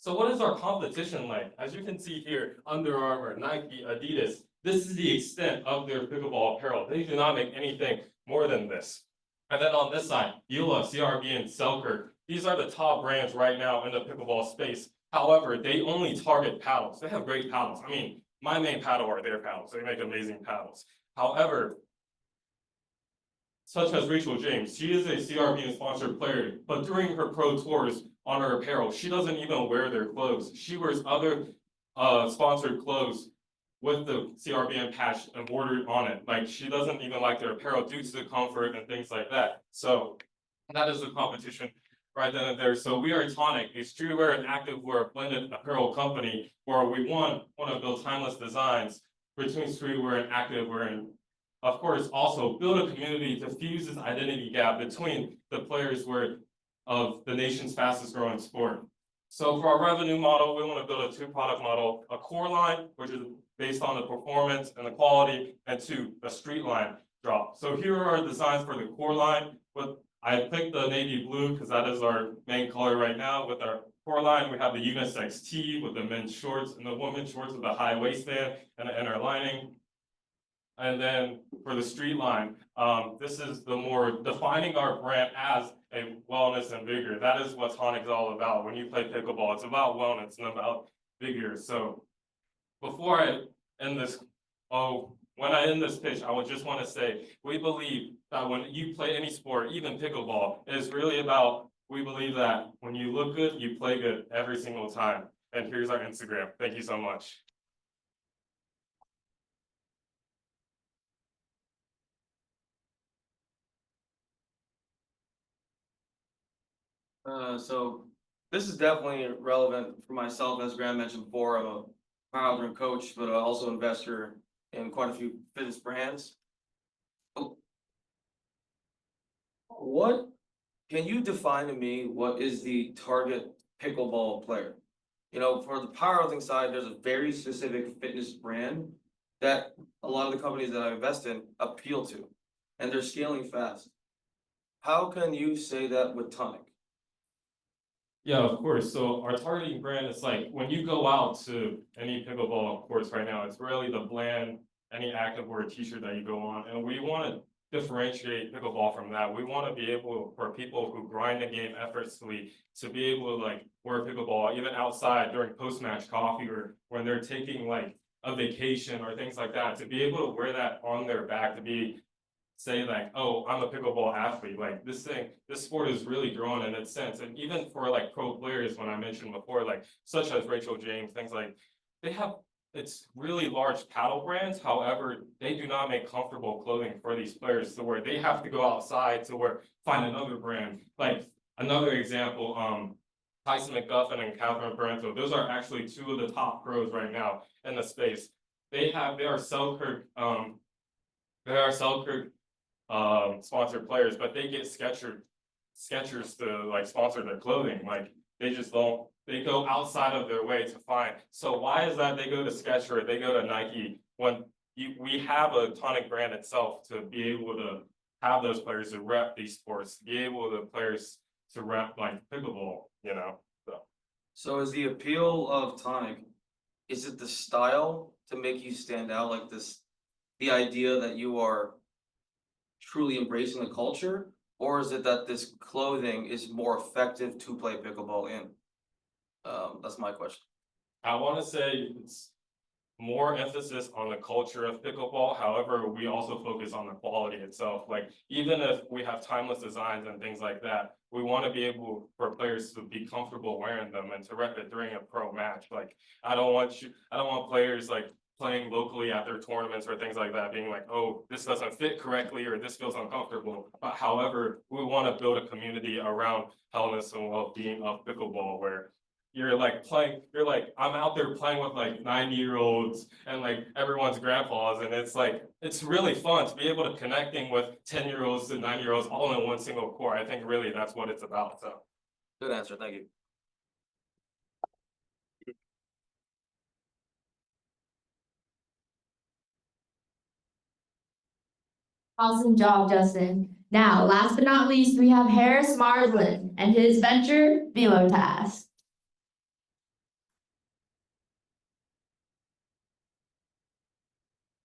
what is our competition like? As you can see here, Under Armour, Nike, Adidas, this is the extent of their pickleball apparel. They do not make anything more than this. And then on this side, EULA, CRB, and Selkirk, these are the top brands right now in the pickleball space. However, they only target paddles. They have great paddles. I mean, my main paddle are their paddles. They make amazing paddles. However, such as Rachel James, she is a CRB sponsored player, but during her pro tours on her apparel, she doesn't even wear their clothes. She wears other sponsored clothes with the CRBN patch embroidered on it. Like, she doesn't even like their apparel due to the comfort and things like that. So that is the competition right then and there. So we are Tonic, a streetwear and activewear blended apparel company where we want to build timeless designs between streetwear and activewear and of course, also build a community to fuse this identity gap between the players of the nation's fastest growing sport. So for our revenue model, we want to build a 2-product model, a core line, which is based on the performance and the quality, and 2, a street line drop. So here are our designs for the core line. But I picked the navy blue because that is our main color right now. With our core line, we have the unisex tee with the men's shorts and the women's shorts with a high waistband and an inner lining. And then for the street line, this is the more defining our brand as a wellness and vigor. That is what Tonic is all about. When you play pickleball, it's about wellness and about vigor. So before I end this, when I end this pitch, I would just want to say, we believe that when you play any sport, even pickleball, it's really about, we believe that when you look good, you play good every single time. And here's our Instagram. Thank you so much. So this is definitely relevant for myself, as Graham mentioned before. I'm a powerlifting coach, but also investor in quite a few fitness brands. What can you define to me what is the target pickleball player? You know, for the powerlifting side, there's a very specific fitness brand that a lot of the companies that I invest in appeal to, and they're scaling fast. How can you say that with Tonic? Yeah, of course. So our targeting brand is like when you go out to any pickleball courts right now, it's really the bland, any activewear t-shirt that you go on. And we want to differentiate pickleball from that. We want to be able, for people who grind the game effortlessly, to be able to like wear pickleball even outside during post-match coffee or when they're taking like a vacation or things like that, to be able to wear that on their back, to be say like, oh, I'm a pickleball athlete. Like this sport is really growing in its sense. And even for like pro players, when I mentioned before, like such as Rachel James, things like it's really large paddle brands. However, they do not make comfortable clothing for these players to where they have to go outside to find another brand. Like another example, Tyson McGuffin and Catherine Parento, those are actually 2 of the top pros right now in the space. They are Selkirk sponsored players, but they get Skechers to like sponsor their clothing. Like they go outside of their way to find. So why is that they go to Skechers, they go to Nike when we have a Tonic brand itself to be able to have those players to rep these sports, to be able to players to rep like pickleball, you know? So is the appeal of Tonic, is it the style to make you stand out like this, the idea that you are truly embracing the culture, or is it that this clothing is more effective to play pickleball in? That's my question. I want to say it's more emphasis on the culture of pickleball. However, we also focus on the quality itself. Like even if we have timeless designs and things like that, we want to be able for players to be comfortable wearing them and to rep it during a pro match. Like I don't want players like playing locally at their tournaments or things like that being like, oh, this doesn't fit correctly or this feels uncomfortable. But however, we want to build a community around wellness and well-being of pickleball where you're like I'm out there playing with like 90-year-olds and like everyone's grandpas, and it's really fun to be able to connecting with 10-year-olds to 90-year-olds all in one single court. I think really that's what it's about. So good answer, thank you. Awesome job, Justin. Now, last but not least, we have Harris Marsland and his venture, Velotask.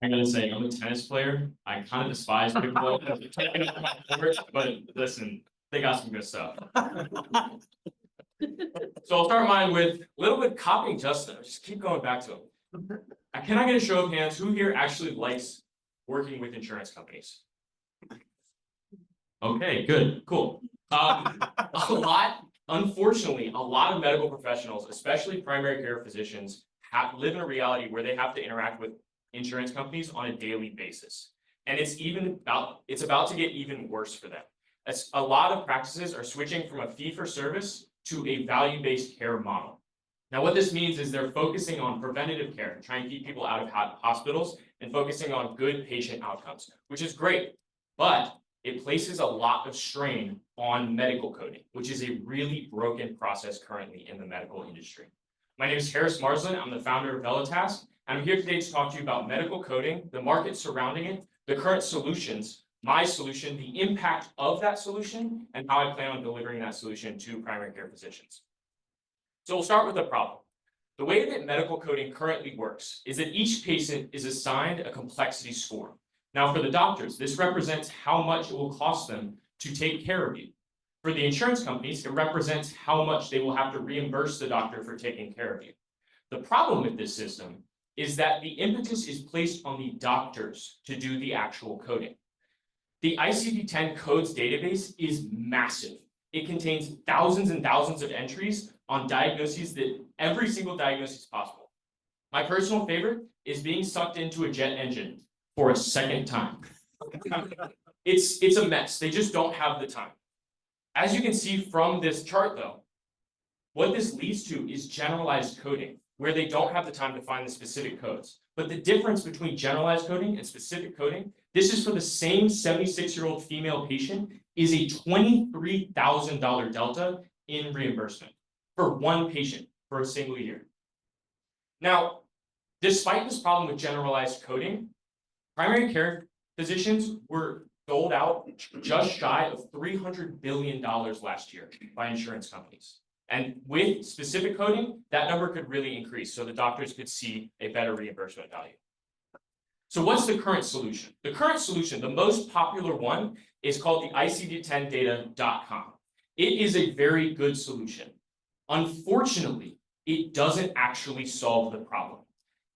I'm gonna say I'm a tennis player. I kind of despise pickleball, but listen, they got some good stuff. So I'll start mine with a little bit copying Justin. I'll just keep going back to him. Can I get a show of hands? Who here actually likes working with insurance companies? Okay, good, cool. Unfortunately, a lot of medical professionals, especially primary care physicians, live in a reality where they have to interact with insurance companies on a daily basis. And it's about to get even worse for them. As a lot of practices are switching from a fee-for-service to a value-based care model. Now, what this means is they're focusing on preventative care, trying to keep people out of hospitals, and focusing on good patient outcomes, which is great. But it places a lot of strain on medical coding, which is a really broken process currently in the medical industry. My name is Harris Marsland. I'm the founder of Velatask, and I'm here today to talk to you about medical coding, the market surrounding it, the current solutions, my solution, the impact of that solution, and how I plan on delivering that solution to primary care physicians. So we'll start with the problem. The way that medical coding currently works is that each patient is assigned a complexity score. Now, for the doctors, this represents how much it will cost them to take care of you. For the insurance companies, it represents how much they will have to reimburse the doctor for taking care of you. The problem with this system is that the impetus is placed on the doctors to do the actual coding. The ICD-10 codes database is massive. It contains thousands and thousands of entries on diagnoses that every single diagnosis possible. My personal favorite is being sucked into a jet engine for a second time. It's a mess. They just don't have the time. As you can see from this chart though, what this leads to is generalized coding, where they don't have the time to find the specific codes. But the difference between generalized coding and specific coding, this is for the same 76-year-old female patient, is a $23,000 delta in reimbursement for one patient for a single year. Now, despite this problem with generalized coding, primary care physicians were doled out just shy of $300 billion last year by insurance companies. And with specific coding, that number could really increase so the doctors could see a better reimbursement value. So what's the current solution? The current solution, the most popular one, is called the ICD-10data.com. It is a very good solution. Unfortunately, it doesn't actually solve the problem.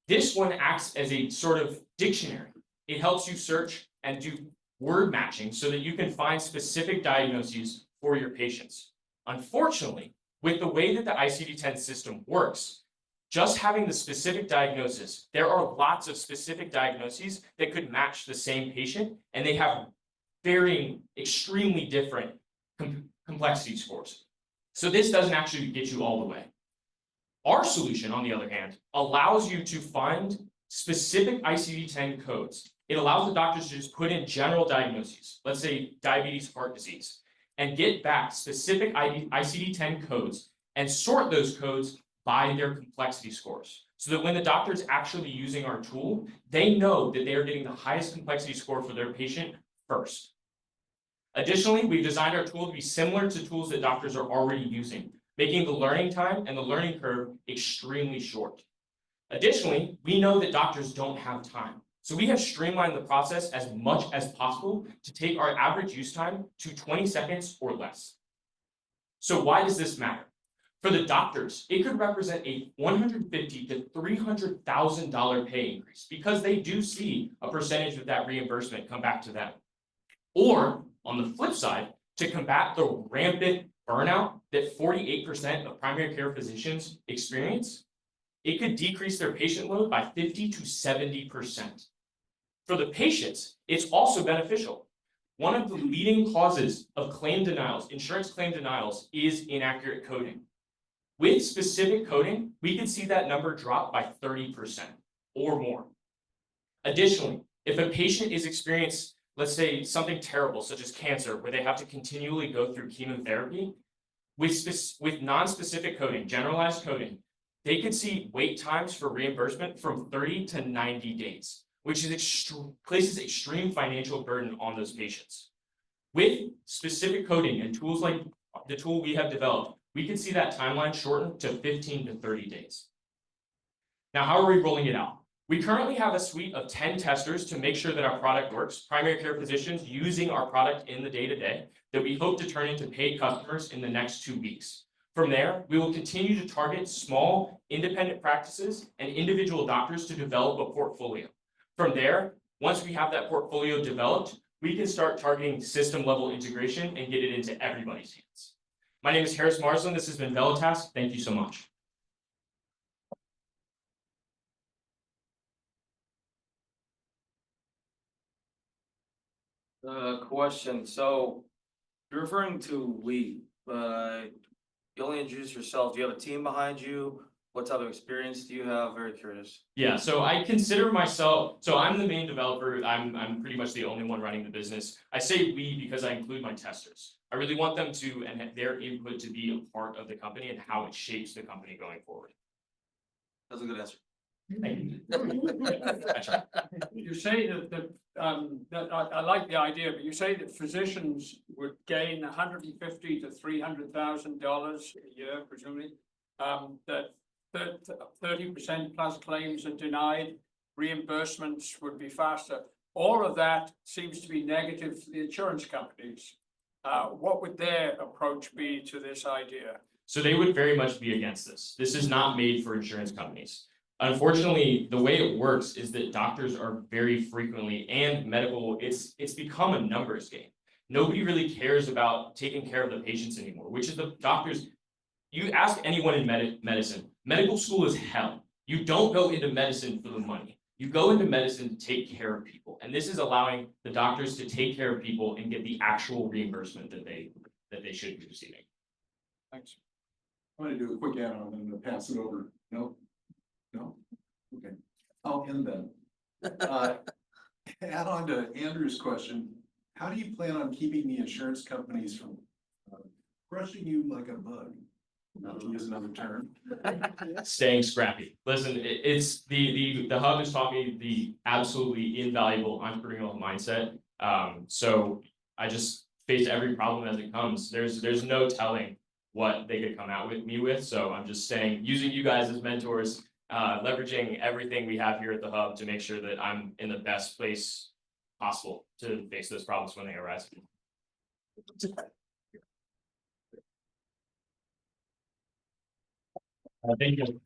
This one acts as a sort of dictionary. It helps you search and do word matching so that you can find specific diagnoses for your patients. Unfortunately, with the way that the ICD-10 system works, just having the specific diagnosis, there are lots of specific diagnoses that could match the same patient, and they have varying, extremely different complexity scores. So this doesn't actually get you all the way. Our solution, on the other hand, allows you to find specific ICD-10 codes. It allows the doctors to just put in general diagnoses, let's say diabetes, heart disease, and get back specific ICD-10 codes and sort those codes by their complexity scores. So that when the doctor is actually using our tool, they know that they are getting the highest complexity score for their patient first. Additionally, we've designed our tool to be similar to tools that doctors are already using, making the learning time and the learning curve extremely short. Additionally, we know that doctors don't have time. So we have streamlined the process as much as possible to take our average use time to 20 seconds or less. So why does this matter? For the doctors, it could represent a $150,000 to $300,000 pay increase because they do see a percentage of that reimbursement come back to them. Or on the flip side, to combat the rampant burnout that 48% of primary care physicians experience, it could decrease their patient load by 50 to 70%. For the patients, it's also beneficial. One of the leading causes of claim denials, insurance claim denials, is inaccurate coding. With specific coding, we could see that number drop by 30% or more. Additionally, if a patient is experiencing, let's say, something terrible, such as cancer, where they have to continually go through chemotherapy, with non-specific coding, generalized coding, they could see wait times for reimbursement from 30 to 90 days, which is places extreme financial burden on those patients. With specific coding and tools like the tool we have developed, we can see that timeline shortened to 15 to 30 days. Now, how are we rolling it out? We currently have a suite of 10 testers to make sure that our product works, primary care physicians using our product in the day-to-day, that we hope to turn into paid customers in the next 2 weeks. From there, we will continue to target small, independent practices and individual doctors to develop a portfolio. From there, once we have that portfolio developed, we can start targeting system-level integration and get it into everybody's hands. My name is Harris Marsland. This has been Velatask. Thank you so much. Question. So you're referring to we, you only introduce yourself. Do you have a team behind you? What type of experience do you have? Very curious. Yeah, so I consider myself, so I'm the main developer, I'm pretty much the only one running the business. I say we because I include my testers. I really want them to, and their input to be a part of the company and how it shapes the company going forward. That's a good answer. Thank you. You say that I like the idea, but you say that physicians would gain $150,000 to $300,000 a year, presumably. That 30% plus claims are denied, reimbursements would be faster. All of that seems to be negative for the insurance companies. What would their approach be to this idea? So they would very much be against this. This is not made for insurance companies. Unfortunately, the way it works is that doctors are very frequently, and medical, it's become a numbers game. Nobody really cares about taking care of the patients anymore, which is the doctors. You ask anyone in medicine, medical school is hell. You don't go into medicine for the money. You go into medicine to take care of people. And this is allowing the doctors to take care of people and get the actual reimbursement that they should be receiving. Thanks. I'm gonna do a quick add-on and then pass it over. No? No? Okay. I'll end then. Add on to Andrew's question, how do you plan on keeping the insurance companies from crushing you like a bug? Not to use another term. Staying scrappy. Listen, it's the hub has taught me the absolutely invaluable entrepreneurial mindset. So I just face every problem as it comes. There's no telling what they could come out with me with. So I'm just saying, using you guys as mentors, leveraging everything we have here at the hub to make sure that I'm in the best place possible to face those problems when they arise. Thank you.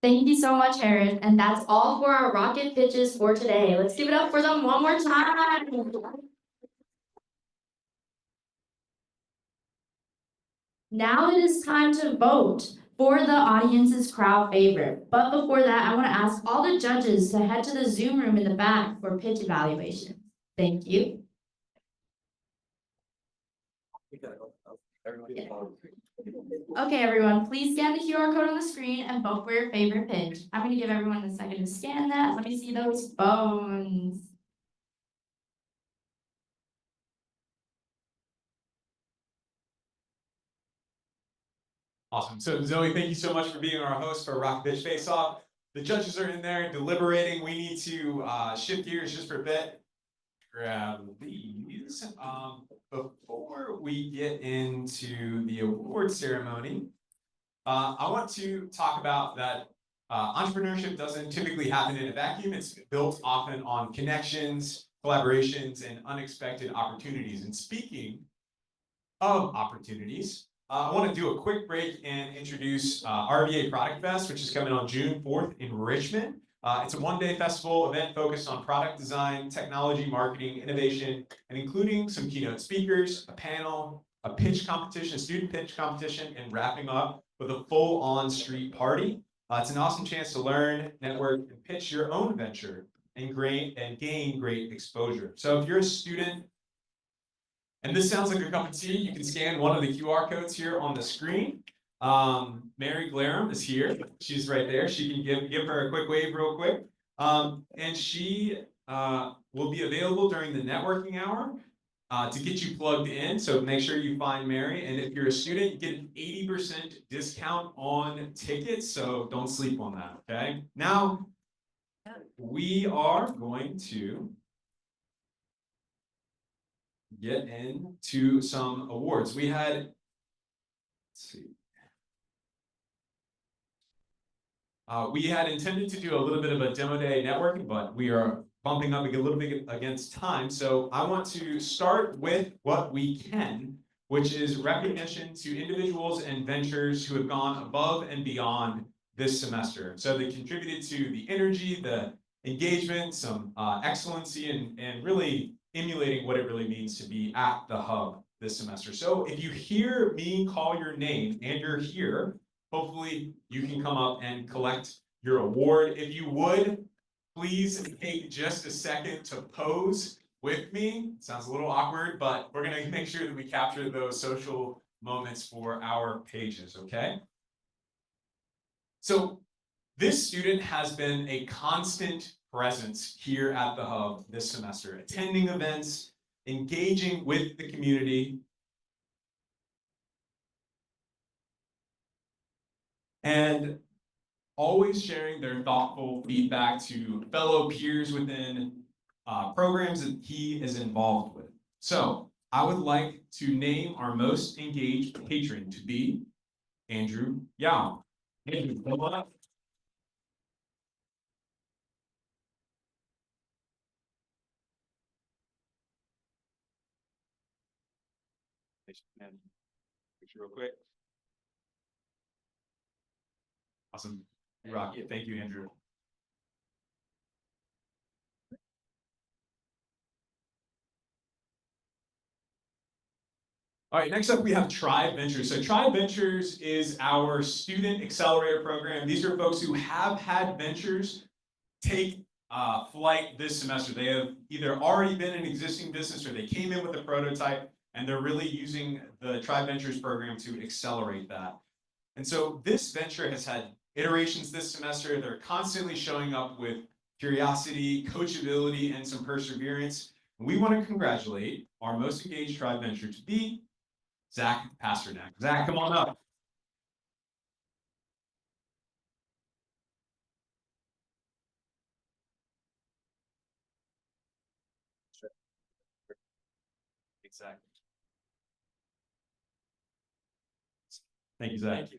Thank you so much, Harris. And that's all for our rocket pitches for today. Let's give it up for them one more time. Now it is time to vote for the audience's crowd favorite. But before that, I want to ask all the judges to head to the Zoom room in the back for pitch evaluation. Thank you. Okay, everyone, please scan the QR code on the screen and vote for your favorite pitch. I'm going to give everyone a second to scan that. Let me see those phones. Awesome. So Zoe, thank you so much for being our host for Rocket Pitch Faceoff. The judges are in there deliberating. We need to shift gears just for a bit. Grab these. Before we get into the award ceremony, I want to talk about that entrepreneurship doesn't typically happen in a vacuum. It's built often on connections, collaborations, and unexpected opportunities. And speaking of opportunities, I want to do a quick break and introduce RVA Product Fest, which is coming on June 4th in Richmond. It's a one-day festival event focused on product design, technology, marketing, innovation, and including some keynote speakers, a panel, a pitch competition, a student pitch competition, and wrapping up with a full-on street party. It's an awesome chance to learn, network, and pitch your own venture and gain great exposure. So if you're a student, and this sounds like a cup of tea, you can scan one of the QR codes here on the screen. Mary Glarum is here. She's right there. She can give her a quick wave real quick. And she will be available during the networking hour to get you plugged in. So make sure you find Mary. And if you're a student, you get an 80% discount on tickets. So don't sleep on that, okay? Now, we are going to get into some awards. We had, let's see. We had intended to do a little bit of a demo day networking, but we are bumping up a little bit against time. So I want to start with what we can, which is recognition to individuals and ventures who have gone above and beyond this semester. So they contributed to the energy, the engagement, some excellency, and really emulating what it really means to be at the hub this semester. So if you hear me call your name and you're here, hopefully you can come up and collect your award. If you would, please take just a second to pose with me. Sounds a little awkward, but we're gonna make sure that we capture those social moments for our pages, okay? So this student has been a constant presence here at the Hub this semester, attending events, engaging with the community, and always sharing their thoughtful feedback to fellow peers within programs that he is involved with. So I would like to name our most engaged patron to be Andrew Yao. Andrew, come on up. Picture real quick. Awesome. Rock. Thank you, Andrew. All right, next up we have Tribe Ventures. So Tribe Ventures is our student accelerator program. These are folks who have had ventures take flight this semester. They have either already been an existing business or they came in with a prototype and they're really using the Tribe Ventures program to accelerate that. And so this venture has had iterations this semester. They're constantly showing up with curiosity, coachability, and some perseverance. And we want to congratulate our most engaged Tribe Venture to be Zach Pasternak. Zach, come on up. Exactly. Thank you, Zach. Thank you.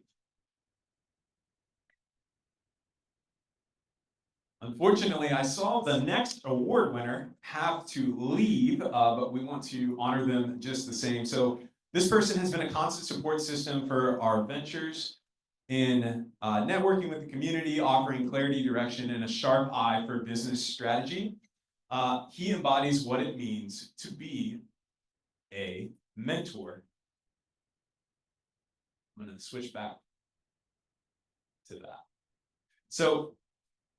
Unfortunately, I saw the next award winner have to leave, but we want to honor them just the same. So this person has been a constant support system for our ventures in networking with the community, offering clarity, direction, and a sharp eye for business strategy. He embodies what it means to be a mentor. I'm going to switch back to that. So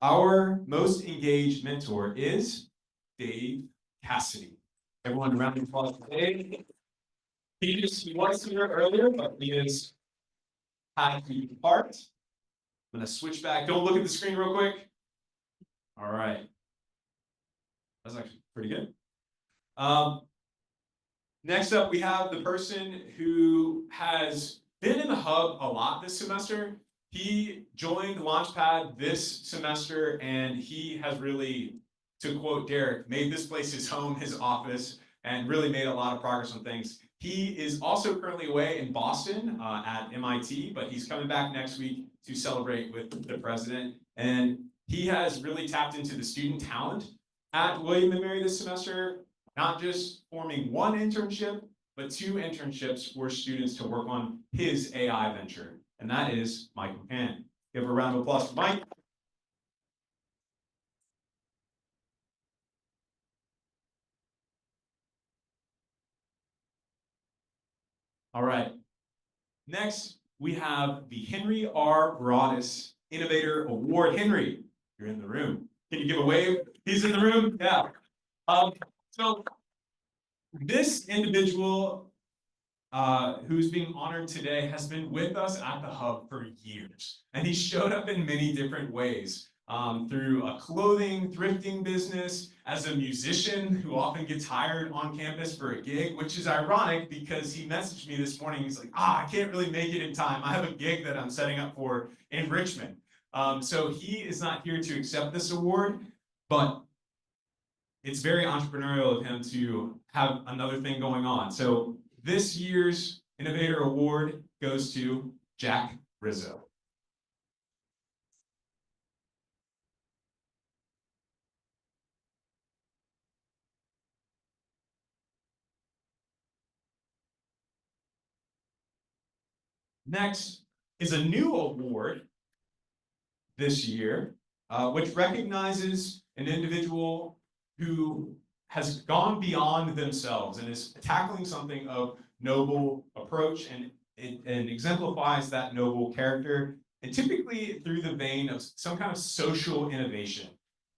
our most engaged mentor is Dave Cassidy. Everyone, round of applause for Dave. He was here earlier, but he is had to depart. I'm going to switch back. Don't look at the screen real quick. All right. That's actually pretty good. Next up, we have the person who has been in the Hub a lot this semester. He joined Launchpad this semester, and he has really, to quote Derek, made this place his home, his office, and really made a lot of progress on things. He is also currently away in Boston at MIT, but he's coming back next week to celebrate with the president. And he has really tapped into the student talent at William & Mary this semester, not just forming one internship, but 2 internships for students to work on his AI venture. And that is Mike McCann. Give a round of applause for Mike. All right. Next, we have the Henry R. Broadus Innovator Award. Henry, you're in the room. Can you give a wave? He's in the room? Yeah. So this individual who's being honored today has been with us at the Hub for years. And he showed up in many different ways. Through a clothing thrifting business, as a musician who often gets hired on campus for a gig, which is ironic because he messaged me this morning. He's like, I can't really make it in time. I have a gig that I'm setting up for in Richmond. So he is not here to accept this award, but it's very entrepreneurial of him to have another thing going on. So this year's Innovator Award goes to Jack Rizzo. Next is a new award this year, which recognizes an individual who has gone beyond themselves and is tackling something of noble approach and exemplifies that noble character, and typically through the vein of some kind of social innovation.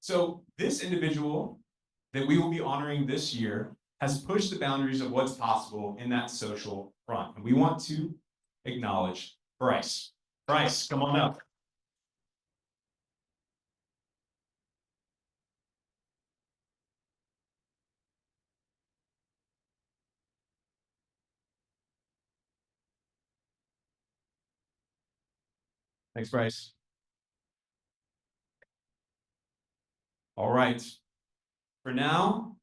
So this individual, that we will be honoring this year has pushed the boundaries of what's possible in that social front. And we want to acknowledge Bryce. Bryce, come on up. Thanks, Bryce. All right. For now,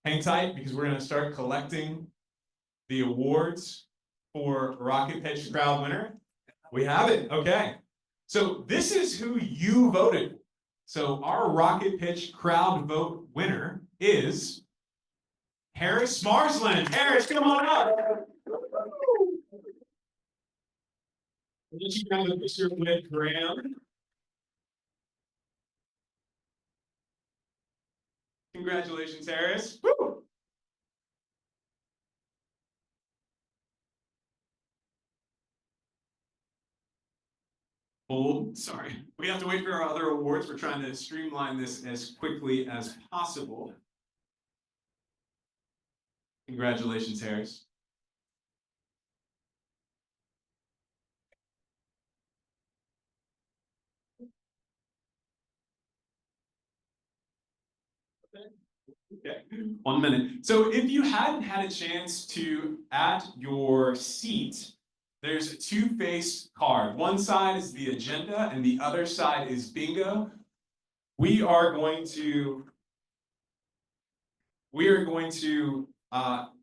hang tight because we're going to start collecting the awards for Rocket Pitch Crowd winner. We have it. Okay. So this is who you voted. So our Rocket Pitch Crowd vote winner is Harris Marsland. Harris, come on up. Did you grab a picture with Graham? Congratulations, Harris. Woo! Sorry. We have to wait for our other awards. We're trying to streamline this as quickly as possible. Congratulations, Harris. Okay, 1 minute. So if you hadn't had a chance to, at your seat, there's a two-faced card. One side is the agenda and the other side is bingo. We are going to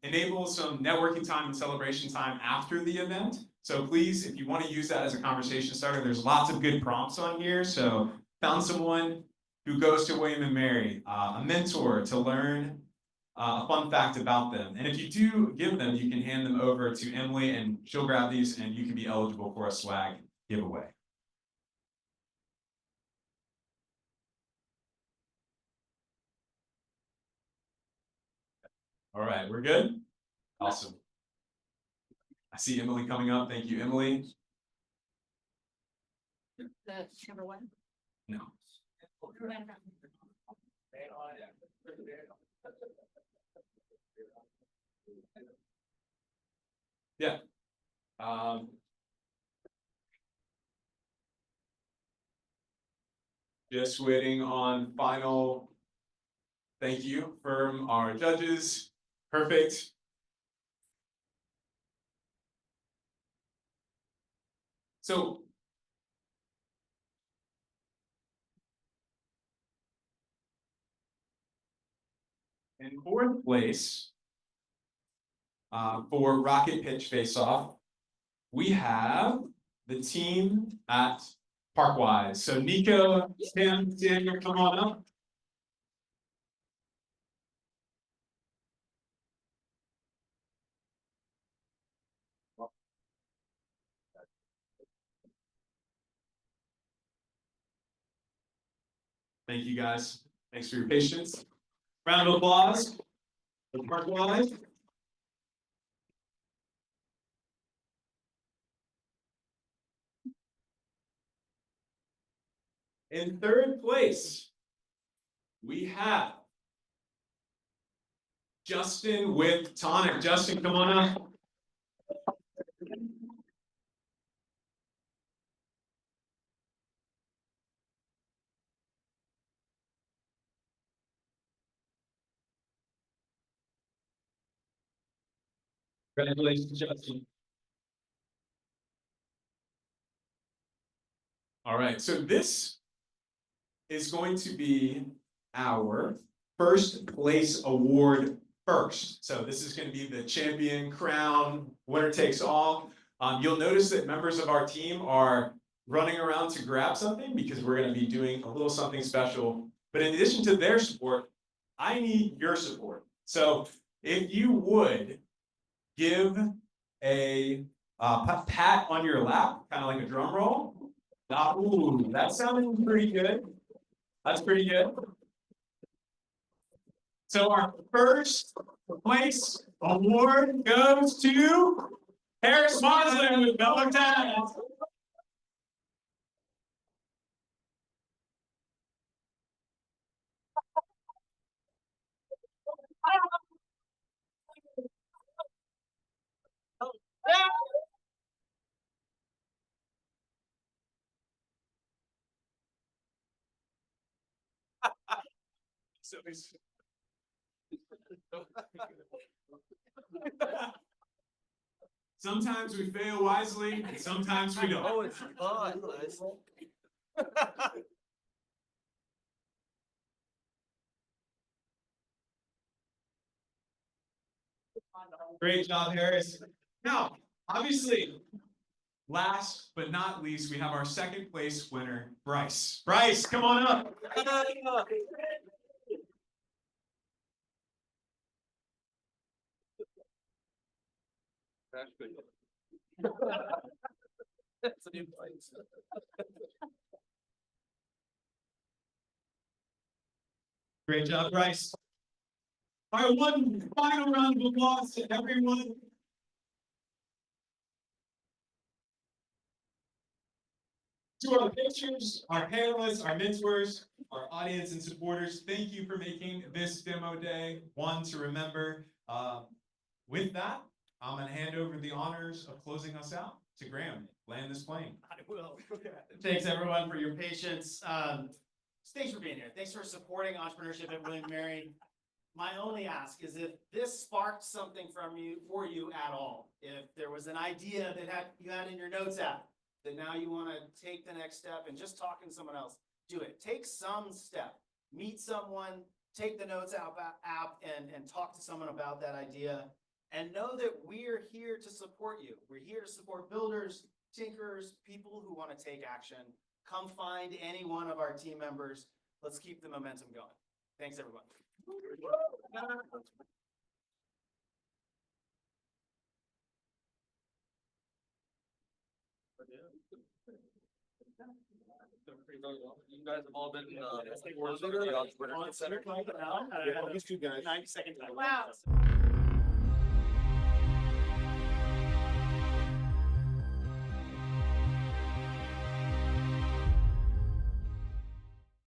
enable some networking time and celebration time after the event. So please, if you want to use that as a conversation starter, there's lots of good prompts on here. So found someone who goes to William and Mary, a mentor to learn a fun fact about them. And if you do give them, you can hand them over to Emily and she'll grab these and you can be eligible for a swag giveaway. All right, we're good? Awesome. I see Emily coming up. Thank you, Emily. The number one? No. Yeah. Just waiting on final thank you from our judges. Perfect. So in fourth place for Rocket Pitch Faceoff, we have the team at Parkwise. So Nico, Tim, Daniel, come on up. Thank you guys. Thanks for your patience. Round of applause for Parkwise. In third place, we have Justin with Tonic. Justin, come on up. Congratulations, Justin. All right, so this is going to be our first place award first. So this is going to be the champion crown, winner takes all. You'll notice that members of our team are running around to grab something because we're going to be doing a little something special. But in addition to their support, I need your support. So if you would give a pat on your lap, kind of like a drum roll. Ooh, that sounded pretty good. That's pretty good. So our first place award goes to Harris Marsland with Butler Taz. Sometimes we fail wisely, and sometimes we don't. Oh, it's fun. Great job, Harris. Now, obviously, last but not least, we have our second place winner, Bryce. Bryce, come on up. That's a new place. Great job, Bryce. All right, one final round of applause to everyone. To our pitchers, our panelists, our mentors, our audience and supporters, thank you for making this demo day one to remember. With that, I'm gonna hand over the honors of closing us out to Graham. Land this plane. I will. Thanks, everyone, for your patience. Thanks for being here. Thanks for supporting entrepreneurship at William & Mary. My only ask is if this sparked something for you at all, if there was an idea that you had in your notes app, that now you want to take the next step and just talking to someone else, do it. Take some step, meet someone, take the notes app and talk to someone about that idea. And know that we're here to support you. We're here to support builders, tinkerers, people who want to take action. Come find any one of our team members. Let's keep the momentum going. Thanks, everyone. You guys have all been, These two guys. 90 second time. Wow.